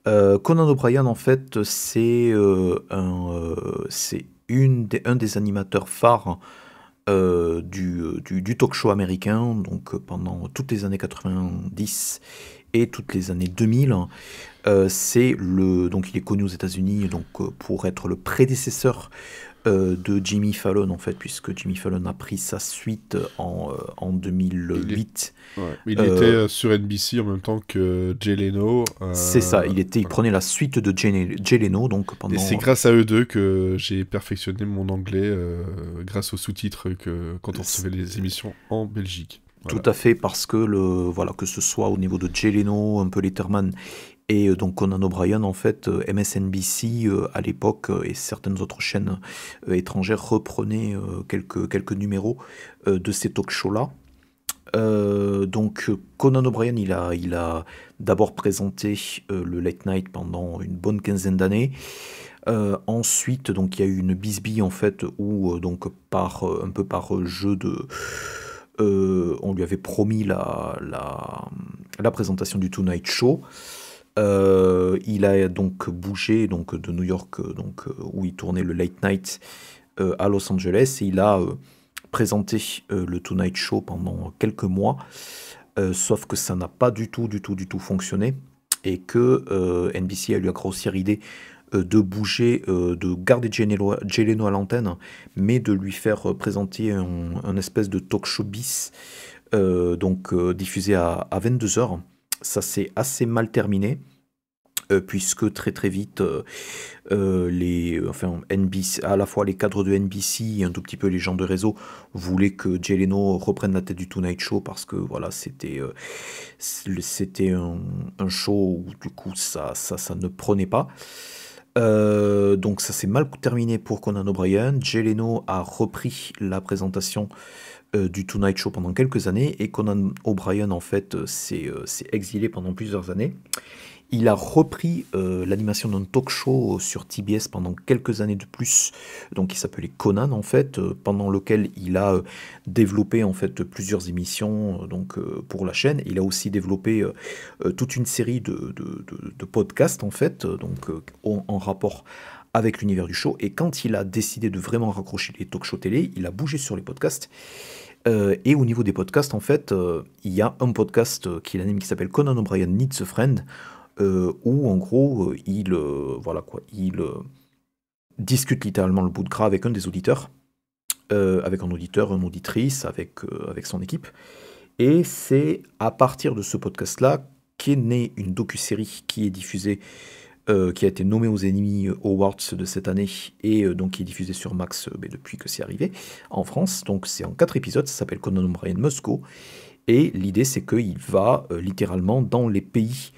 Conan O'Brien, en fait, c'est un des animateurs phares du talk show américain, donc pendant toutes les années 90 et toutes les années 2000. Donc il est connu aux États-Unis donc, pour être le prédécesseur de Jimmy Fallon, en fait, puisque Jimmy Fallon a pris sa suite en 2008. Il était sur NBC en même temps que Jay Leno. C'est ça, il prenait la suite de Jay Leno. Donc pendant... Et c'est grâce à eux deux que j'ai perfectionné mon anglais grâce aux sous-titres quand on recevait les émissions en Belgique. Tout à fait, parce que que ce soit au niveau de Jay Leno, un peu Letterman, et donc Conan O'Brien, en fait, MSNBC à l'époque et certaines autres chaînes étrangères reprenaient quelques numéros de ces talk shows-là. Donc Conan O'Brien, il a d'abord présenté le Late Night pendant une bonne quinzaine d'années. Ensuite, donc il y a eu une bisbille en fait où donc un peu par jeu de on lui avait promis la présentation du Tonight Show. Il a donc bougé donc de New York où il tournait le Late Night à Los Angeles, et il a présenté le Tonight Show pendant quelques mois, sauf que ça n'a pas du tout fonctionné, et que NBC a eu la grossière idée de bouger, de garder Jay Leno à l'antenne, mais de lui faire présenter un espèce de talk show bis, diffusé à 22h. Ça s'est assez mal terminé, puisque très vite, NBC, à la fois les cadres de NBC et un tout petit peu les gens de réseau voulaient que Jay Leno reprenne la tête du Tonight Show, parce que voilà, c'était un show où du coup ça ne prenait pas. Donc ça s'est mal terminé pour Conan O'Brien. Jay Leno a repris la présentation du Tonight Show pendant quelques années, et Conan O'Brien, en fait, s'est exilé pendant plusieurs années. Il a repris l'animation d'un talk show sur TBS pendant quelques années de plus, donc il s'appelait Conan, en fait, pendant lequel il a développé en fait plusieurs émissions pour la chaîne. Il a aussi développé toute une série de podcasts, en fait, en rapport avec l'univers du show. Et quand il a décidé de vraiment raccrocher les talk shows télé, il a bougé sur les podcasts. Et au niveau des podcasts, en fait, il y a un podcast qu'il anime qui s'appelle Conan O'Brien Needs a Friend, où en gros il discute littéralement le bout de gras avec un des auditeurs, avec un auditeur, une auditrice, avec son équipe. Et c'est à partir de ce podcast-là qu'est née une docu-série qui est diffusée, qui a été nommée aux Emmy Awards de cette année, et donc qui est diffusée sur Max depuis que c'est arrivé en France. Donc c'est en 4 épisodes, ça s'appelle Conan O'Brien Must Go, et l'idée c'est qu'il va littéralement dans les pays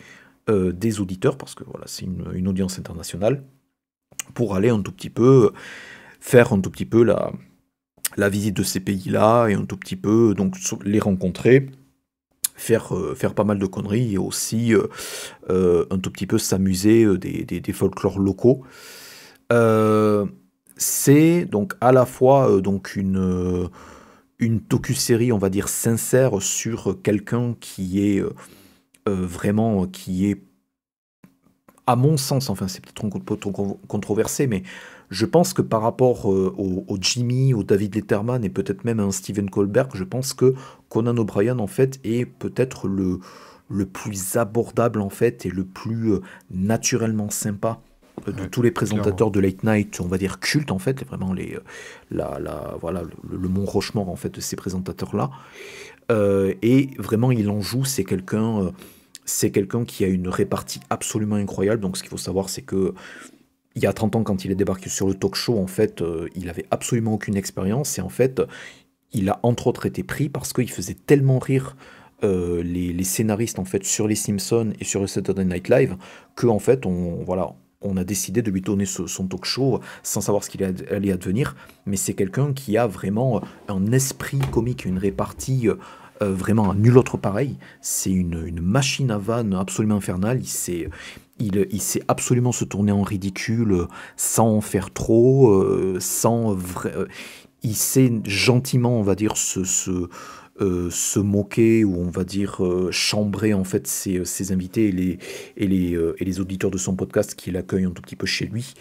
des auditeurs, parce que voilà, c'est une audience internationale, pour aller un tout petit peu faire un tout petit peu la visite de ces pays-là, et un tout petit peu donc les rencontrer, faire pas mal de conneries, et aussi un tout petit peu s'amuser des folklores locaux. C'est donc à la fois donc une docu-série, on va dire, sincère sur quelqu'un qui est vraiment, qui est, à mon sens, enfin c'est peut-être un peu trop controversé, mais je pense que par rapport au Jimmy, au David Letterman, et peut-être même à un Stephen Colbert, je pense que Conan O'Brien, en fait, est peut-être le plus abordable, en fait, et le plus naturellement sympa de tous les présentateurs de late night, on va dire culte, en fait, vraiment voilà, le Mont Rochemort, en fait, de ces présentateurs-là. Et vraiment, il en joue, c'est quelqu'un qui a une répartie absolument incroyable. Donc ce qu'il faut savoir, c'est que il y a 30 ans, quand il est débarqué sur le talk show, en fait, il avait absolument aucune expérience, et en fait, il a entre autres été pris parce qu'il faisait tellement rire les scénaristes en fait sur les Simpsons et sur le Saturday Night Live que en fait on a décidé de lui donner son talk show sans savoir ce qu'il allait advenir, mais c'est quelqu'un qui a vraiment un esprit comique, une répartie vraiment à nul autre pareil. C'est une machine à vannes absolument infernale. Il sait absolument se tourner en ridicule sans en faire trop, il sait gentiment, on va dire, se moquer ou on va dire chambrer en fait ses invités et les auditeurs de son podcast qui l'accueillent un tout petit peu chez lui.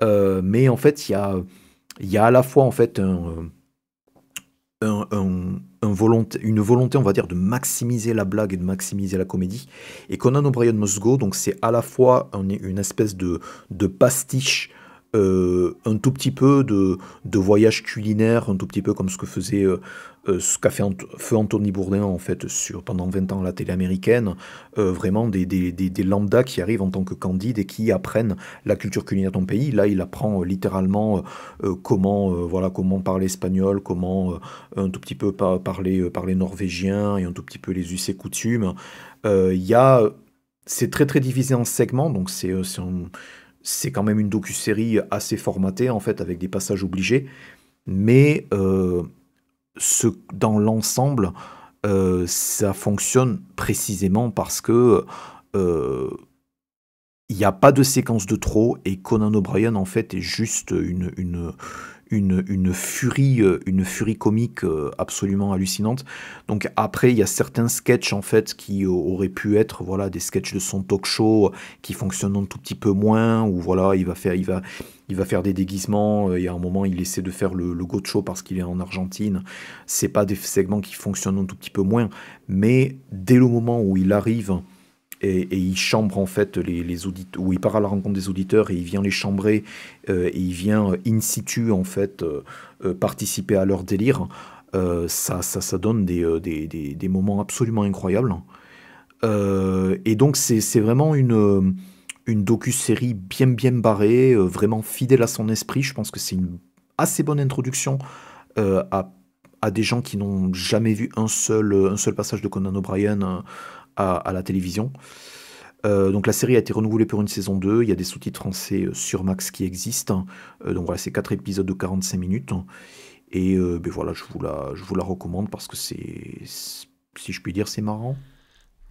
Mais en fait, il y a à la fois en fait une volonté, on va dire, de maximiser la blague et de maximiser la comédie. Et Conan O'Brien Must Go, donc c'est à la fois une espèce de pastiche, un tout petit peu de voyage culinaire, un tout petit peu comme ce qu'a fait Feu Anthony Bourdain en fait pendant 20 ans à la télé américaine, vraiment des lambdas qui arrivent en tant que candides et qui apprennent la culture culinaire d'un pays. Là, il apprend littéralement comment parler espagnol, comment un tout petit peu parler norvégien et un tout petit peu les us et coutumes. C'est très très divisé en segments, donc c'est quand même une docu-série assez formatée en fait avec des passages obligés, mais dans l'ensemble, ça fonctionne précisément parce que il n'y a pas de séquence de trop et Conan O'Brien en fait est juste une furie comique absolument hallucinante. Donc après il y a certains sketchs en fait qui auraient pu être des sketchs de son talk show qui fonctionnent un tout petit peu moins, ou il va faire des déguisements, et à un moment il essaie de faire le Gaucho parce qu'il est en Argentine. C'est pas des segments qui fonctionnent un tout petit peu moins, mais dès le moment où il arrive et il chambre en fait les auditeurs, où il part à la rencontre des auditeurs et il vient les chambrer, et il vient in situ en fait participer à leur délire, ça donne des moments absolument incroyables. Et donc c'est vraiment une docu-série bien barrée, vraiment fidèle à son esprit. Je pense que c'est une assez bonne introduction à des gens qui n'ont jamais vu un seul passage de Conan O'Brien à la télévision. Donc la série a été renouvelée pour une saison 2, il y a des sous-titres français sur Max qui existent. Donc voilà, c'est 4 épisodes de 45 minutes. Et voilà, je vous la recommande parce que si je puis dire, c'est marrant.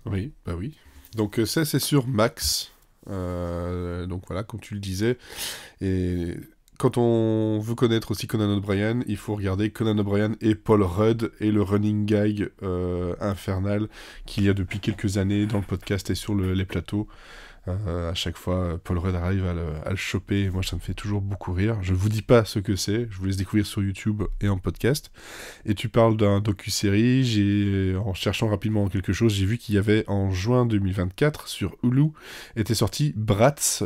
Oui, bah oui. Donc ça, c'est sur Max. Donc voilà, comme tu le disais. Et quand on veut connaître aussi Conan O'Brien, il faut regarder Conan O'Brien et Paul Rudd et le running gag infernal qu'il y a depuis quelques années dans le podcast et sur les plateaux. À chaque fois, Paul Rudd arrive à le choper. Moi, ça me fait toujours beaucoup rire. Je ne vous dis pas ce que c'est. Je vous laisse découvrir sur YouTube et en podcast. Et tu parles d'un docu-série. En cherchant rapidement quelque chose, j'ai vu qu'il y avait en juin 2024 sur Hulu était sorti Bratz,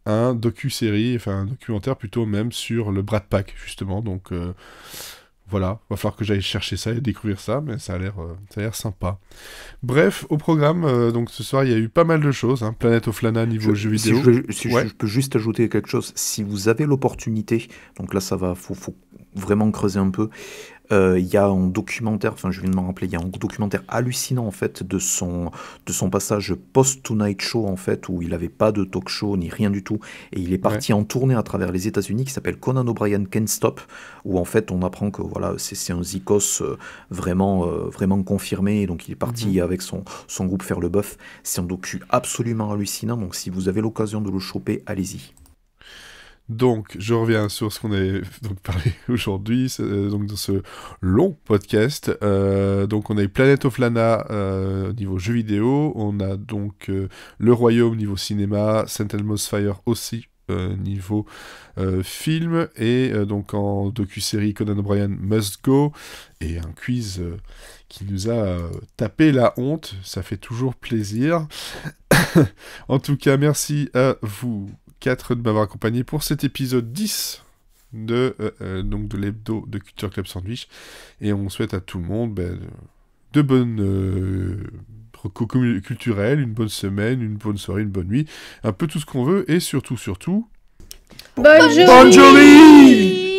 un docu-série, enfin un documentaire plutôt même sur le Brat Pack justement. Donc voilà, va falloir que j'aille chercher ça et découvrir ça, mais ça a l'air sympa. Bref, au programme, donc ce soir il y a eu pas mal de choses, hein. Planet of Lana niveau jeux vidéo. Je peux juste ajouter quelque chose, si vous avez l'opportunité, donc là ça va, faut vraiment creuser un peu. Il y a un documentaire, je viens de m'en rappeler, il y a un documentaire hallucinant en fait de son passage post-Tonight Show en fait, où il n'avait pas de talk show ni rien du tout, et il est parti en tournée à travers les États-Unis, qui s'appelle Conan O'Brien Can't Stop, où en fait on apprend que voilà, c'est un zikos vraiment confirmé, et donc il est parti avec son groupe faire le bœuf. C'est un docu absolument hallucinant, donc si vous avez l'occasion de le choper, allez-y. Donc, je reviens sur ce qu'on a donc parlé aujourd'hui, donc dans ce long podcast. Donc, on a eu Planet of Lana niveau jeux vidéo, on a donc Le Royaume niveau cinéma, St. Elmo's Fire aussi niveau film, et donc en docu-série Conan O'Brien Must Go, et un quiz qui nous a tapé la honte. Ça fait toujours plaisir. En tout cas, merci à vous 4 de m'avoir accompagné pour cet épisode 10 de l'hebdo de Culture Club Sandwich, et on souhaite à tout le monde de bonnes culturelles, une bonne semaine, une bonne soirée, une bonne nuit, un peu tout ce qu'on veut, et surtout bonne journée. Bonne journée.